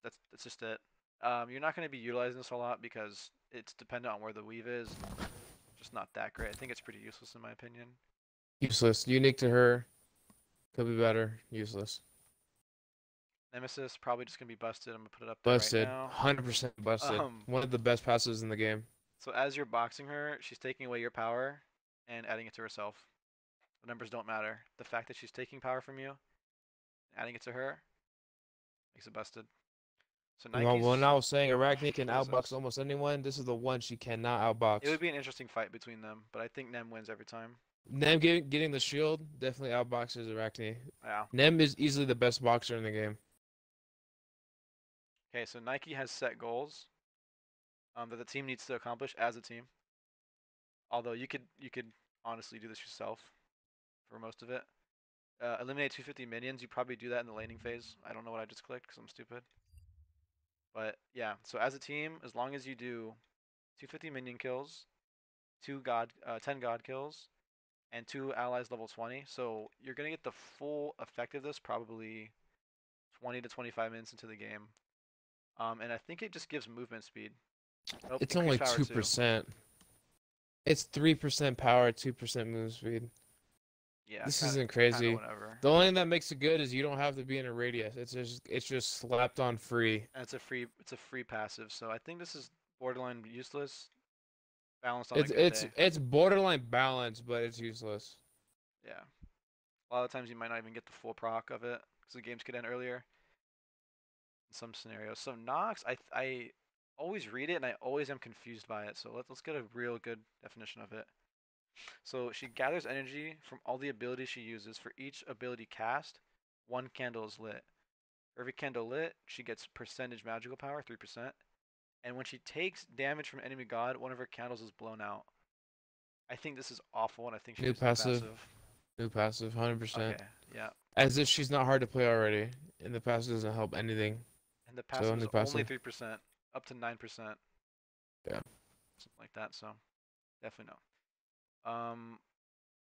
that's just it. You're not going to be utilizing this a lot because it's dependent on where the weave is, and just not that great. I think it's pretty useless in my opinion. Useless. Unique to her. Could be better. Useless. Nemesis probably just gonna be busted. I'm gonna put it up there Busted. right now. 100% busted. One of the best passes in the game. So as you're boxing her, she's taking away your power and adding it to herself. The numbers don't matter. The fact that she's taking power from you, adding it to her, makes it busted. So Well, Nike's, when I was saying Arachne can what is outbox this? almost anyone, this is the one she cannot It would outbox. be an interesting fight between them, but I think Nem wins every time. Nem getting the shield definitely outboxes Arachne. Yeah. Nem is easily the best boxer in the game. Okay, so Nike has set goals that the team needs to accomplish as a team. Although you could honestly do this yourself for most of it. Eliminate 250 minions. You probably do that in the laning phase. I don't know what I just clicked because I'm stupid. But yeah, so as a team, as long as you do 250 minion kills, 10 god kills, and 2 allies level 20, so you're gonna get the full effect of this probably 20 to 25 minutes into the game. And I think it just gives movement speed. Oh, It's only increased power too. 2%. It's 3% power, 2% move speed. Yeah, This kind isn't of, kind of crazy. whatever. The only thing that makes it good is you don't have to be in a radius. It's just slapped on free. And it's a free passive, so I think this is borderline useless, balanced on a It's good it's day. it's borderline balanced, but it's useless. Yeah, a lot of times you might not even get the full proc of it because the games could end earlier in some scenarios. So Nox, I always read it and I always am confused by it. So let's get a real good definition of it. So she gathers energy from all the abilities she uses. For each ability cast, 1 candle is lit. For every candle lit, she gets percentage magical power, 3%. And when she takes damage from enemy god, one of her candles is blown out. I think this is awful, and I think she New needs a new passive, passive. new passive, 100%. Okay, yeah. As if she's not hard to play already, and the passive doesn't help anything. And the So passive is new only passive. 3%, up to 9%, Yeah. something like that. So definitely no.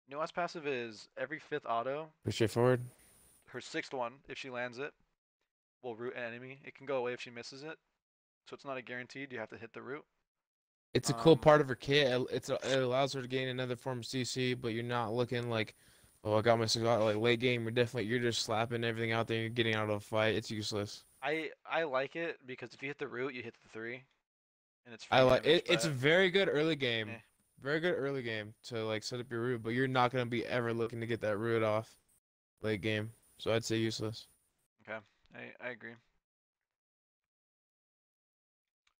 Nuance passive is every 5th auto. Pretty straightforward. Her 6th one, if she lands it, will root an enemy. It can go away if she misses it, so it's not a guaranteed. You have to hit the root. It's a cool part of her kit. It allows her to gain another form of CC, but you're not looking like, oh, I got my cigar. Like late game, you're just slapping everything out there. And you're getting out of the fight. It's useless. I like it because if you hit the root, you hit the 3, and it's I free like damage. it. It's a very good early game. Eh. Very good early game to like set up your root, but you're not gonna be ever looking to get that root off late game. So I'd say useless. Okay, I agree.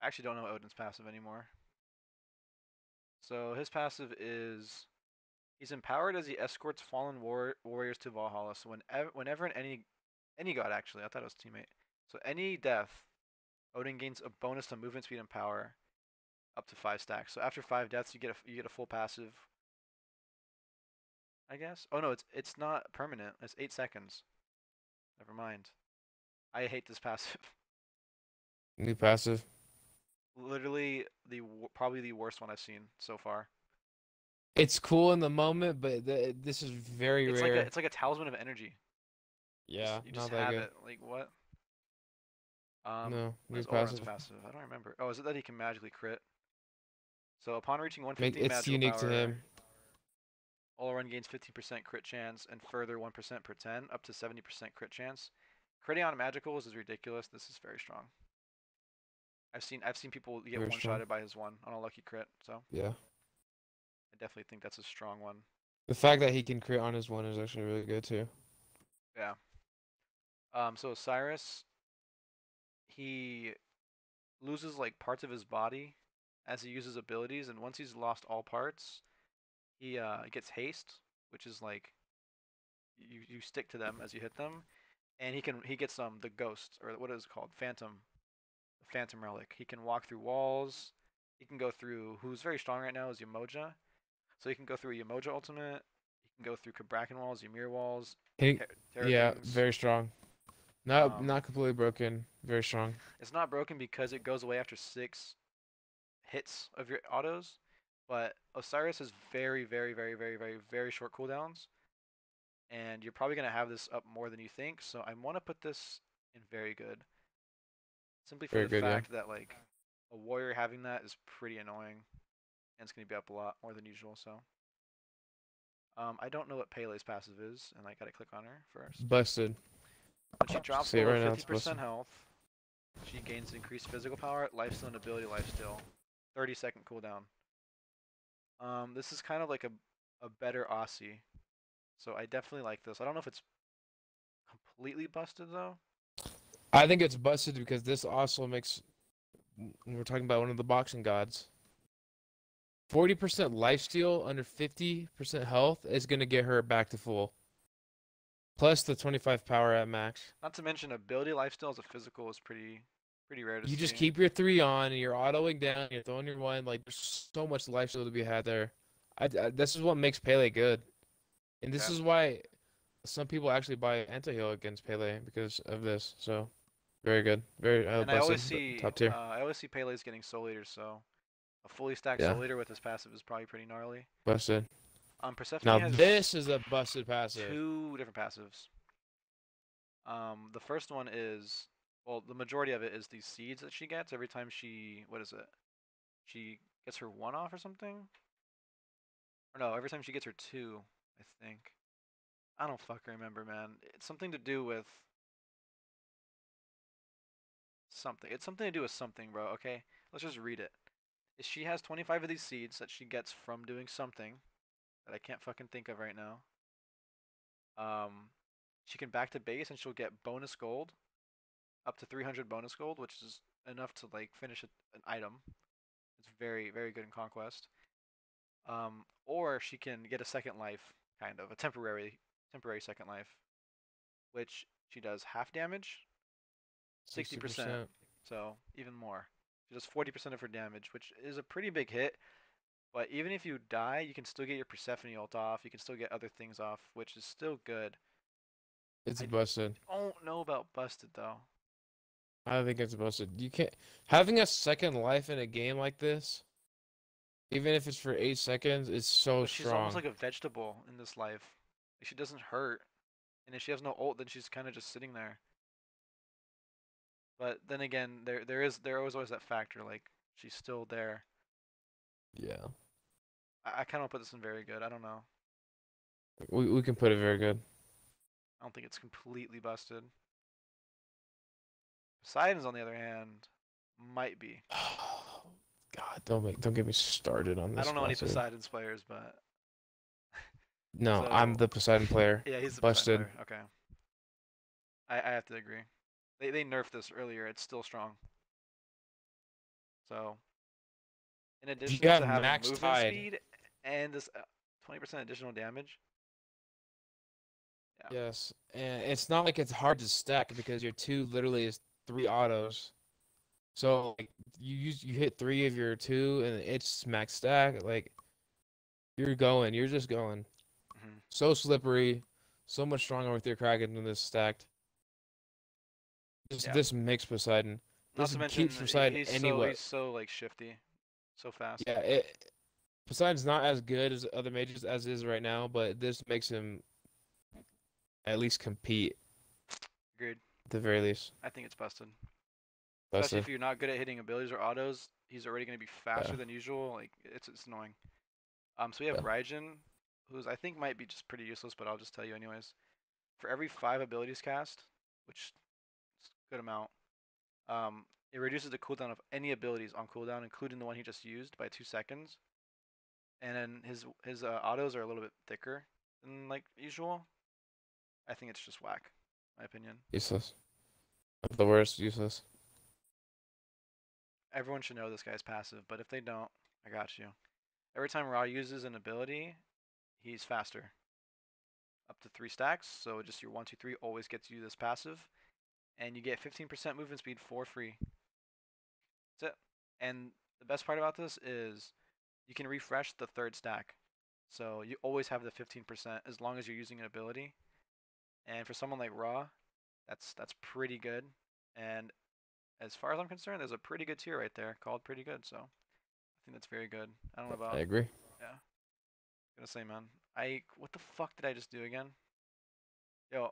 I actually don't know Odin's passive anymore. So his passive is he's empowered as he escorts fallen warriors to Valhalla. So whenever any god actually, I thought it was teammate. So any death, Odin gains a bonus to movement speed and power up to 5 stacks. So after 5 deaths, you get a full passive, I guess. Oh no, it's not permanent. It's 8 seconds. Never mind. I hate this passive. New passive. Literally probably the worst one I've seen so far. It's cool in the moment, but this is very rare. It's like a talisman of energy. Yeah, You just not that have good. it. Like what? No, new Where's Olran's passive. passive? I don't remember. Oh, is it that he can magically crit? So upon reaching Make 115 it's magical unique to power, him. Olran gains 15% crit chance and further 1% per 10, up to 70% crit chance. Critting on magicals is ridiculous. This is very strong. I've seen people get Very strong. one-shotted by his one on a lucky crit, so Yeah. I definitely think that's a strong one. The fact that he can crit on his one is actually really good too. Yeah. So Osiris, he loses like parts of his body as he uses abilities, and once he's lost all parts, he gets haste, which is like you stick to them as you hit them, and he gets the ghost, or what is it called, phantom relic. He can walk through walls. He can go through, who's very strong right now is Yamoja, so he can go through a Yamoja ultimate. He can go through Kabrakan walls, Ymir walls, Terra Yeah, things. very strong. Not completely broken. Very strong. It's not broken because it goes away after 6 hits of your autos, but Osiris has very, very, very, very, very, very short cooldowns, and you're probably gonna have this up more than you think. So I want to put this in very good, simply for Very the good, yeah. fact that like a warrior having that is pretty annoying, and it's gonna be up a lot more than usual. So I don't know what Pele's passive is, and I gotta click on her first. Busted. When she drops See it below right now, it's 50% busted. health, she gains increased physical power, lifesteal, and ability lifesteal. 30-second cooldown. This is kind of like a better Aussie, so I definitely like this. I don't know if it's completely busted though. I think it's busted because this also makes. We're talking about one of the boxing gods. 40% lifesteal under 50% health is gonna get her back to full. Plus the 25 power at max. Not to mention ability lifesteal as a physical is pretty rare to You see. just keep your 3 on and you're autoing down, you're throwing your 1, like there's so much lifesteal to be had there. This is what makes Pele good. And this Okay. is why some people actually buy anti-heal against Pele because of this. So very good. Very And busted, top tier. I always see Pele's getting soul eaters, so a fully stacked Yeah, soul eater with his passive is probably pretty gnarly. busted. Persephone Now has this is a busted passive. 2 different passives. The first one is, well, the majority of it is these seeds that she gets every time she, what is it? She gets her 1 off or something? Or no, every time she gets her 2, I think. I don't fucking remember, man. It's something to do with something. It's something to do with something, bro, okay? Let's just read it. She has 25 of these seeds that she gets from doing something that I can't fucking think of right now. She can back to base and she'll get bonus gold, up to 300 bonus gold, which is enough to like finish an item. It's very, very good in Conquest. Or she can get a second life, kind of a temporary second life, which she does half damage, 60%, 60%. so even more. She does 40% of her damage, which is a pretty big hit. But even if you die, you can still get your Persephone ult off. You can still get other things off, which is still good. It's I busted. don't know about busted though. I think it's busted. You can't having a second life in a game like this, even if it's for 8 seconds, is so But she's almost strong. like a vegetable in this life. Like, she doesn't hurt, and if she has no ult, then she's kind of just sitting there. But then again, there was always that factor, like she's still there. Yeah. I kind of put this in very good. I don't know. We can put it very good. I don't think it's completely busted. Poseidon's on the other hand, might be. God, don't get me started on I this don't know any bastard. Poseidon's players, but No, I'm so the Poseidon player. yeah, he's the Poseidon Busted. player. Okay, I have to agree. They nerfed this earlier. It's still strong. So in Do addition you to have having max movement tide? speed and this 20% additional damage, yeah, Yes, and it's not like it's hard to stack because your 2 literally is 3 autos. So like you hit 3 of your 2 and it's max stack. Like you're just going. Hmm. So slippery, so much stronger with your Kraken than this stacked. Yeah. This makes Poseidon. Not This to keeps mention Poseidon he's anywhere. so like shifty, so fast. Yeah, Poseidon's not as good as other mages as is right now, but this makes him at least compete Agreed. at the very least. I think it's busted. That's Especially it. if you're not good at hitting abilities or autos, he's already going to be faster Yeah. than usual. Like it's annoying. So we have Yeah. Raijin, who's I think might be just pretty useless, but I'll just tell you anyways. For every 5 abilities cast, which is a good amount, it reduces the cooldown of any abilities on cooldown, including the one he just used, by 2 seconds. And then his autos are a little bit thicker than like usual. I think it's just whack, my opinion. Useless. The worst, useless. Everyone should know this guy's passive, but if they don't, I got you. Every time Ra uses an ability, he's faster. Up to 3 stacks, so just your 1, 2, 3 always gets you this passive. And you get 15% movement speed for free. That's it. And the best part about this is you can refresh the 3rd stack. So you always have the 15% as long as you're using an ability. And for someone like Ra, that's pretty good. And as far as I'm concerned, there's a pretty good tier right there called pretty good. So I think that's very good. I don't know I about, agree. yeah. Gonna say, man. What the fuck did I just do again? Yo,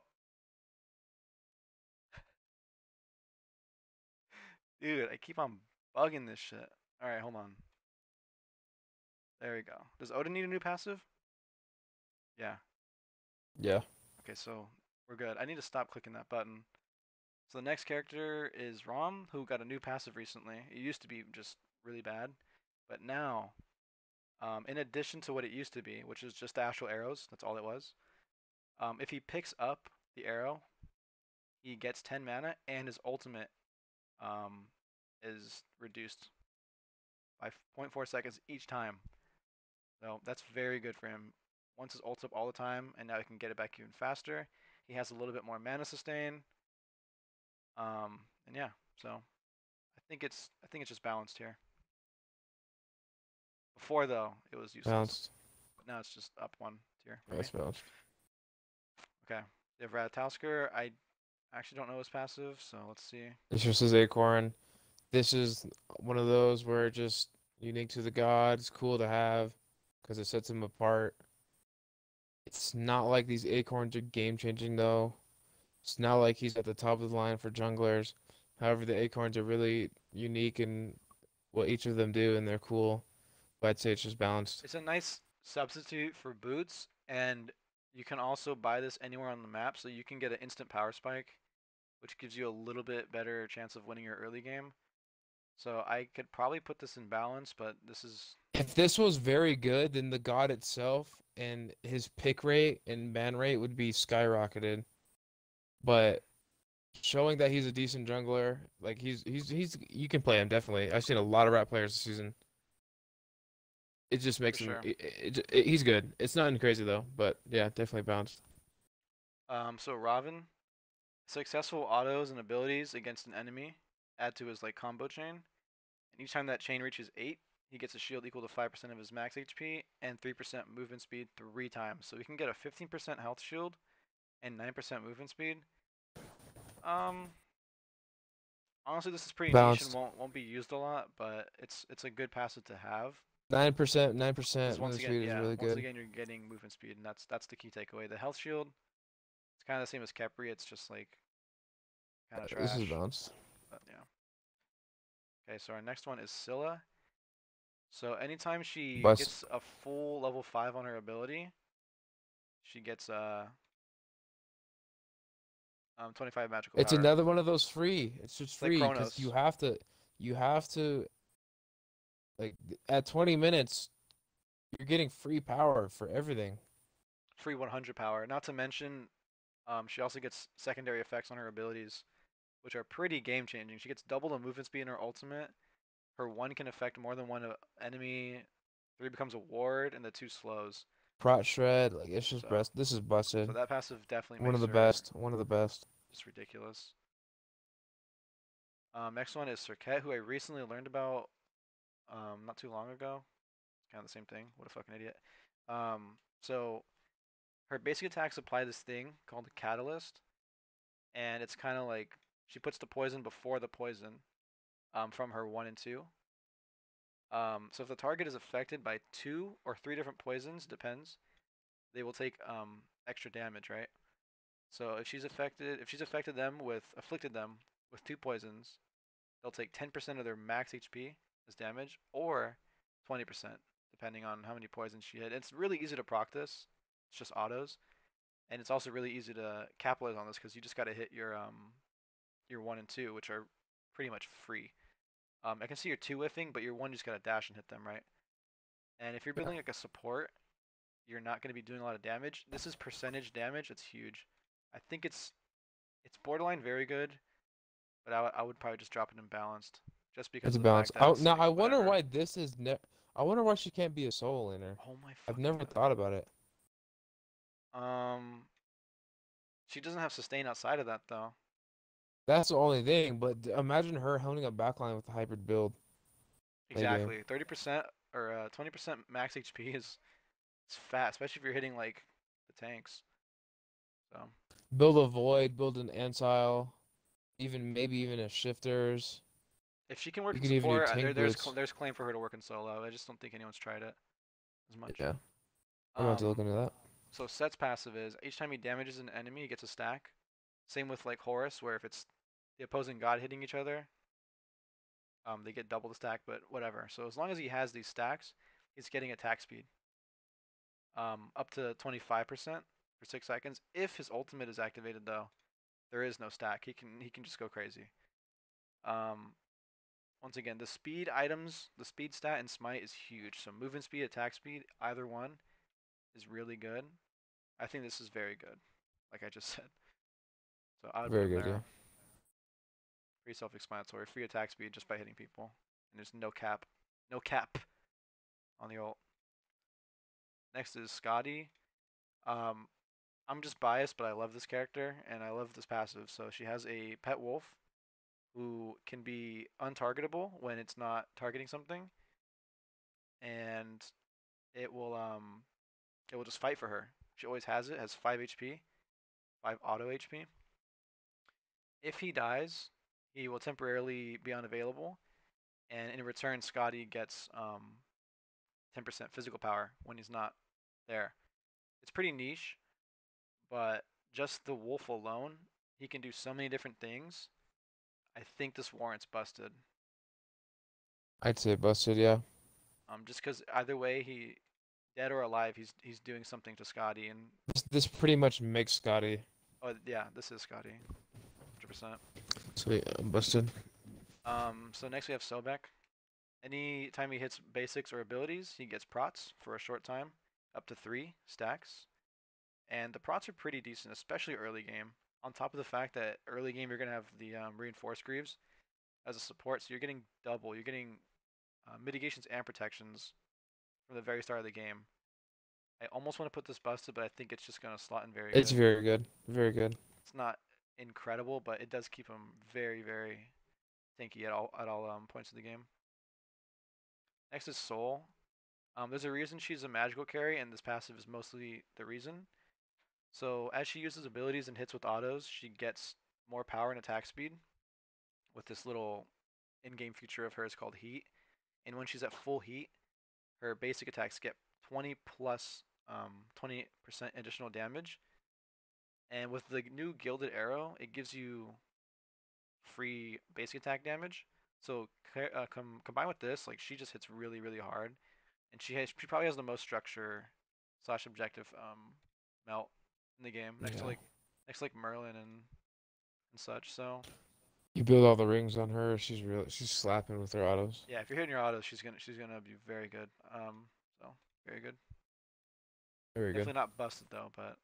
dude, I keep on bugging this shit. All right, hold on. There we go. Does Odin need a new passive? Yeah. Yeah. Okay, so we're good. I need to stop clicking that button. So the next character is Rom, who got a new passive recently. It used to be just really bad, but now, in addition to what it used to be, which is just the astral arrows, that's all it was. If he picks up the arrow, he gets 10 mana, and his ultimate um, is reduced by 0.4 seconds each time. So that's very good for him. Once his ult's up all the time, and now he can get it back even faster. He has a little bit more mana sustain. And yeah, so I think it's just balanced here. Before though, it was useless, Balanced. but now it's just up 1 tier for me. That's balanced. Okay, they have Ratatosker. I actually don't know his passive, so let's see. It's just his acorn. This is one of those where it just unique to the gods, cool to have, because it sets him apart. It's not like these acorns are game changing though. It's not like he's at the top of the line for junglers. However, the acorns are really unique in what each of them do, and they're cool. But I'd say it's just balanced. It's a nice substitute for boots, and you can also buy this anywhere on the map, so you can get an instant power spike, which gives you a little bit better chance of winning your early game. So I could probably put this in balance, but this is If this was very good, then the god itself and his pick rate and ban rate would be skyrocketed. But showing that he's a decent jungler, like he's you can play him definitely. I've seen a lot of rat players this season. It just for makes him sure. he's good. It's nothing crazy though, but yeah, definitely balanced. So Raven, successful autos and abilities against an enemy add to his like combo chain. And each time that chain reaches 8, he gets a shield equal to 5% of his max HP and 3% movement speed 3 times. So he can get a 15% health shield and 9% movement speed. Um, Honestly, this is pretty niche and Balanced. won't be used a lot, but it's a good passive to have. 9%, Because 9% once movement again, speed is yeah, really once good. again you're getting movement speed, and that's the key takeaway. The health shield, it's kind of the same as Kepri. It's just like kind of This is trash. balanced. But yeah. Okay, so our next one is Scylla. So anytime she Bust. gets a full level 5 on her ability, she gets 25 magical It's power. another one of those free. It's just It's like free because Chronos. you have to like at 20 minutes you're getting free power for everything. Free 100 power. Not to mention, she also gets secondary effects on her abilities, which are pretty game changing. She gets double the movement speed in her ultimate. Her 1 can affect more than one enemy. 3 becomes a ward, and the 2 slows. Prot shred, like it's just So, best. This is so busted. that passive definitely One of makes the her best. One of the best. just ridiculous. Next one is Cirquet, who I recently learned about not too long ago. It's kind of the same thing. What a fucking idiot. So her basic attacks apply this thing called the Catalyst, and it's kind of like she puts the poison before the poison from her 1 and 2. So if the target is affected by 2 or 3 different poisons, depends, they will take extra damage, right? So if she's affected them with afflicted them with 2 poisons, they'll take 10% of their max HP as damage, or 20%, depending on how many poisons she hit. It's really easy to proc this. It's just autos, and it's also really easy to capitalize on this because you just got to hit your 1 and 2, which are pretty much free. I can see your 2 whiffing, but your 1 just got to dash and hit them, right? And if you're Yeah. building like a support, you're not going to be doing a lot of damage. This is percentage damage. It's huge. I think it's borderline very good, but I would probably just drop it in balanced, just because It's of a the balance. fact that it's Now like I wonder whatever. why this is I wonder why she can't be a soul in her. Oh my I've fucking never god. thought about it. She doesn't have sustain outside of that though. That's the only thing. But imagine her honing a backline with a hybrid build late game. Exactly. 30% or 20% max HP is it's fat, especially if you're hitting like the tanks. So Build a void, build an ancile, even maybe even a shifters. if she can work You in could even do support, tank boots. there's claim for her to work in solo. I just don't think anyone's tried it as much. Yeah, I'm gonna have to look Um, into that. so Set's passive is each time he damages an enemy, he gets a stack. Same with like Horus, where if it's the opposing god hitting each other, they get double the stack, but whatever. So as long as he has these stacks, he's getting attack speed. Up to 25% for 6 seconds. If his ultimate is activated though, there is no stack. He can just go crazy. Um, Once again, the speed items, the speed stat in Smite is huge. So movement speed, attack speed, either one is really good. I think this is very good, like I just said. So I would put Very him good, yeah. there. Pretty self-explanatory. Free attack speed just by hitting people, and there's no cap on the ult. Next is Scotty. Um, I'm just biased, but I love this character and I love this passive. So she has a pet wolf who can be untargetable when it's not targeting something, and it will um it will just fight for her. She always has it. Has 5 HP, 5 auto HP. If he dies, he will temporarily be unavailable, and in return, Scotty gets 10% physical power when he's not there. It's pretty niche, but just the wolf alone, he can do so many different things. I think this warrants busted. I'd say busted, yeah. Just because either way, he dead or alive, he's doing something to Scotty. And This pretty much makes Scotty. oh yeah, this is Scotty, 100%. Sweet, busted. So next we have Sobek. Anytime he hits basics or abilities, he gets prots for a short time, up to 3 stacks. And the prots are pretty decent, especially early game. On top of the fact that early game you're gonna have the reinforced greaves as a support, so you're getting double. You're getting mitigations and protections from the very start of the game. I almost want to put this busted, but I think it's just gonna slot in very It's good. very good. Very good. It's not incredible, but it does keep him very, very tanky at all points of the game. Next is Soul. There's a reason she's a magical carry, and this passive is mostly the reason. So as she uses abilities and hits with autos, she gets more power and attack speed with this little in-game feature of hers called Heat. And when she's at full heat, her basic attacks get 20 plus 20% additional damage. And with the new Gilded Arrow, it gives you free basic attack damage. So combined with this, like she just hits really, really hard, and she probably has the most structure slash objective melt in the game next to Yeah. like Merlin and such. So You build all the rings on her, she's slapping with her autos. yeah, if you're hitting your autos, she's gonna be very good. So very good. Very good. Definitely not busted though, but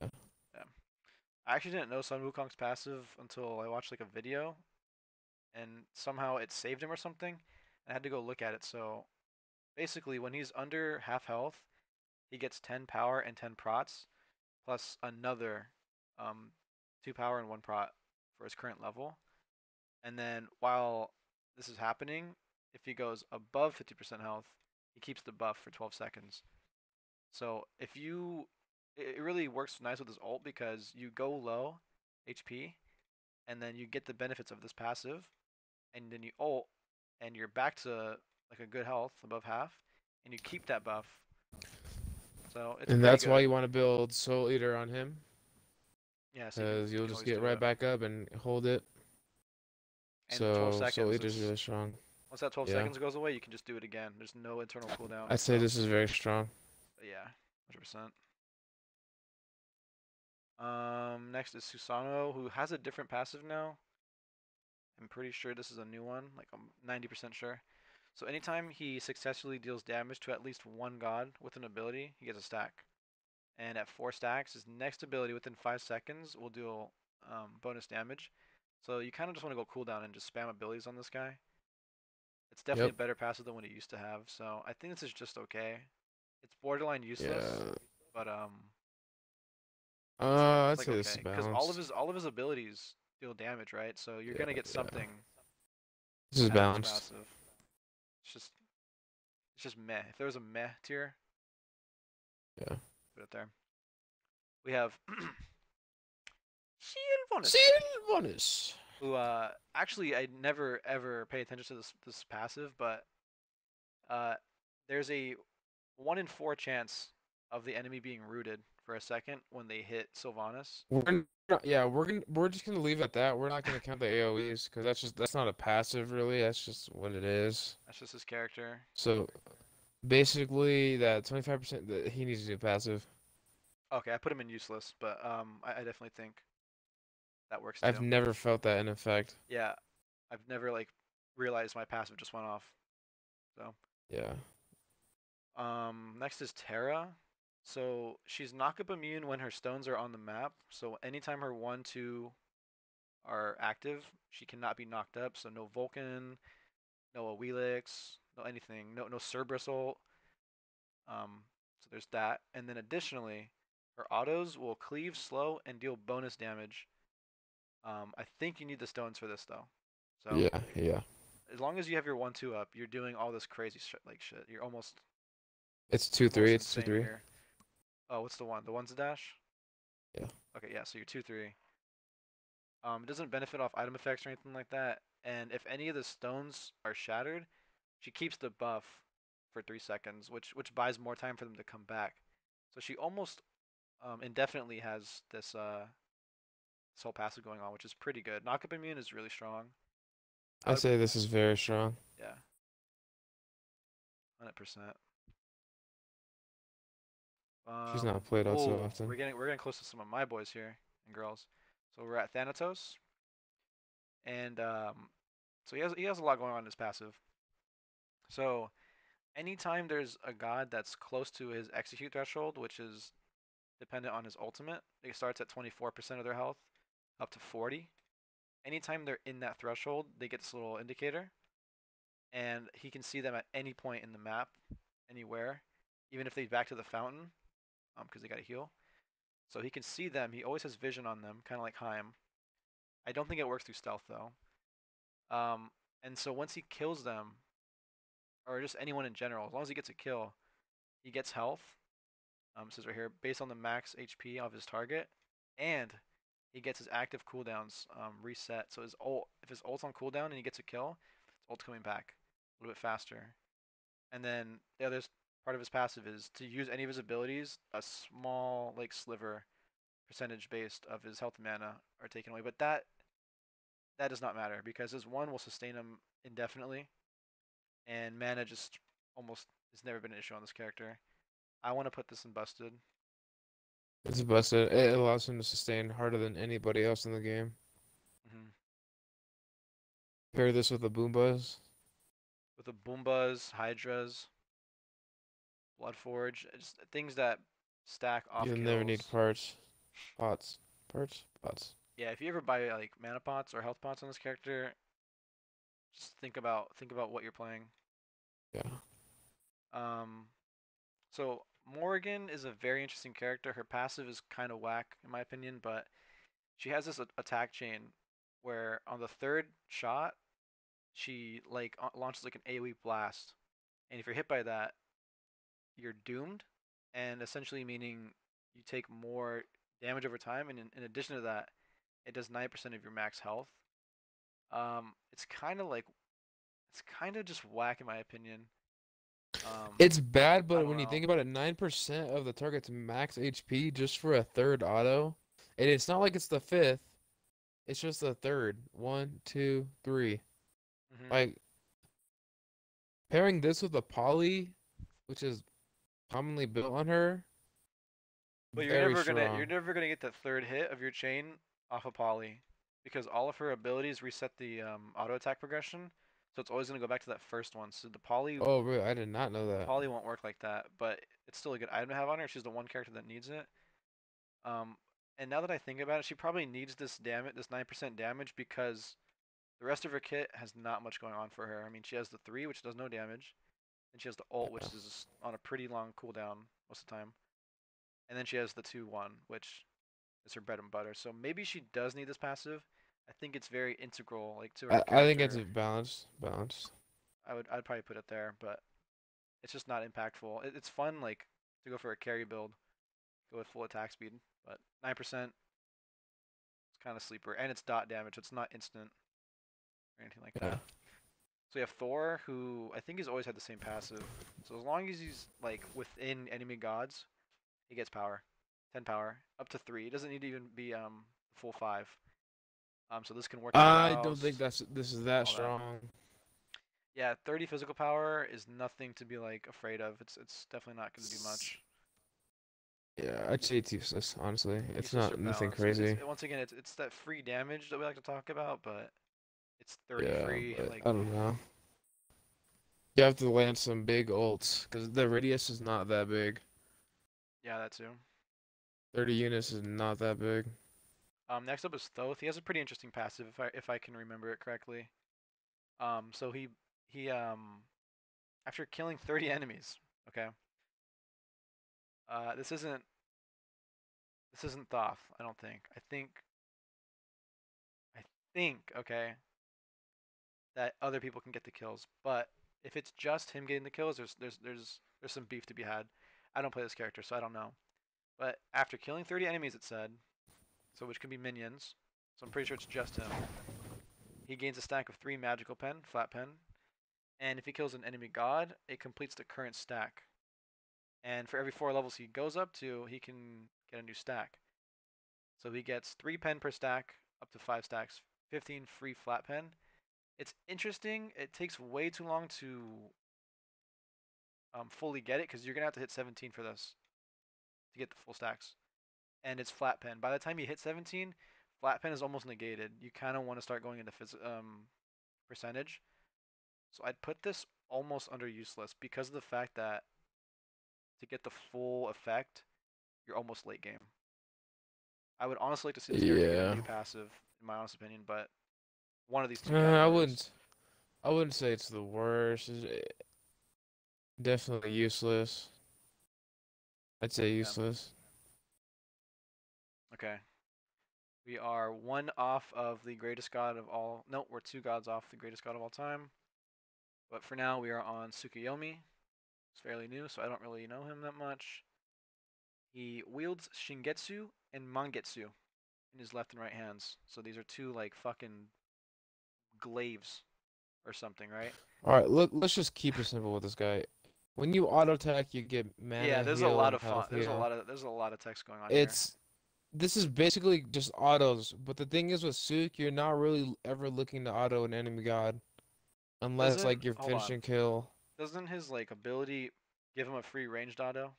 Yeah. yeah. I actually didn't know Sun Wukong's passive until I watched like a video, and somehow it saved him or something. I had to go look at it. So basically, when he's under half health, he gets 10 power and 10 prots, plus another um, 2 power and 1 prot for his current level. And then while this is happening, if he goes above 50% health, he keeps the buff for 12 seconds. So if you, it really works nice with his ult because you go low HP, and then you get the benefits of this passive, and then you ult, and you're back to like a good health above half, and you keep that buff. So it's And pretty that's why good. you want to build Soul Eater on him, Yeah, so because you you'll can just always get do right it. back up and hold it. And 12 So Soul seconds, Eater's it's really strong. once that 12 Yeah, seconds goes away, you can just do it again. There's no internal cooldown. I'd say So this is very strong. yeah, 100%. Next is Susano, who has a different passive now. I'm pretty sure this is a new one. Like I'm 90% sure. So anytime he successfully deals damage to at least one god with an ability, he gets a stack. And at 4 stacks, his next ability within 5 seconds will deal bonus damage. So you kind of just want to go cooldown and just spam abilities on this guy. It's definitely Yep. a better passive than what he used to have. So I think this is just okay. It's borderline useless, Yeah. but I'd it's like say this is okay because balanced. all of his abilities deal damage, right? So you're Yeah, gonna get yeah. something This is out of this balanced. passive. It's just it's just meh. If there was a meh tier, Yeah. put it there. We have Sylvanas, Bonus. who actually I never ever pay attention to this passive, but uh there's a 1 in 4 chance of the enemy being rooted for a second when they hit Sylvanas. Yeah, we're just gonna leave it at that. We're not gonna count the AoEs because that's not a passive really. That's just what it is. That's just his character. So basically, that 25% that he needs to do passive. Okay, I put him in useless, but I definitely think that works I've too. never felt that in effect. Yeah, I've never like realized my passive just went off. So, Yeah. next is Terra. So she's knock-up immune when her stones are on the map. So anytime her 1, 2 are active, she cannot be knocked up. So no Vulcan, no Awilix, no anything, no Cerberus ult. So there's that. And then additionally, her autos will cleave, slow, and deal bonus damage. I think you need the stones for this though. So Yeah, yeah. as long as you have your 1, 2 up, you're doing all this crazy shit like shit. You're almost It's 2-3. It's insane 2-3. here. Oh, what's the one? The one's a dash? Yeah. Okay, yeah, so you're 2, 3. It doesn't benefit off item effects or anything like that. And if any of the stones are shattered, she keeps the buff for 3 seconds, which buys more time for them to come back. So she almost indefinitely has this whole passive going on, which is pretty good. Knock up immune is really strong. I I would, say this is very strong. yeah, 100%. She's not played out so Oh, often. we're getting close to some of my boys here and girls. So we're at Thanatos, and so he has a lot going on in his passive. So anytime there's a god that's close to his execute threshold, which is dependent on his ultimate, it starts at 24% of their health, up to 40. Anytime they're in that threshold, they get this little indicator, and he can see them at any point in the map, anywhere, even if they back to the fountain, because they got to heal. So he can see them. He always has vision on them, kind of like Heim. I don't think it works through stealth though. Um, and so once he kills them, or just anyone in general, as long as he gets a kill, he gets health. It says right here, based on the max HP of his target, and he gets his active cooldowns reset. So his ult, if his ult's on cooldown and he gets a kill, his ult's coming back a little bit faster. And then the other part of his passive is to use any of his abilities, a small like sliver percentage based of his health and mana are taken away. But that does not matter because his 1 will sustain him indefinitely, and mana just almost has never been an issue on this character. I want to put this in busted. It's busted. It allows him to sustain harder than anybody else in the game. Hmm. Pair this with a boom buzz. With the Boombas, Hydras, Bloodforge, just things that stack off You'll never need kills. parts. Pots. Parts? Pots. Yeah, if you ever buy like mana pots or health pots on this character, just think about what you're playing. Yeah. Um, so Morrigan is a very interesting character. Her passive is kind of whack in my opinion, but she has this attack chain where on the third shot, she like launches like an AoE blast, and if you're hit by that, you're doomed, and essentially meaning you take more damage over time, and in addition to that, it does 9% of your max health. It's kind of like it's kind of just whack in my opinion. It's bad, I but don't when you know. think about it, 9% of the target's max HP just for a third auto. And it's not like it's the fifth, it's just the third. One, two, three. Hmm. Like, pairing this with a poly, which is commonly built on her, But very you're strong. never gonna get the third hit of your chain off of Polly, because all of her abilities reset the auto attack progression, so it's always gonna go back to that first one. So Oh, really? I did not know the that. Polly won't work like that, but it's still a good item to have on her. She's the one character that needs it. Um, and now that I think about it, she probably needs this damage, this 9% damage, because the rest of her kit has not much going on for her. I mean, she has the 3, which does no damage, and she has the ult, Yeah. which is on a pretty long cooldown most of the time, and then she has the 2-1, which is her bread and butter. So maybe she does need this passive. I think it's very integral, like to her I think it's character. a balance. Balance. I'd probably put it there, but it's just not impactful. It's fun, like to go for a carry build, go with full attack speed, but 9%, it's kind of sleeper, and it's dot damage. It's not instant or anything like Yeah. that. So we have Thor, who I think he's always had the same passive. So as long as he's like within enemy gods, he gets power, 10 power, up to 3. It doesn't need to even be full 5. So this can work in I don't think Joust, this is that all that. strong. Yeah, 30 physical power is nothing to be like afraid of. It's definitely not going to do much. Yeah, I'd say it's useless, honestly. It's Useless or not nothing balanced. It's crazy. once again it's that free damage that we like to talk about, but it's 30 Yeah, free. but Like I don't know. You have to land some big ults, because the radius is not that big. yeah, that too. 30 units is not that big. Next up is Thoth. He has a pretty interesting passive if I can remember it correctly. So he after killing 30 enemies, okay. Uh, this isn't this isn't Thoth. I don't think. I think okay that other people can get the kills, but if it's just him getting the kills, there's some beef to be had. I don't play this character, so I don't know. But after killing 30 enemies, it said, so which can be minions. So I'm pretty sure it's just him. He gains a stack of 3 magical pen, flat pen, and if he kills an enemy god, it completes the current stack. And for every 4 levels he goes up to, he can get a new stack. So he gets 3 pen per stack, up to 5 stacks, 15 free flat pen. It's interesting. It takes way too long to fully get it because you're gonna have to hit 17 for this to get the full stacks. And it's flat pen. By the time you hit 17, flat pen is almost negated. You kind of want to start going into percentage. So I'd put this almost under useless because of the fact that to get the full effect, you're almost late game. I would honestly like to see this character get a Yeah. new passive, in my honest opinion, but one of these two I categories. wouldn't. I wouldn't say it's the worst. It's definitely useless. I'd say Yeah. useless. Okay. We are 1 off of the greatest god of all. No, we're 2 gods off the greatest god of all time. But for now, we are on Tsukuyomi. It's fairly new, so I don't really know him that much. He wields Shingetsu and Mangetsu in his left and right hands. So these are 2 like fucking glaives or something, right? All right, look. Let's just keep it simple with this guy. When you auto attack, you get Yeah, mana there's a heal lot and of font. health heal. There's a lot of text going on here. It's This is basically just autos, but the thing is with Suk, you're not really ever looking to auto an enemy god unless Doesn't like you're hold on. finishing kill. Doesn't his like ability give him a free ranged auto?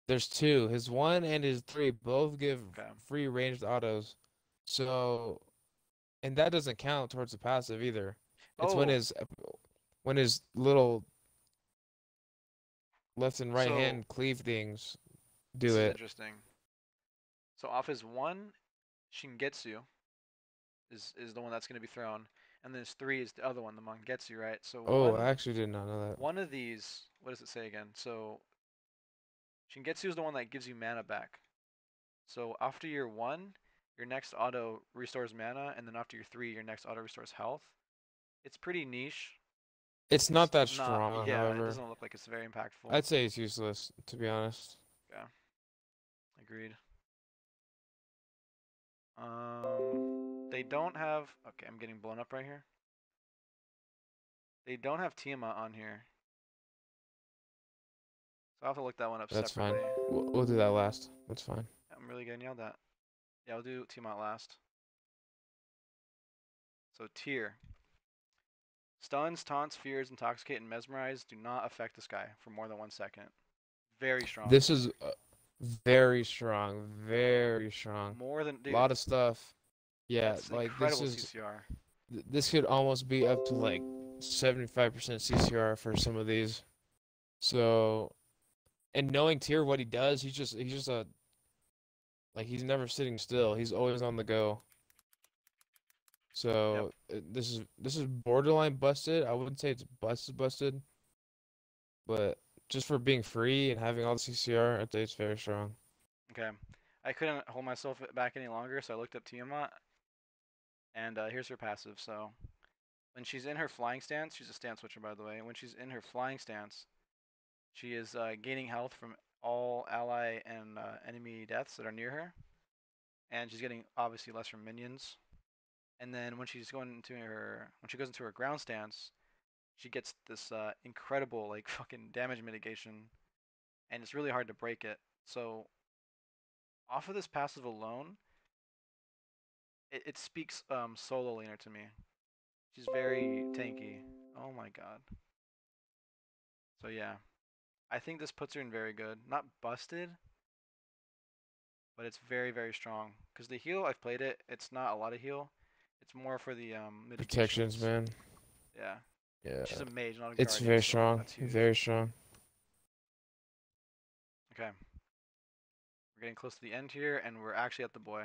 There's two. His one and his three both give Okay. free ranged autos. So, and that doesn't count towards the passive either. It's Oh, when his little left and right so hand cleave things this do is it. interesting. So off his 1, Shingetsu is the one that's going to be thrown, and then his 3 is the other one, the Mangetsu, right? So Oh, I actually did not know that. one of these, what does it say again? So Shingetsu is the one that gives you mana back. So after year 1, your next auto restores mana, and then after your 3, your next auto restores health. It's pretty niche. It's not that Not, strong, yeah, it however. doesn't look like it's very impactful. I'd say it's useless, to be honest. Yeah, agreed. They don't have. Okay, I'm getting blown up right here. They don't have Tiamat on here, so I'll have to look that one up That's fine. separately. We'll do that last. That's fine. I'm really getting yelled at. Yeah, I'll do Tiamat last. So tier. Stuns, taunts, fears, intoxicate, and mesmerize do not affect this guy for more than 1 second. Very strong. This is very strong. Very strong. More than, A dude, lot of stuff. Yeah, that's like incredible this is CCR. this could almost be up to like 75% CCR for some of these. So, and knowing Tier what he does, he's just a like he's never sitting still. He's always on the go. So this is borderline busted. I wouldn't say it's busted, but just for being free and having all the CCR, I'd say it's very strong. Okay. I couldn't hold myself back any longer, so I looked up Tiamat. And here's her passive. So when she's in her flying stance, she's a stance switcher, by the way. When she's in her flying stance, she is gaining health from all ally and enemy deaths that are near her. And she's getting obviously less from minions. And then when she goes into her ground stance, she gets this incredible like fucking damage mitigation, and it's really hard to break it. So off of this passive alone, it speaks solo laner to me. She's very tanky. Oh my god. So yeah, I think this puts her in very good. Not busted, but it's very very strong. Cause the heal, I've played it. It's not a lot of heal. It's more for the Protections, mitigations. man. Yeah. Yeah. She's a mage, not a It's guardian. very So strong. that's huge. Very strong. Okay. We're getting close to the end here, and we're actually at the boy.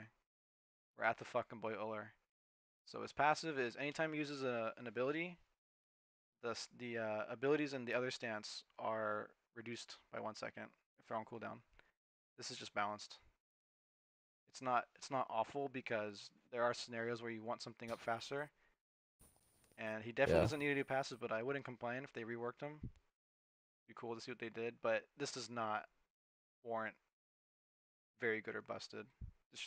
We're at the fucking boy Uller. So his passive is anytime he uses an ability, the abilities in the other stance are reduced by 1 second if they're on cooldown. This is just balanced. It's not awful because there are scenarios where you want something up faster. And he definitely Yeah. doesn't need to do passive, but I wouldn't complain if they reworked him. Be cool to see what they did, but this does not warrant very good or busted. It's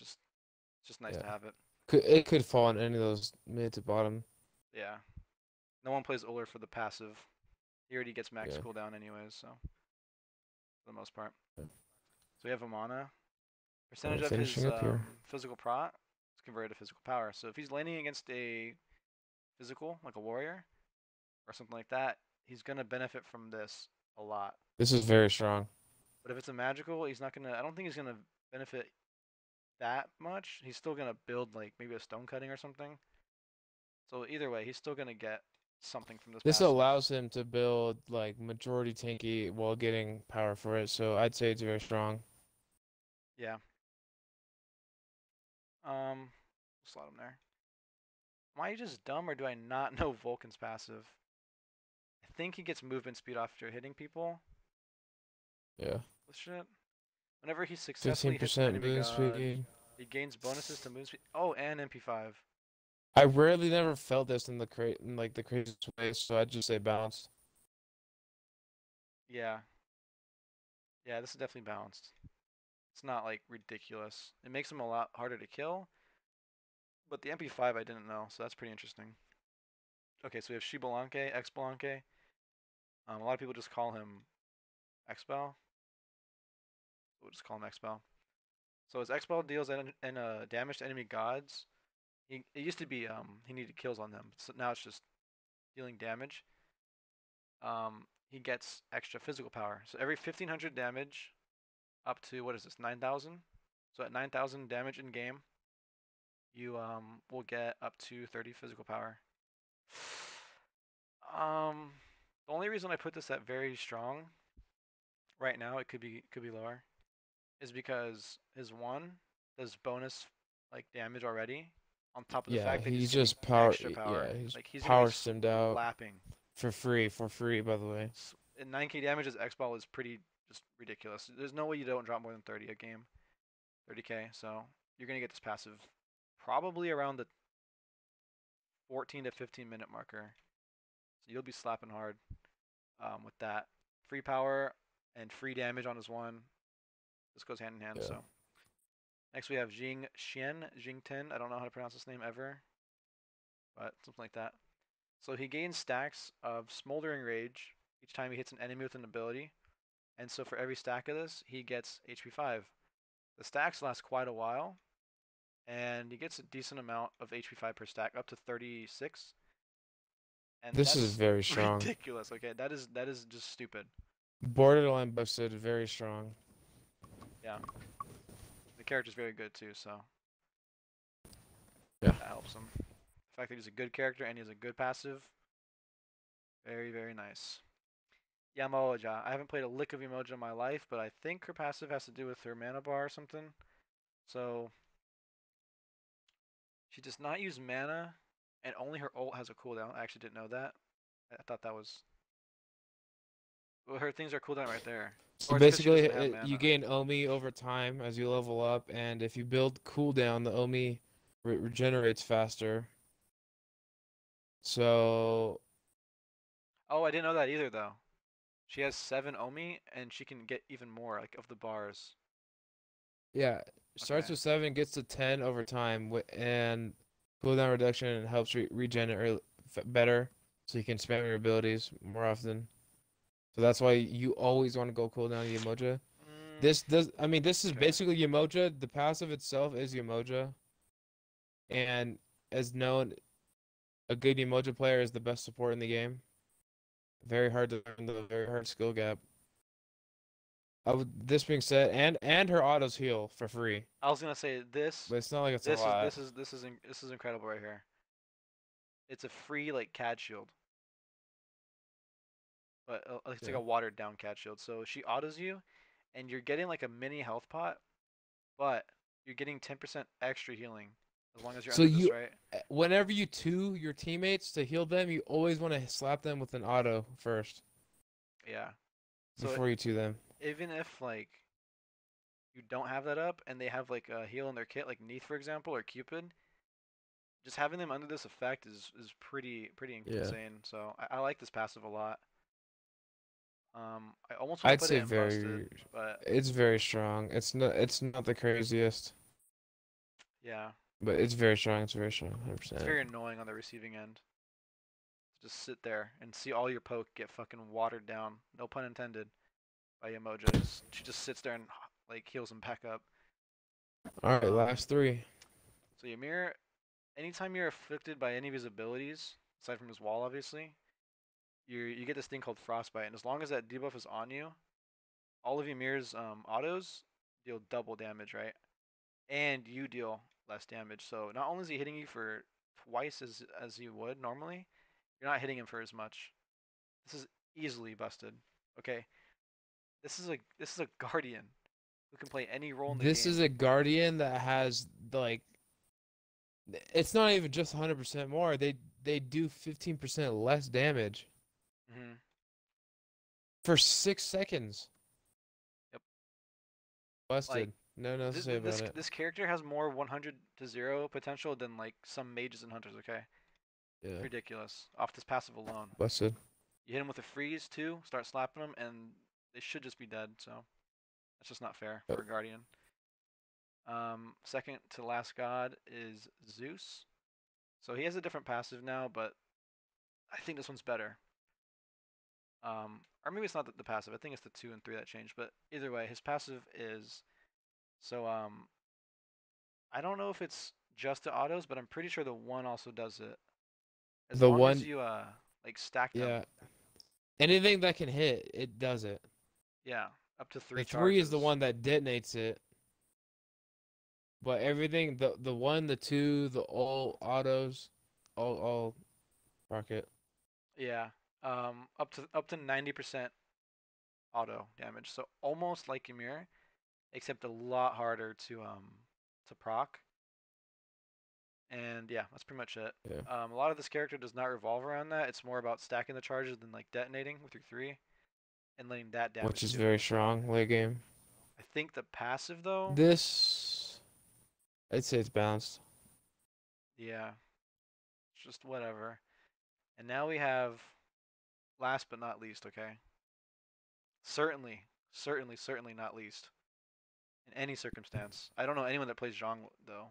just nice Yeah. to have it. It could fall on any of those mid to bottom. Yeah. No one plays Uller for the passive. He already gets max Yeah. cooldown anyways, so for the most part. Yeah. So we have Amana. Percentage of Finishing his up here. physical prot is converted to physical power. So if he's landing against a physical, like a warrior, or something like that, he's gonna benefit from this a lot. This is very strong. But if it's a magical, he's not gonna. I don't think he's gonna benefit that much. He's still gonna build like maybe a stone cutting or something. So either way, he's still gonna get something from this. This passive. allows him to build like majority tanky while getting power for it. So I'd say it's very strong. Yeah. Slot him there. Am I just dumb or do I not know Vulcan's passive? I think he gets movement speed after hitting people. Yeah. This shit. Whenever he successfully hits 15% an enemy movement god, speed. he gains bonuses to movement speed. Oh, and MP5. I rarely never felt this in the craziest way, so I'd just say balanced. Yeah. Yeah, this is definitely balanced. It's not like ridiculous. It makes him a lot harder to kill. But the MP5 I didn't know, so that's pretty interesting. Okay, so we have Shibalanke, Xbalanke. A lot of people just call him Xbal. We'll just call him Xbal. So his Xbal deals damage to enemy gods. It used to be he needed kills on them, so now it's just dealing damage. He gets extra physical power. So every 1500 damage up to what is this 9,000? So at 9,000 damage in game, you will get up to 30 physical power. The only reason I put this at very strong right now, it could be lower, is because his one does bonus like damage already, on top of the Yeah, fact that he's getting just power. extra power. Yeah, he's Like he's gonna power be stemmed out slapping. for free. By the way. And 9k damage as X-Ball is pretty just ridiculous. There's no way you don't drop more than 30 a game. 30k, so you're gonna get this passive probably around the 14 to 15-minute marker. So you'll be slapping hard with that. Free power and free damage on his one. This goes hand in hand. Yeah. So next we have Jing Ten. I don't know how to pronounce this name ever, but something like that. So he gains stacks of Smoldering Rage each time he hits an enemy with an ability. And so for every stack of this, he gets HP 5. The stacks last quite a while, and he gets a decent amount of HP 5 per stack, up to 36. And This is that's very strong. ridiculous. Okay, that is just stupid. Borderline busted, very strong. Yeah. The character's very good too, so Yeah. that helps him. The fact that he's a good character and he has a good passive, very, very nice. Yamaoja. I haven't played a lick of Yamaoja in my life, but I think her passive has to do with her mana bar or something. So she does not use mana, and only her ult has a cooldown. I actually didn't know that. I thought that was... Well, her things are cooldown right there. So Or it's 'cause she basically, doesn't have you mana. gain Omi over time as you level up, and if you build cooldown, the Omi regenerates faster. So Oh, I didn't know that either, though. She has 7 Omi, and she can get even more, like, of the bars. yeah, starts Okay. with 7, gets to 10 over time, and cooldown reduction helps regenerate better, so you can spam your abilities more often. So that's why you always want to go cooldown Yamoja. This is Okay. basically Yamoja. The passive itself is Yamoja, and as known, a good Yamoja player is the best support in the game. Very hard to learn, the very hard skill gap. This being said, and her autos heal for free, I was gonna say this. but it's not like it's a This is lot. this is incredible right here. It's a free like CAD shield, but it's like Yeah. a watered down CAD shield. So she autos you, and you're getting like a mini health pot, but you're getting 10% extra healing as long as you're So under this, right? whenever you two your teammates to heal them, you always want to slap them with an auto first Yeah. So before you two them. even if like you don't have that up and they have like a heal in their kit, like Neath for example or Cupid, just having them under this effect is pretty Yeah. insane. So I like this passive a lot. I almost want I'd to put say it in busted, but it's very strong. It's not the craziest, yeah, but it's very strong. It's very strong, it's 100%. very annoying on the receiving end. To just sit there and see all your poke get fucking watered down. No pun intended. By Emoja. She just sits there and like heals him back up. All right, last 3. So Ymir, anytime you're afflicted by any of his abilities, aside from his wall, obviously, you get this thing called frostbite, and as long as that debuff is on you, all of Ymir's autos deal double damage, right? And you deal less damage. So not only is he hitting you for twice as you would normally, you're not hitting him for as much. This is easily busted. Okay, this is a guardian who can play any role in the This game. is a guardian that has like it's not even just 100% more. They do 15% less damage Mhm. for 6 seconds. Yep. Busted. Like No, nothing to say about it. this character has more 100 to 0 potential than like some mages and hunters. Okay, Yeah, ridiculous. Off this passive alone, busted. you hit him with a freeze too. Start slapping them, and they should just be dead. So that's just not fair for a guardian. Second to last god is Zeus. So he has a different passive now, but I think this one's better. Or maybe it's not the passive. I think it's the 2 and 3 that changed. But either way, his passive is so I don't know if it's just the autos, but I'm pretty sure the 1 also does it. As The long as one, you like stack them. yeah. Anything that can hit, it does it. Yeah, up to 3 The 3 is charges. the one that detonates it. But everything, the 1, the 2, the all autos, all rocket. Yeah. Up to 90% auto damage. So almost like Ymir, except a lot harder to proc. And yeah, that's pretty much it. Yeah. A lot of this character does not revolve around that. It's more about stacking the charges than like detonating with your 3 and letting that damage Which is too. very So strong late game. I think the passive though. This, I'd say it's balanced. Yeah, it's just whatever. And now we have, last but not least, okay? Certainly not least. In any circumstance. I don't know anyone that plays Zhong though.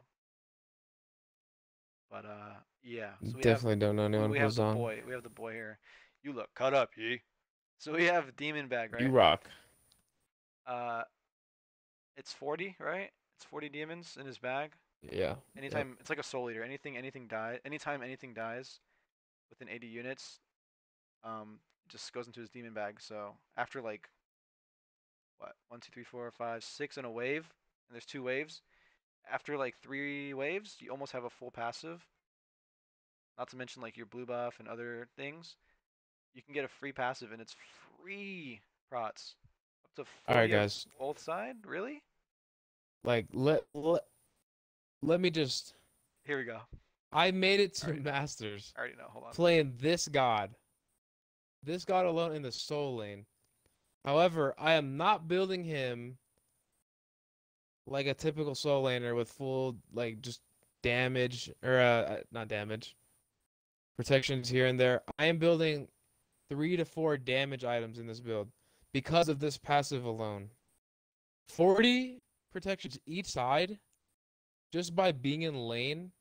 But yeah. So Definitely don't know anyone we who have plays the on. boy. We have the boy here. You look cut up, ye. So we have Demon Bag, You right? rock. It's 40, right? It's 40 demons in his bag. Yeah. Anytime it's like a soul eater. Anytime anything dies within 80 units, just goes into his demon bag. So after like what, 1, 2, 3, 4, 5, 6 in a wave, and there's 2 waves. After like 3 waves, you almost have a full passive. Not to mention like your blue buff and other things. You can get a free passive, and it's free prots. Up to All right, 40 of guys. both side? Really? Like let me just. Here we go. I made it to Already know. Masters I already know. Hold on. playing this god. This god alone in the soul lane. However, I am not building him like a typical soul laner with full like just damage or not damage protections here and there. I am building 3 to 4 damage items in this build because of this passive alone. 40 protections each side just by being in lane.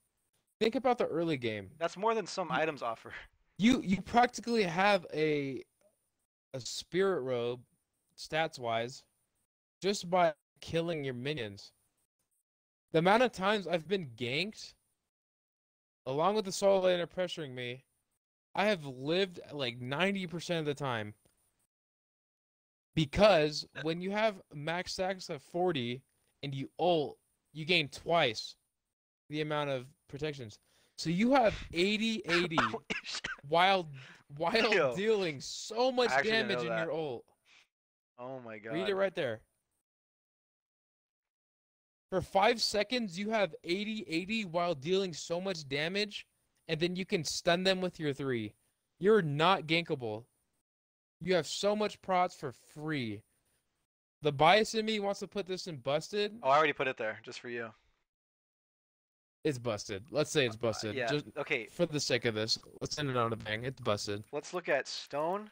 Think about the early game. That's more than some items offer. You practically have a spirit robe stats wise just by killing your minions. The amount of times I've been ganked along with the soul laner pressuring me, I have lived like 90% of the time. Because when you have max stacks of 40 and you ult, you gain twice the amount of protections. So you have 80 while Yo, dealing so much I actually didn't damage know in that. your ult. Oh my god. Read it right there. For 5 seconds, you have 80 while dealing so much damage, and then you can stun them with your 3. You're not gankable. You have so much prots for free. The bias in me wants to put this in busted. Oh, I already put it there just for you. It's busted. Let's say it's busted. Yeah. Just Okay. for the sake of this, let's end it on a bang. It's busted. Let's look at Stone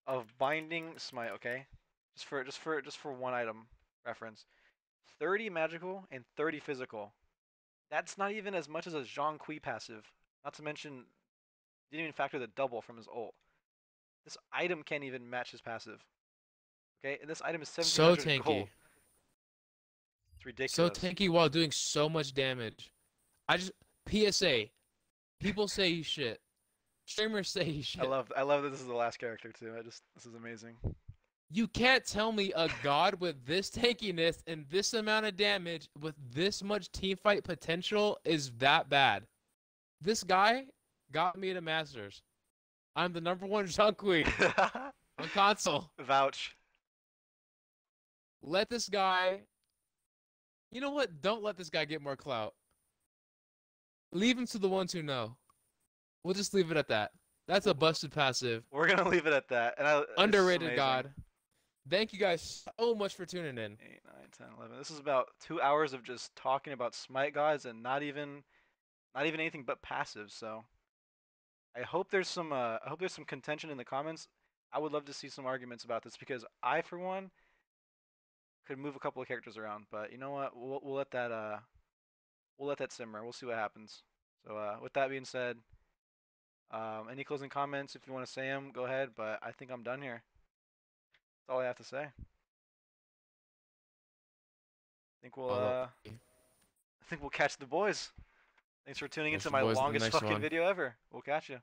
of Binding Smite. Okay. Just for one item reference. 30 magical and 30 physical. That's not even as much as a Zhong Kui passive. Not to mention, didn't even factor the double from his ult. This item can't even match his passive. Okay, and this item is So 1700 gold. tanky. It's ridiculous. So tanky while doing so much damage. PSA. People say he's shit. Streamers say he's shit. I love that this is the last character too. This is amazing. You can't tell me a god with this tankiness and this amount of damage with this much teamfight potential is that bad. This guy got me to Masters. I'm the #1 Zhong on console. Vouch. Let this guy... You know what? Don't let this guy get more clout. Leave him to the ones who know. We'll just leave it at that. That's a busted passive. We're gonna leave it at that. And Underrated god. Thank you guys so much for tuning in. 8, 9, 10, 11. This is about 2 hours of just talking about Smite gods and not even anything but passive. So I hope there's some contention in the comments. I would love to see some arguments about this because I, for one, could move a couple of characters around. But you know what? We'll let that simmer. We'll see what happens. So with that being said, any closing comments if you want to say them, go ahead. But I think I'm done here. That's all I have to say. I think we'll catch the boys. Thanks for tuning into my longest fucking video ever. We'll catch you.